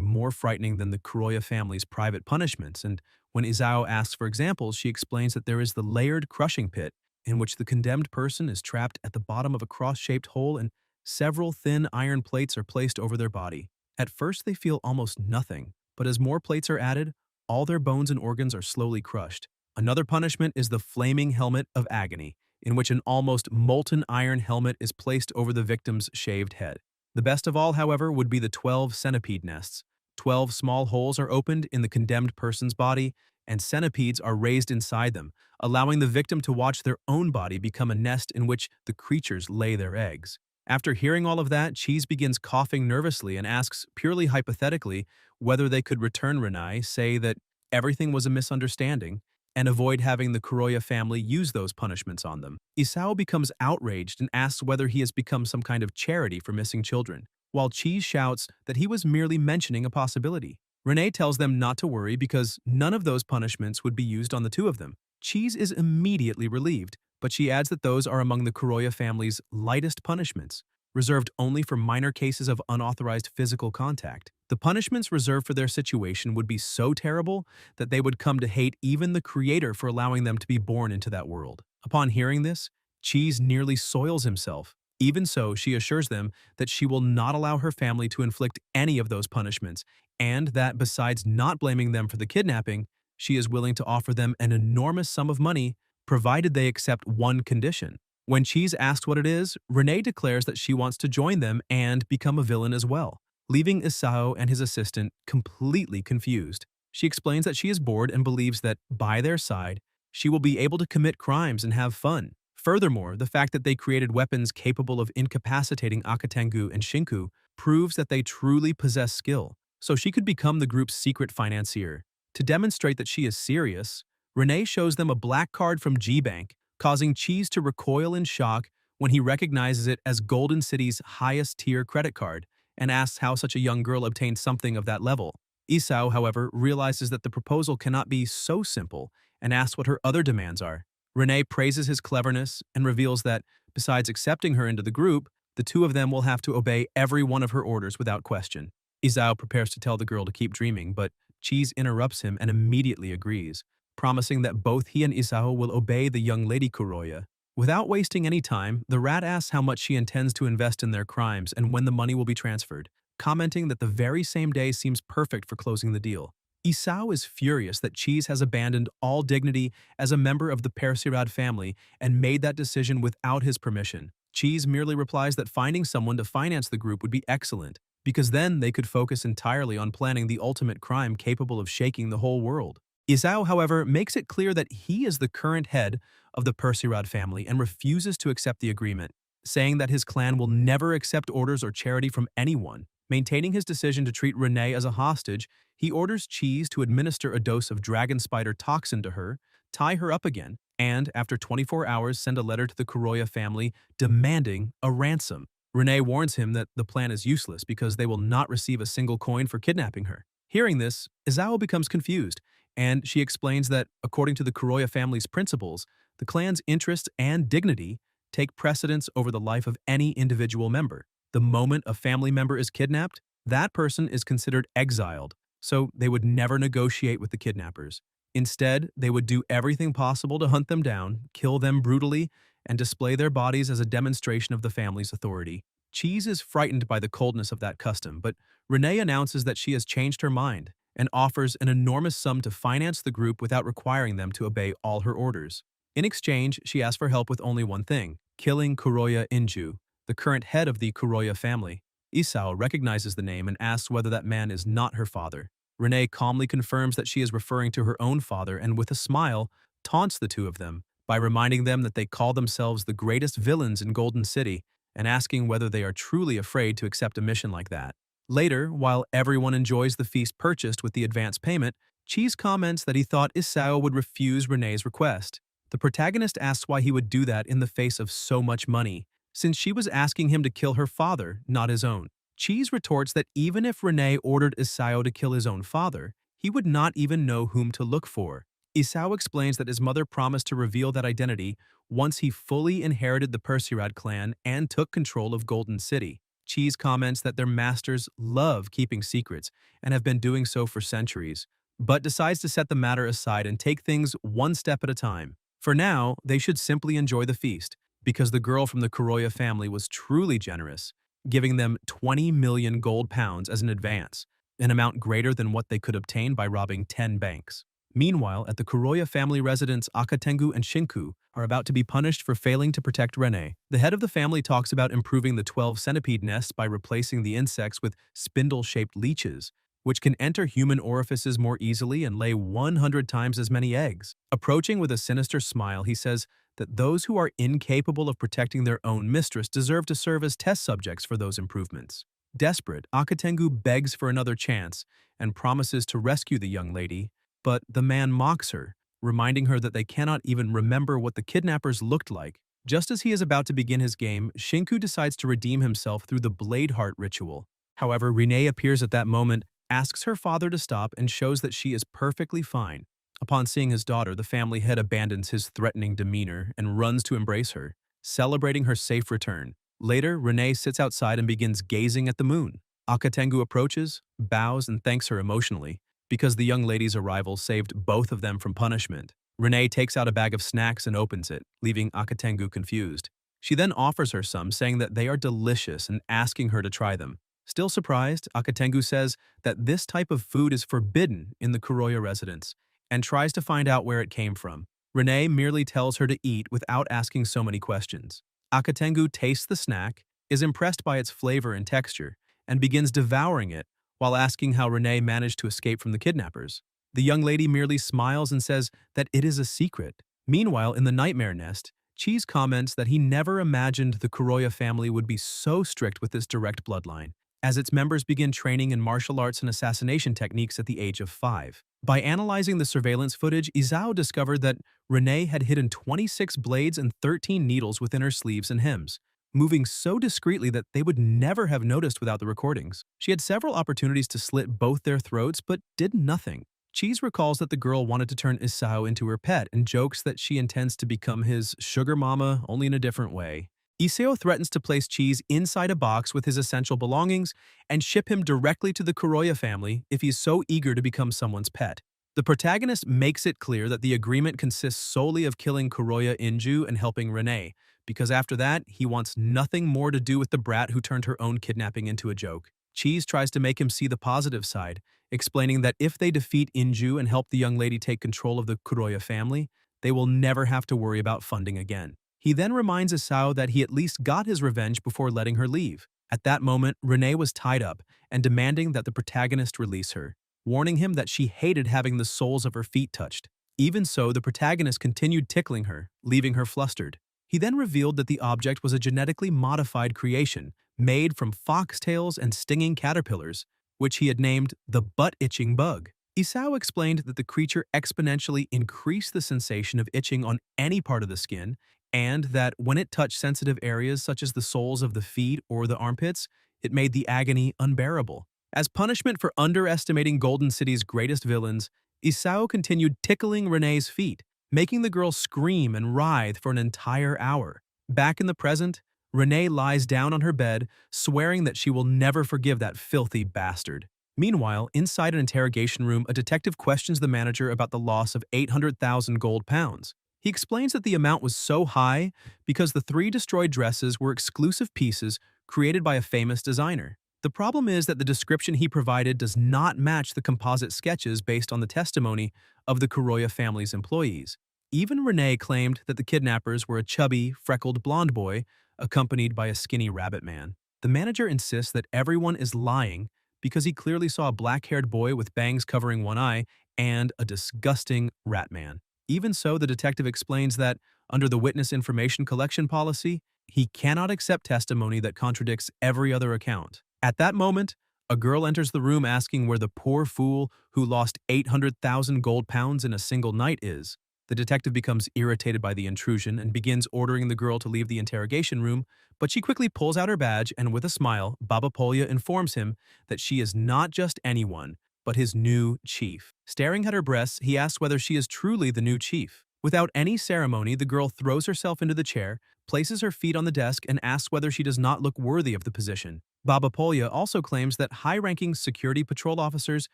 A: more frightening than the Kuroya family's private punishments, and when Izao asks for examples, she explains that there is the layered crushing pit, in which the condemned person is trapped at the bottom of a cross-shaped hole and several thin iron plates are placed over their body. At first, they feel almost nothing, but as more plates are added, all their bones and organs are slowly crushed. Another punishment is the flaming helmet of agony, in which an almost molten iron helmet is placed over the victim's shaved head. The best of all, however, would be the 12 centipede nests. 12 small holes are opened in the condemned person's body, and centipedes are raised inside them, allowing the victim to watch their own body become a nest in which the creatures lay their eggs. After hearing all of that, Cheese begins coughing nervously and asks, purely hypothetically, whether they could return Renai, say that everything was a misunderstanding, and avoid having the Kuroya family use those punishments on them. Isao becomes outraged and asks whether he has become some kind of charity for missing children, while Cheese shouts that he was merely mentioning a possibility. Renee tells them not to worry because none of those punishments would be used on the two of them. Cheese is immediately relieved, but she adds that those are among the Kuroya family's lightest punishments, reserved only for minor cases of unauthorized physical contact. The punishments reserved for their situation would be so terrible that they would come to hate even the creator for allowing them to be born into that world. Upon hearing this, Cheese nearly soils himself. Even so, she assures them that she will not allow her family to inflict any of those punishments, and that besides not blaming them for the kidnapping, she is willing to offer them an enormous sum of money provided they accept one condition. When Cheese asks what it is, Renee declares that she wants to join them and become a villain as well, leaving Isao and his assistant completely confused. She explains that she is bored and believes that, by their side, she will be able to commit crimes and have fun. Furthermore, the fact that they created weapons capable of incapacitating Akatengu and Shinku proves that they truly possess skill, so she could become the group's secret financier. To demonstrate that she is serious, Renee shows them a black card from G-Bank, causing Cheese to recoil in shock when he recognizes it as Golden City's highest-tier credit card and asks how such a young girl obtained something of that level. Isao, however, realizes that the proposal cannot be so simple and asks what her other demands are. Renee praises his cleverness and reveals that, besides accepting her into the group, the two of them will have to obey every one of her orders without question. Isao prepares to tell the girl to keep dreaming, but Cheese interrupts him and immediately agrees, promising that both he and Isao will obey the young lady Kuroya. Without wasting any time, the rat asks how much she intends to invest in their crimes and when the money will be transferred, commenting that the very same day seems perfect for closing the deal. Isao is furious that Cheese has abandoned all dignity as a member of the Persirad family and made that decision without his permission. Cheese merely replies that finding someone to finance the group would be excellent, because then they could focus entirely on planning the ultimate crime capable of shaking the whole world. Isao, however, makes it clear that he is the current head of the Persirad family and refuses to accept the agreement, saying that his clan will never accept orders or charity from anyone. Maintaining his decision to treat Renee as a hostage, he orders Cheese to administer a dose of dragon spider toxin to her, tie her up again, and, after 24 hours, send a letter to the Kuroya family demanding a ransom. Renee warns him that the plan is useless because they will not receive a single coin for kidnapping her. Hearing this, Isao becomes confused, and she explains that, according to the Kuroya family's principles, the clan's interests and dignity take precedence over the life of any individual member. The moment a family member is kidnapped, that person is considered exiled, so they would never negotiate with the kidnappers. Instead, they would do everything possible to hunt them down, kill them brutally, and display their bodies as a demonstration of the family's authority. Cheese is frightened by the coldness of that custom, but Renee announces that she has changed her mind and offers an enormous sum to finance the group without requiring them to obey all her orders. In exchange, she asks for help with only one thing: killing Kuroya Inju, the current head of the Kuroya family. Isao recognizes the name and asks whether that man is not her father. Renee calmly confirms that she is referring to her own father and, with a smile, taunts the two of them, by reminding them that they call themselves the greatest villains in Golden City and asking whether they are truly afraid to accept a mission like that. Later, while everyone enjoys the feast purchased with the advance payment, Cheese comments that he thought Isao would refuse Renee's request. The protagonist asks why he would do that in the face of so much money, since she was asking him to kill her father, not his own. Cheese retorts that even if Renee ordered Isao to kill his own father, he would not even know whom to look for. Isao explains that his mother promised to reveal that identity once he fully inherited the Persirad clan and took control of Golden City. Cheese comments that their masters love keeping secrets and have been doing so for centuries, but decides to set the matter aside and take things one step at a time. For now, they should simply enjoy the feast, because the girl from the Kuroya family was truly generous, giving them 20 million gold pounds as an advance, an amount greater than what they could obtain by robbing 10 banks. Meanwhile, at the Kuroya family residence, Akatengu and Shinku are about to be punished for failing to protect Rene. The head of the family talks about improving the 12 centipede nests by replacing the insects with spindle-shaped leeches, which can enter human orifices more easily and lay 100 times as many eggs. Approaching with a sinister smile, he says that those who are incapable of protecting their own mistress deserve to serve as test subjects for those improvements. Desperate, Akatengu begs for another chance and promises to rescue the young lady, but the man mocks her, reminding her that they cannot even remember what the kidnappers looked like. Just as he is about to begin his game, Shinku decides to redeem himself through the Blade Heart ritual. However, Renee appears at that moment, asks her father to stop, and shows that she is perfectly fine. Upon seeing his daughter, the family head abandons his threatening demeanor and runs to embrace her, celebrating her safe return. Later, Renee sits outside and begins gazing at the moon. Akatengu approaches, bows, and thanks her emotionally, because the young lady's arrival saved both of them from punishment. Renee takes out a bag of snacks and opens it, leaving Akatengu confused. She then offers her some, saying that they are delicious and asking her to try them. Still surprised, Akatengu says that this type of food is forbidden in the Kuroya residence and tries to find out where it came from. Renee merely tells her to eat without asking so many questions. Akatengu tastes the snack, is impressed by its flavor and texture, and begins devouring it while asking how Renee managed to escape from the kidnappers. The young lady merely smiles and says that it is a secret. Meanwhile, in the Nightmare Nest, Cheese comments that he never imagined the Kuroya family would be so strict with this direct bloodline, as its members begin training in martial arts and assassination techniques at the age of 5. By analyzing the surveillance footage, Izao discovered that Renee had hidden 26 blades and 13 needles within her sleeves and hems, moving so discreetly that they would never have noticed without the recordings. She had several opportunities to slit both their throats, but did nothing. Cheese recalls that the girl wanted to turn Isao into her pet and jokes that she intends to become his sugar mama, only in a different way. Isao threatens to place Cheese inside a box with his essential belongings and ship him directly to the Kuroya family if he's so eager to become someone's pet. The protagonist makes it clear that the agreement consists solely of killing Kuroya Inju and helping Renee, because after that, he wants nothing more to do with the brat who turned her own kidnapping into a joke. Cheese tries to make him see the positive side, explaining that if they defeat Inju and help the young lady take control of the Kuroya family, they will never have to worry about funding again. He then reminds Isao that he at least got his revenge before letting her leave. At that moment, Renee was tied up and demanding that the protagonist release her, warning him that she hated having the soles of her feet touched. Even so, the protagonist continued tickling her, leaving her flustered. He then revealed that the object was a genetically modified creation made from foxtails and stinging caterpillars, which he had named the butt-itching bug. Isao explained that the creature exponentially increased the sensation of itching on any part of the skin, and that when it touched sensitive areas such as the soles of the feet or the armpits, it made the agony unbearable. As punishment for underestimating Golden City's greatest villains, Isao continued tickling Renee's feet, making the girl scream and writhe for an entire hour. Back in the present, Renee lies down on her bed, swearing that she will never forgive that filthy bastard. Meanwhile, inside an interrogation room, a detective questions the manager about the loss of 800,000 gold pounds. He explains that the amount was so high because the 3 destroyed dresses were exclusive pieces created by a famous designer. The problem is that the description he provided does not match the composite sketches based on the testimony of the Kuroya family's employees. Even Renee claimed that the kidnappers were a chubby, freckled blonde boy accompanied by a skinny rabbit man. The manager insists that everyone is lying because he clearly saw a black-haired boy with bangs covering one eye and a disgusting rat man. Even so, the detective explains that Under the witness information collection policy, he cannot accept testimony that contradicts every other account. At that moment, a girl enters the room asking where the poor fool who lost 800,000 gold pounds in a single night is. The detective becomes irritated by the intrusion and begins ordering the girl to leave the interrogation room, but she quickly pulls out her badge and with a smile, Baba Polya informs him that she is not just anyone, but his new chief. Staring at her breasts, he asks whether she is truly the new chief. Without any ceremony, the girl throws herself into the chair, places her feet on the desk, and asks whether she does not look worthy of the position. Baba Polya also claims that high-ranking security patrol officers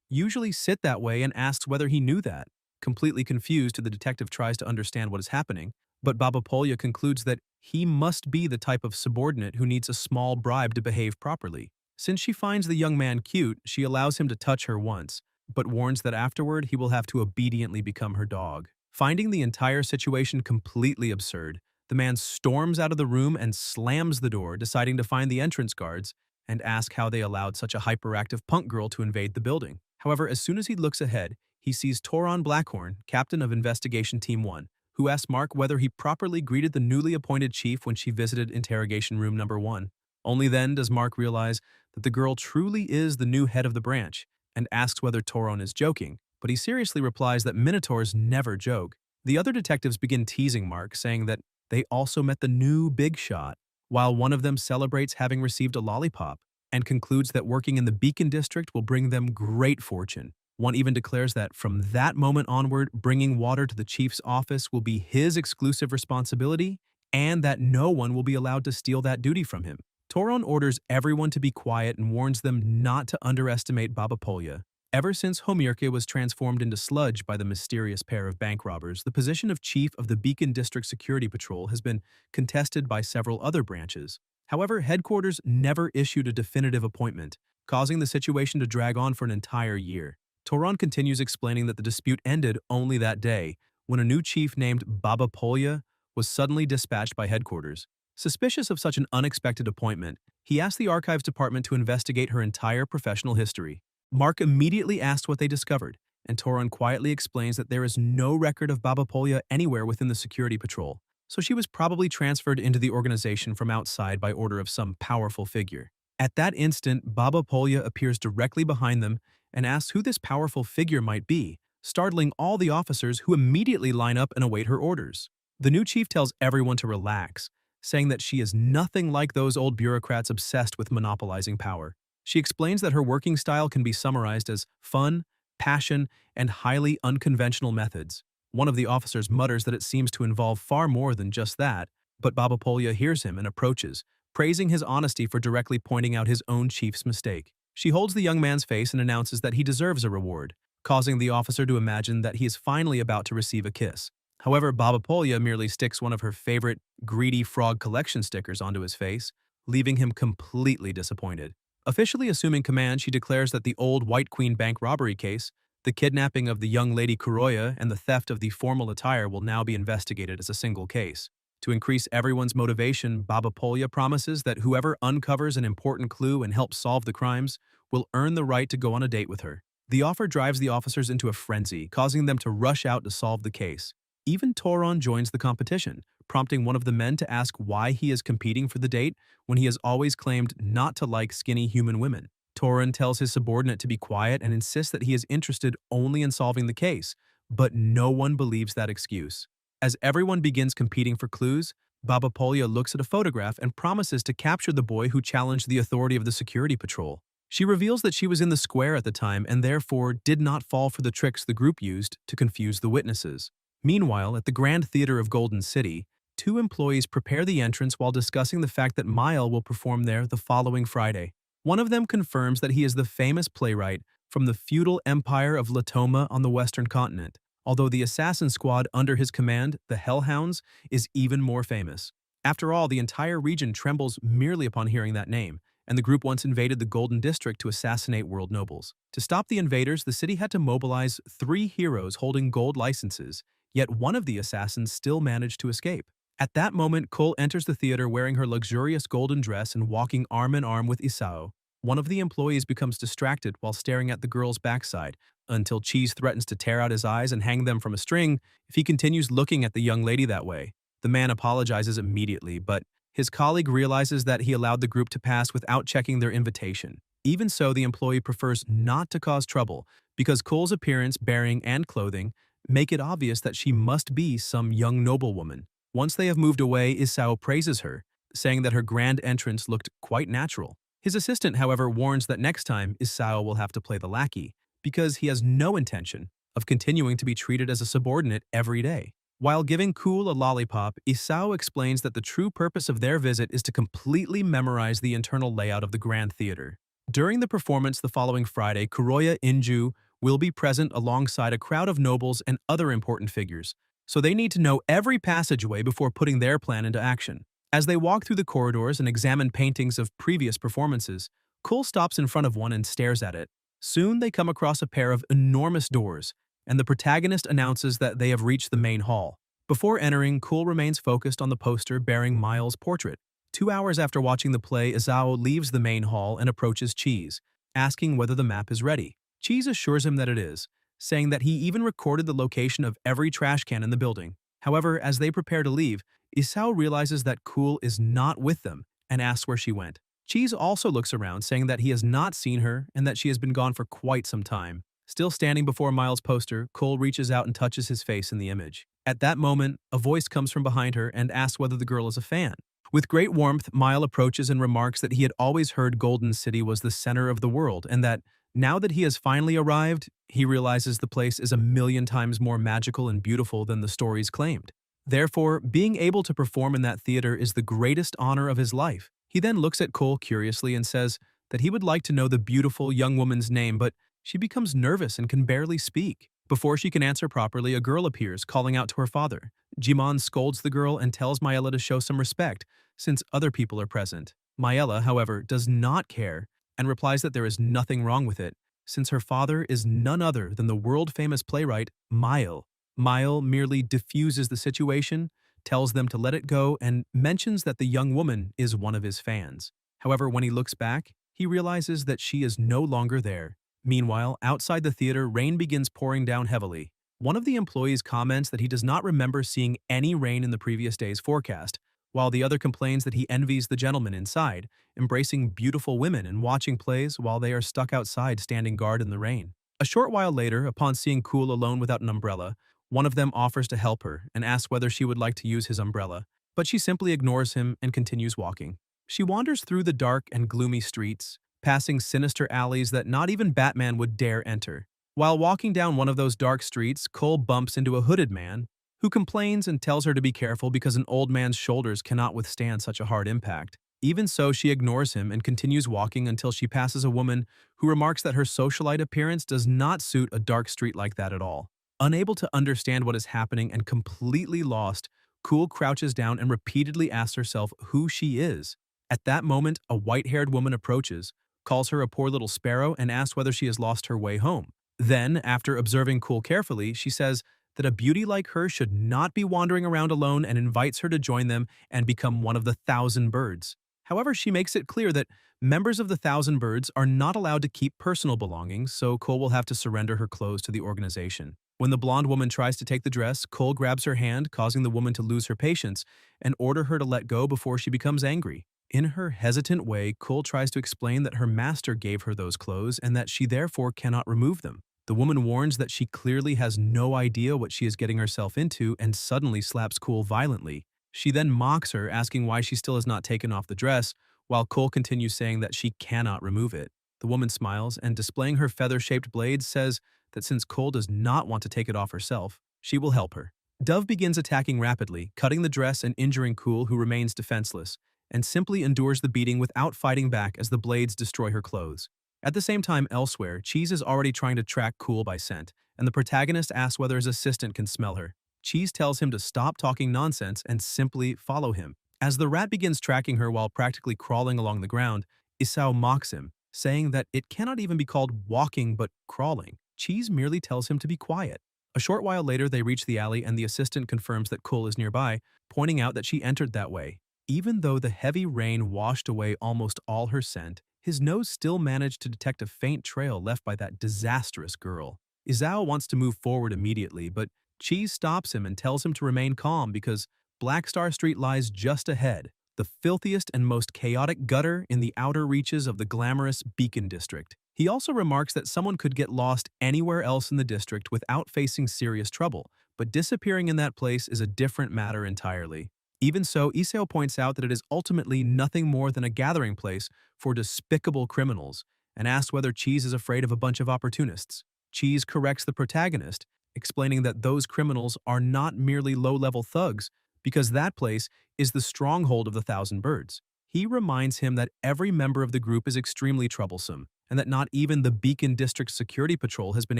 A: usually sit that way and asks whether he knew that. Completely confused, the detective tries to understand what is happening, but Baba Polya concludes that he must be the type of subordinate who needs a small bribe to behave properly. Since she finds the young man cute, she allows him to touch her once, but warns that afterward he will have to obediently become her dog. Finding the entire situation completely absurd, the man storms out of the room and slams the door, deciding to find the entrance guards and ask how they allowed such a hyperactive punk girl to invade the building. However, as soon as he looks ahead, he sees Toron Blackhorn, captain of Investigation Team 1, who asks Mark whether he properly greeted the newly appointed chief when she visited Interrogation Room Number 1. Only then does Mark realize that the girl truly is the new head of the branch and asks whether Toron is joking, but he seriously replies that minotaurs never joke. The other detectives begin teasing Mark, saying that they also met the new big shot, while one of them celebrates having received a lollipop and concludes that working in the Beacon District will bring them great fortune. One even declares that from that moment onward, bringing water to the chief's office will be his exclusive responsibility and that no one will be allowed to steal that duty from him. Toron orders everyone to be quiet and warns them not to underestimate Baba Polya. Ever since Homirke was transformed into sludge by the mysterious pair of bank robbers, the position of chief of the Beacon District Security Patrol has been contested by several other branches. However, headquarters never issued a definitive appointment, causing the situation to drag on for an entire year. Toron continues explaining that the dispute ended only that day, when a new chief named Baba Polya was suddenly dispatched by headquarters. Suspicious of such an unexpected appointment, he asked the archives department to investigate her entire professional history. Mark immediately asked what they discovered, and Toron quietly explains that there is no record of Baba Polya anywhere within the security patrol, so she was probably transferred into the organization from outside by order of some powerful figure. At that instant, Baba Polya appears directly behind them and asks who this powerful figure might be, startling all the officers who immediately line up and await her orders. The new chief tells everyone to relax, saying that she is nothing like those old bureaucrats obsessed with monopolizing power. She explains that her working style can be summarized as fun, passion, and highly unconventional methods. One of the officers mutters that it seems to involve far more than just that, but Baba Polya hears him and approaches, praising his honesty for directly pointing out his own chief's mistake. She holds the young man's face and announces that he deserves a reward, causing the officer to imagine that he is finally about to receive a kiss. However, Baba Polya merely sticks one of her favorite greedy frog collection stickers onto his face, leaving him completely disappointed. Officially assuming command, she declares that the old White Queen bank robbery case, the kidnapping of the young lady Kuroya, and the theft of the formal attire will now be investigated as a single case. To increase everyone's motivation, Baba Polya promises that whoever uncovers an important clue and helps solve the crimes will earn the right to go on a date with her. The offer drives the officers into a frenzy, causing them to rush out to solve the case. Even Toron joins the competition, prompting one of the men to ask why he is competing for the date when he has always claimed not to like skinny human women. Toron tells his subordinate to be quiet and insists that he is interested only in solving the case, but no one believes that excuse. As everyone begins competing for clues, Baba Polya looks at a photograph and promises to capture the boy who challenged the authority of the security patrol. She reveals that she was in the square at the time and therefore did not fall for the tricks the group used to confuse the witnesses. Meanwhile, at the Grand Theater of Golden City, two employees prepare the entrance while discussing the fact that Mile will perform there the following Friday. One of them confirms that he is the famous playwright from the feudal empire of Latoma on the western continent, although the assassin squad under his command, the Hellhounds, is even more famous. After all, the entire region trembles merely upon hearing that name, and the group once invaded the Golden District to assassinate world nobles. To stop the invaders, the city had to mobilize 3 heroes holding gold licenses, yet one of the assassins still managed to escape. At that moment, Cole enters the theater wearing her luxurious golden dress and walking arm in arm with Isao. One of the employees becomes distracted while staring at the girl's backside, until Cheese threatens to tear out his eyes and hang them from a string if he continues looking at the young lady that way. The man apologizes immediately, but his colleague realizes that he allowed the group to pass without checking their invitation. Even so, the employee prefers not to cause trouble because Cole's appearance, bearing, and clothing make it obvious that she must be some young noblewoman. Once they have moved away, Isao praises her, saying that her grand entrance looked quite natural. His assistant, however, warns that next time Isao will have to play the lackey because he has no intention of continuing to be treated as a subordinate every day. While giving Cool a lollipop, Isao explains that the true purpose of their visit is to completely memorize the internal layout of the Grand Theater. During the performance the following Friday, Kuroya Inju will be present alongside a crowd of nobles and other important figures, so they need to know every passageway before putting their plan into action. As they walk through the corridors and examine paintings of previous performances, Cole stops in front of one and stares at it. Soon they come across a pair of enormous doors, and the protagonist announces that they have reached the main hall. Before entering, Cole remains focused on the poster bearing Miles' portrait. 2 hours after watching the play, Izao leaves the main hall and approaches Cheese, asking whether the map is ready. Cheese assures him that it is, saying that he even recorded the location of every trash can in the building. However, as they prepare to leave, Isao realizes that Cool is not with them and asks where she went. Cheese also looks around, saying that he has not seen her and that she has been gone for quite some time. Still standing before Miles' poster, Cole reaches out and touches his face in the image. At that moment, a voice comes from behind her and asks whether the girl is a fan. With great warmth, Miles approaches and remarks that he had always heard Golden City was the center of the world and that, now that he has finally arrived, he realizes the place is a million times more magical and beautiful than the stories claimed. Therefore, being able to perform in that theater is the greatest honor of his life. He then looks at Cole curiously and says that he would like to know the beautiful young woman's name, but she becomes nervous and can barely speak. Before she can answer properly, a girl appears, calling out to her father. Jimon scolds the girl and tells Maella to show some respect, since other people are present. Maella, however, does not care and replies that there is nothing wrong with it, since her father is none other than the world-famous playwright Mile. Mile merely diffuses the situation, tells them to let it go, and mentions that the young woman is one of his fans. However, when he looks back, he realizes that she is no longer there. Meanwhile, outside the theater, rain begins pouring down heavily. One of the employees comments that he does not remember seeing any rain in the previous day's forecast, while the other complains that he envies the gentlemen inside, embracing beautiful women and watching plays while they are stuck outside standing guard in the rain. A short while later, upon seeing Cool alone without an umbrella, one of them offers to help her and asks whether she would like to use his umbrella, but she simply ignores him and continues walking. She wanders through the dark and gloomy streets, passing sinister alleys that not even Batman would dare enter. While walking down one of those dark streets, Cole bumps into a hooded man who complains and tells her to be careful because an old man's shoulders cannot withstand such a hard impact. Even so, she ignores him and continues walking until she passes a woman who remarks that her socialite appearance does not suit a dark street like that at all. Unable to understand what is happening and completely lost, Cool crouches down and repeatedly asks herself who she is. At that moment, a white-haired woman approaches, calls her a poor little sparrow, and asks whether she has lost her way home. Then, after observing Cool carefully, she says that a beauty like her should not be wandering around alone and invites her to join them and become one of the 1,000 birds. However, she makes it clear that members of the 1,000 birds are not allowed to keep personal belongings, so Cole will have to surrender her clothes to the organization. When the blonde woman tries to take the dress, Cole grabs her hand, causing the woman to lose her patience and order her to let go before she becomes angry. In her hesitant way, Cole tries to explain that her master gave her those clothes and that she therefore cannot remove them. The woman warns that she clearly has no idea what she is getting herself into and suddenly slaps Cole violently. She then mocks her, asking why she still has not taken off the dress, while Cole continues saying that she cannot remove it. The woman smiles and, displaying her feather-shaped blades, says that since Cole does not want to take it off herself, she will help her. Dove begins attacking rapidly, cutting the dress and injuring Cool, who remains defenseless, and simply endures the beating without fighting back as the blades destroy her clothes. At the same time, elsewhere, Cheese is already trying to track Cool by scent, and the protagonist asks whether his assistant can smell her. Cheese tells him to stop talking nonsense and simply follow him. As the rat begins tracking her while practically crawling along the ground, Isao mocks him, saying that it cannot even be called walking but crawling. Cheese merely tells him to be quiet. A short while later, they reach the alley and the assistant confirms that Cool is nearby, pointing out that she entered that way. Even though the heavy rain washed away almost all her scent, his nose still managed to detect a faint trail left by that disastrous girl. Isao wants to move forward immediately, but Cheese stops him and tells him to remain calm because Black Star Street lies just ahead, the filthiest and most chaotic gutter in the outer reaches of the glamorous Beacon District. He also remarks that someone could get lost anywhere else in the district without facing serious trouble, but disappearing in that place is a different matter entirely. Even so, Isao points out that it is ultimately nothing more than a gathering place for despicable criminals, and asks whether Cheese is afraid of a bunch of opportunists. Cheese corrects the protagonist, explaining that those criminals are not merely low-level thugs, because that place is the stronghold of the Thousand Birds. He reminds him that every member of the group is extremely troublesome, and that not even the Beacon District Security Patrol has been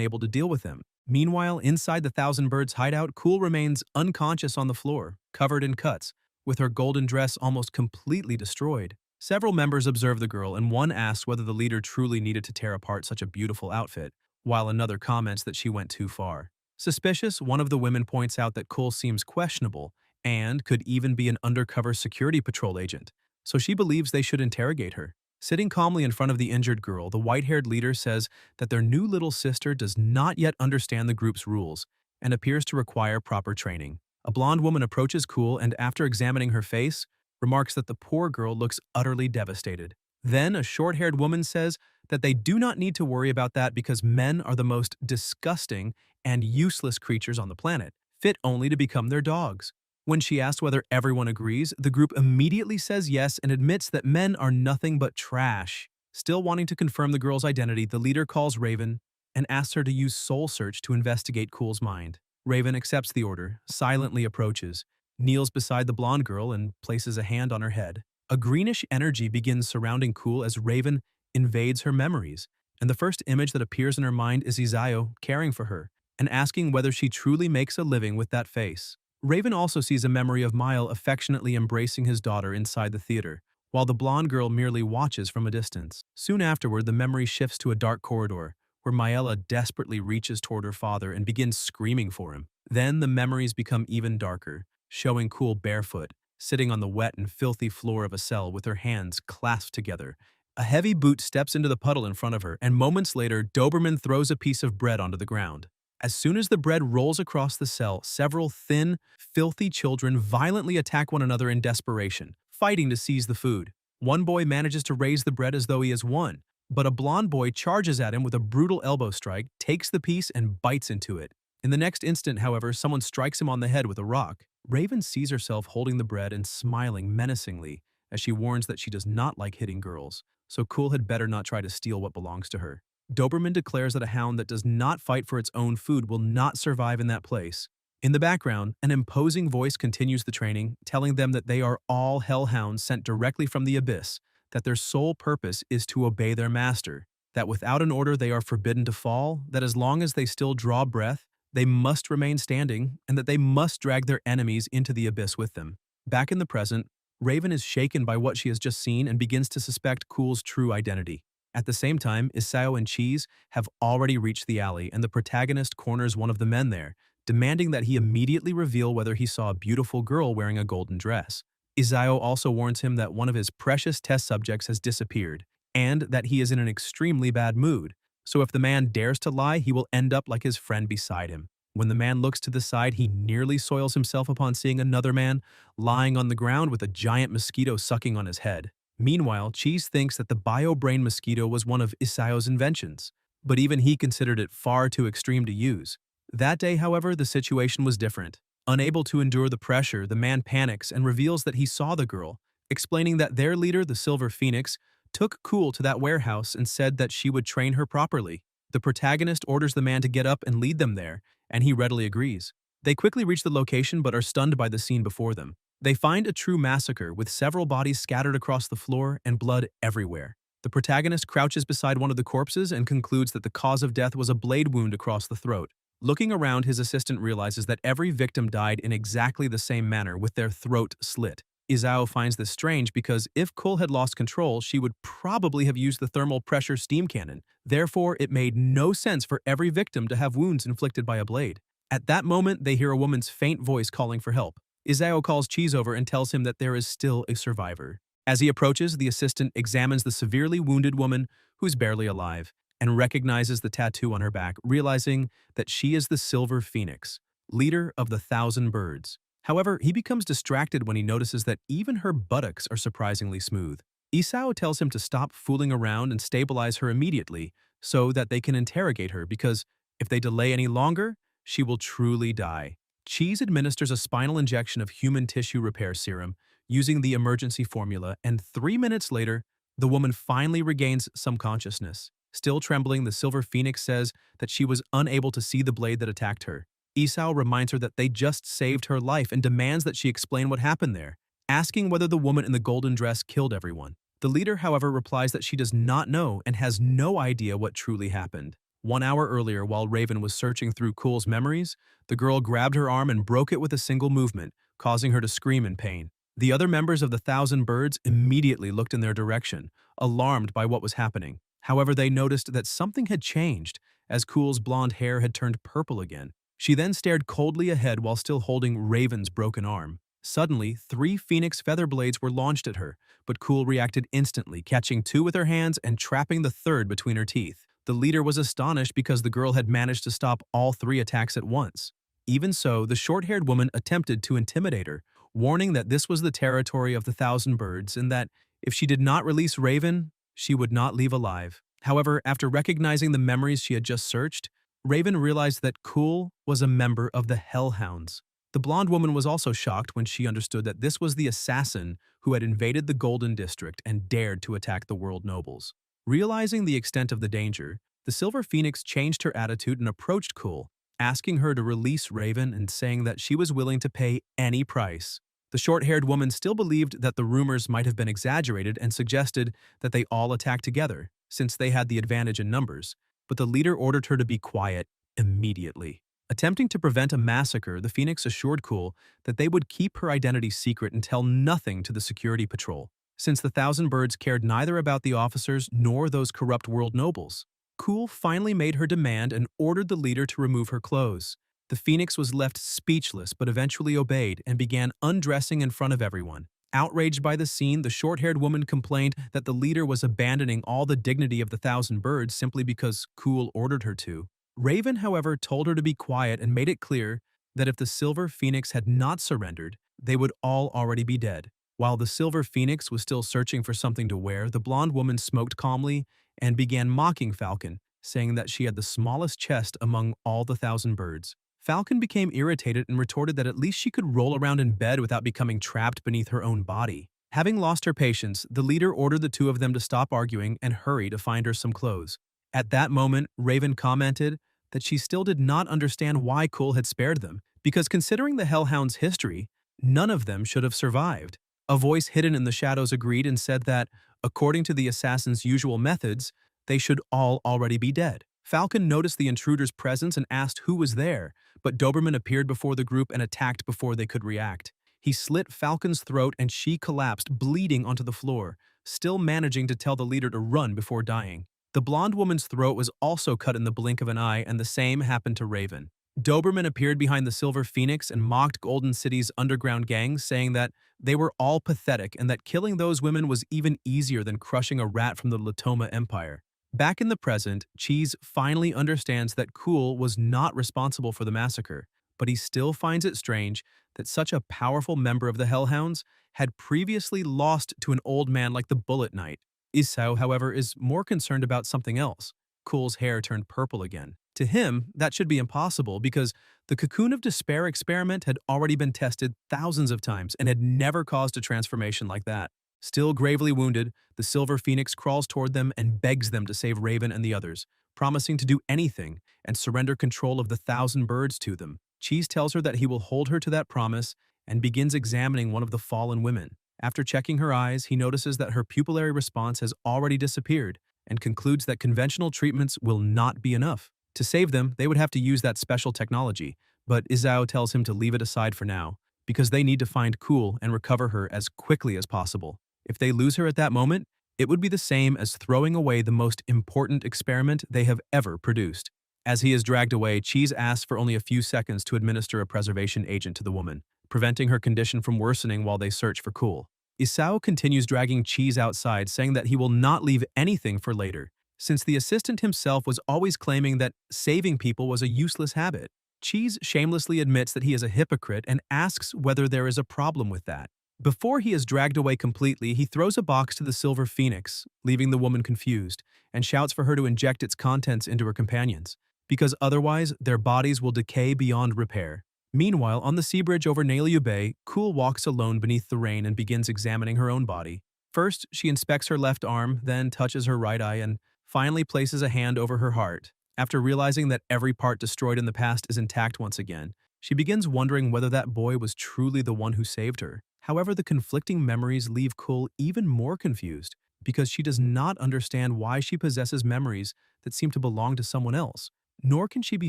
A: able to deal with them. Meanwhile, inside the Thousand Birds hideout, Cool remains unconscious on the floor, covered in cuts, with her golden dress almost completely destroyed. Several members observe the girl, and one asks whether the leader truly needed to tear apart such a beautiful outfit, while another comments that she went too far. Suspicious, one of the women points out that Cool seems questionable, and could even be an undercover security patrol agent, so she believes they should interrogate her. Sitting calmly in front of the injured girl, the white-haired leader says that their new little sister does not yet understand the group's rules and appears to require proper training. A blonde woman approaches Cool and, after examining her face, remarks that the poor girl looks utterly devastated. Then a short-haired woman says that they do not need to worry about that because men are the most disgusting and useless creatures on the planet, fit only to become their dogs. When she asks whether everyone agrees, the group immediately says yes and admits that men are nothing but trash. Still wanting to confirm the girl's identity, the leader calls Raven and asks her to use Soul Search to investigate Cool's mind. Raven accepts the order, silently approaches, kneels beside the blonde girl and places a hand on her head. A greenish energy begins surrounding Cool as Raven invades her memories, and the first image that appears in her mind is Isao caring for her and asking whether she truly makes a living with that face. Raven also sees a memory of Mile affectionately embracing his daughter inside the theater, while the blonde girl merely watches from a distance. Soon afterward, the memory shifts to a dark corridor, where Maella desperately reaches toward her father and begins screaming for him. Then the memories become even darker, showing Cool barefoot, sitting on the wet and filthy floor of a cell with her hands clasped together. A heavy boot steps into the puddle in front of her, and moments later, Doberman throws a piece of bread onto the ground. As soon as the bread rolls across the cell, several thin, filthy children violently attack one another in desperation, fighting to seize the food. One boy manages to raise the bread as though he has won, but a blonde boy charges at him with a brutal elbow strike, takes the piece, and bites into it. In the next instant, however, someone strikes him on the head with a rock. Raven sees herself holding the bread and smiling menacingly as she warns that she does not like hitting girls, so Cool had better not try to steal what belongs to her. Doberman declares that a hound that does not fight for its own food will not survive in that place. In the background, an imposing voice continues the training, telling them that they are all hellhounds sent directly from the abyss, that their sole purpose is to obey their master, that without an order they are forbidden to fall, that as long as they still draw breath, they must remain standing, and that they must drag their enemies into the abyss with them. Back in the present, Raven is shaken by what she has just seen and begins to suspect Cool's true identity. At the same time, Isao and Cheese have already reached the alley, and the protagonist corners one of the men there, demanding that he immediately reveal whether he saw a beautiful girl wearing a golden dress. Isao also warns him that one of his precious test subjects has disappeared, and that he is in an extremely bad mood, so if the man dares to lie, he will end up like his friend beside him. When the man looks to the side, he nearly soils himself upon seeing another man lying on the ground with a giant mosquito sucking on his head. Meanwhile, Cheese thinks that the bio-brain mosquito was one of Isao's inventions, but even he considered it far too extreme to use. That day, however, the situation was different. Unable to endure the pressure, the man panics and reveals that he saw the girl, explaining that their leader, the Silver Phoenix, took Cool to that warehouse and said that she would train her properly. The protagonist orders the man to get up and lead them there, and he readily agrees. They quickly reach the location but are stunned by the scene before them. They find a true massacre with several bodies scattered across the floor and blood everywhere. The protagonist crouches beside one of the corpses and concludes that the cause of death was a blade wound across the throat. Looking around, his assistant realizes that every victim died in exactly the same manner, with their throat slit. Isao finds this strange because if Cool had lost control, she would probably have used the thermal pressure steam cannon. Therefore, it made no sense for every victim to have wounds inflicted by a blade. At that moment, they hear a woman's faint voice calling for help. Isao calls Cheese over and tells him that there is still a survivor. As he approaches, the assistant examines the severely wounded woman, who's barely alive, and recognizes the tattoo on her back, realizing that she is the Silver Phoenix, leader of the Thousand Birds. However, he becomes distracted when he notices that even her buttocks are surprisingly smooth. Isao tells him to stop fooling around and stabilize her immediately so that they can interrogate her because if they delay any longer, she will truly die. Cheese administers a spinal injection of human tissue repair serum using the emergency formula, and 3 minutes later, the woman finally regains some consciousness. Still trembling, the Silver Phoenix says that she was unable to see the blade that attacked her. Isao reminds her that they just saved her life and demands that she explain what happened there, asking whether the woman in the golden dress killed everyone. The leader, however, replies that she does not know and has no idea what truly happened. 1 hour earlier, while Raven was searching through Cool's memories, the girl grabbed her arm and broke it with a single movement, causing her to scream in pain. The other members of the Thousand Birds immediately looked in their direction, alarmed by what was happening. However, they noticed that something had changed, as Cool's blonde hair had turned purple again. She then stared coldly ahead while still holding Raven's broken arm. Suddenly, 3 phoenix feather blades were launched at her, but Cool reacted instantly, catching 2 with her hands and trapping the third between her teeth. The leader was astonished because the girl had managed to stop all 3 attacks at once. Even so, the short-haired woman attempted to intimidate her, warning that this was the territory of the Thousand Birds and that if she did not release Raven, she would not leave alive. However, after recognizing the memories she had just searched, Raven realized that Cool was a member of the Hellhounds. The blonde woman was also shocked when she understood that this was the assassin who had invaded the Golden District and dared to attack the world nobles. Realizing the extent of the danger, the Silver Phoenix changed her attitude and approached Cool, asking her to release Raven and saying that she was willing to pay any price. The short-haired woman still believed that the rumors might have been exaggerated and suggested that they all attack together, since they had the advantage in numbers, but the leader ordered her to be quiet immediately. Attempting to prevent a massacre, the Phoenix assured Cool that they would keep her identity secret and tell nothing to the security patrol, since the Thousand Birds cared neither about the officers nor those corrupt world nobles. Cool finally made her demand and ordered the leader to remove her clothes. The Phoenix was left speechless but eventually obeyed and began undressing in front of everyone. Outraged by the scene, the short-haired woman complained that the leader was abandoning all the dignity of the Thousand Birds simply because Cool ordered her to. Raven, however, told her to be quiet and made it clear that if the Silver Phoenix had not surrendered, they would all already be dead. While the Silver Phoenix was still searching for something to wear, the blonde woman smoked calmly and began mocking Falcon, saying that she had the smallest chest among all the Thousand Birds. Falcon became irritated and retorted that at least she could roll around in bed without becoming trapped beneath her own body. Having lost her patience, the leader ordered the 2 of them to stop arguing and hurry to find her some clothes. At that moment, Raven commented that she still did not understand why Cool had spared them, because considering the Hellhounds' history, none of them should have survived. A voice hidden in the shadows agreed and said that, according to the assassin's usual methods, they should all already be dead. Falcon noticed the intruder's presence and asked who was there, but Doberman appeared before the group and attacked before they could react. He slit Falcon's throat and she collapsed, bleeding onto the floor, still managing to tell the leader to run before dying. The blonde woman's throat was also cut in the blink of an eye, and the same happened to Raven. Doberman appeared behind the Silver Phoenix and mocked Golden City's underground gangs, saying that they were all pathetic and that killing those women was even easier than crushing a rat from the Latoma Empire. Back in the present, Cheese finally understands that Cool was not responsible for the massacre, but he still finds it strange that such a powerful member of the Hellhounds had previously lost to an old man like the Bullet Knight. Isao, however, is more concerned about something else. Cool's hair turned purple again. To him, that should be impossible because the Cocoon of Despair experiment had already been tested thousands of times and had never caused a transformation like that. Still gravely wounded, the Silver Phoenix crawls toward them and begs them to save Raven and the others, promising to do anything and surrender control of the Thousand Birds to them. Cheese tells her that he will hold her to that promise and begins examining one of the fallen women. After checking her eyes, he notices that her pupillary response has already disappeared and concludes that conventional treatments will not be enough. To save them, they would have to use that special technology, but Isao tells him to leave it aside for now, because they need to find Cool and recover her as quickly as possible. If they lose her at that moment, it would be the same as throwing away the most important experiment they have ever produced. As he is dragged away, Cheese asks for only a few seconds to administer a preservation agent to the woman, preventing her condition from worsening while they search for Cool. Isao continues dragging Cheese outside, saying that he will not leave anything for later, since the assistant himself was always claiming that saving people was a useless habit. Cheese shamelessly admits that he is a hypocrite and asks whether there is a problem with that. Before he is dragged away completely, he throws a box to the Silver Phoenix, leaving the woman confused, and shouts for her to inject its contents into her companions, because otherwise their bodies will decay beyond repair. Meanwhile, on the sea bridge over Naliu Bay, Cool walks alone beneath the rain and begins examining her own body. First, she inspects her left arm, then touches her right eye, and finally places a hand over her heart. After realizing that every part destroyed in the past is intact once again, she begins wondering whether that boy was truly the one who saved her. However, the conflicting memories leave Cool even more confused because she does not understand why she possesses memories that seem to belong to someone else, nor can she be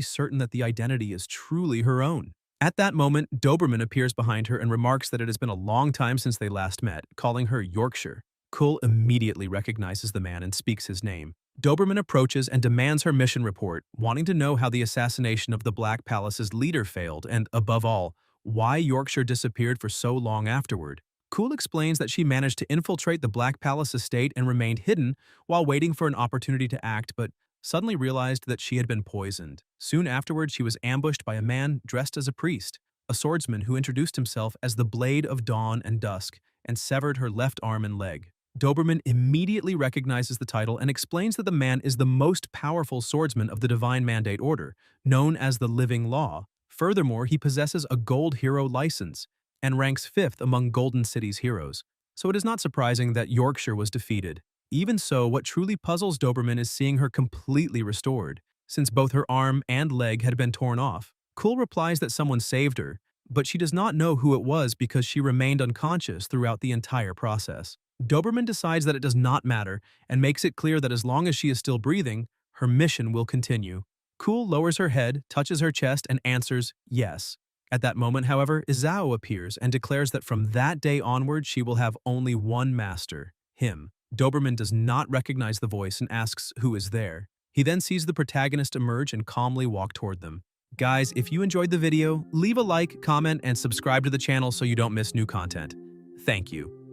A: certain that the identity is truly her own. At that moment, Doberman appears behind her and remarks that it has been a long time since they last met, calling her Yorkshire. Cool immediately recognizes the man and speaks his name. Doberman approaches and demands her mission report, wanting to know how the assassination of the Black Palace's leader failed and, above all, why Yorkshire disappeared for so long afterward. Cool explains that she managed to infiltrate the Black Palace estate and remained hidden while waiting for an opportunity to act, but suddenly realized that she had been poisoned. Soon afterward, she was ambushed by a man dressed as a priest, a swordsman who introduced himself as the Blade of Dawn and Dusk and severed her left arm and leg. Doberman immediately recognizes the title and explains that the man is the most powerful swordsman of the Divine Mandate Order, known as the Living Law. Furthermore, he possesses a Gold Hero license and ranks 5th among Golden City's heroes. So it is not surprising that Yorkshire was defeated. Even so, what truly puzzles Doberman is seeing her completely restored, since both her arm and leg had been torn off. Cool replies that someone saved her, but she does not know who it was because she remained unconscious throughout the entire process. Doberman decides that it does not matter and makes it clear that as long as she is still breathing, her mission will continue. Cool lowers her head, touches her chest, and answers yes. At that moment, however, Izao appears and declares that from that day onward she will have only one master, him. Doberman does not recognize the voice and asks who is there. He then sees the protagonist emerge and calmly walk toward them. Guys, if you enjoyed the video, leave a like, comment, and subscribe to the channel so you don't miss new content. Thank you.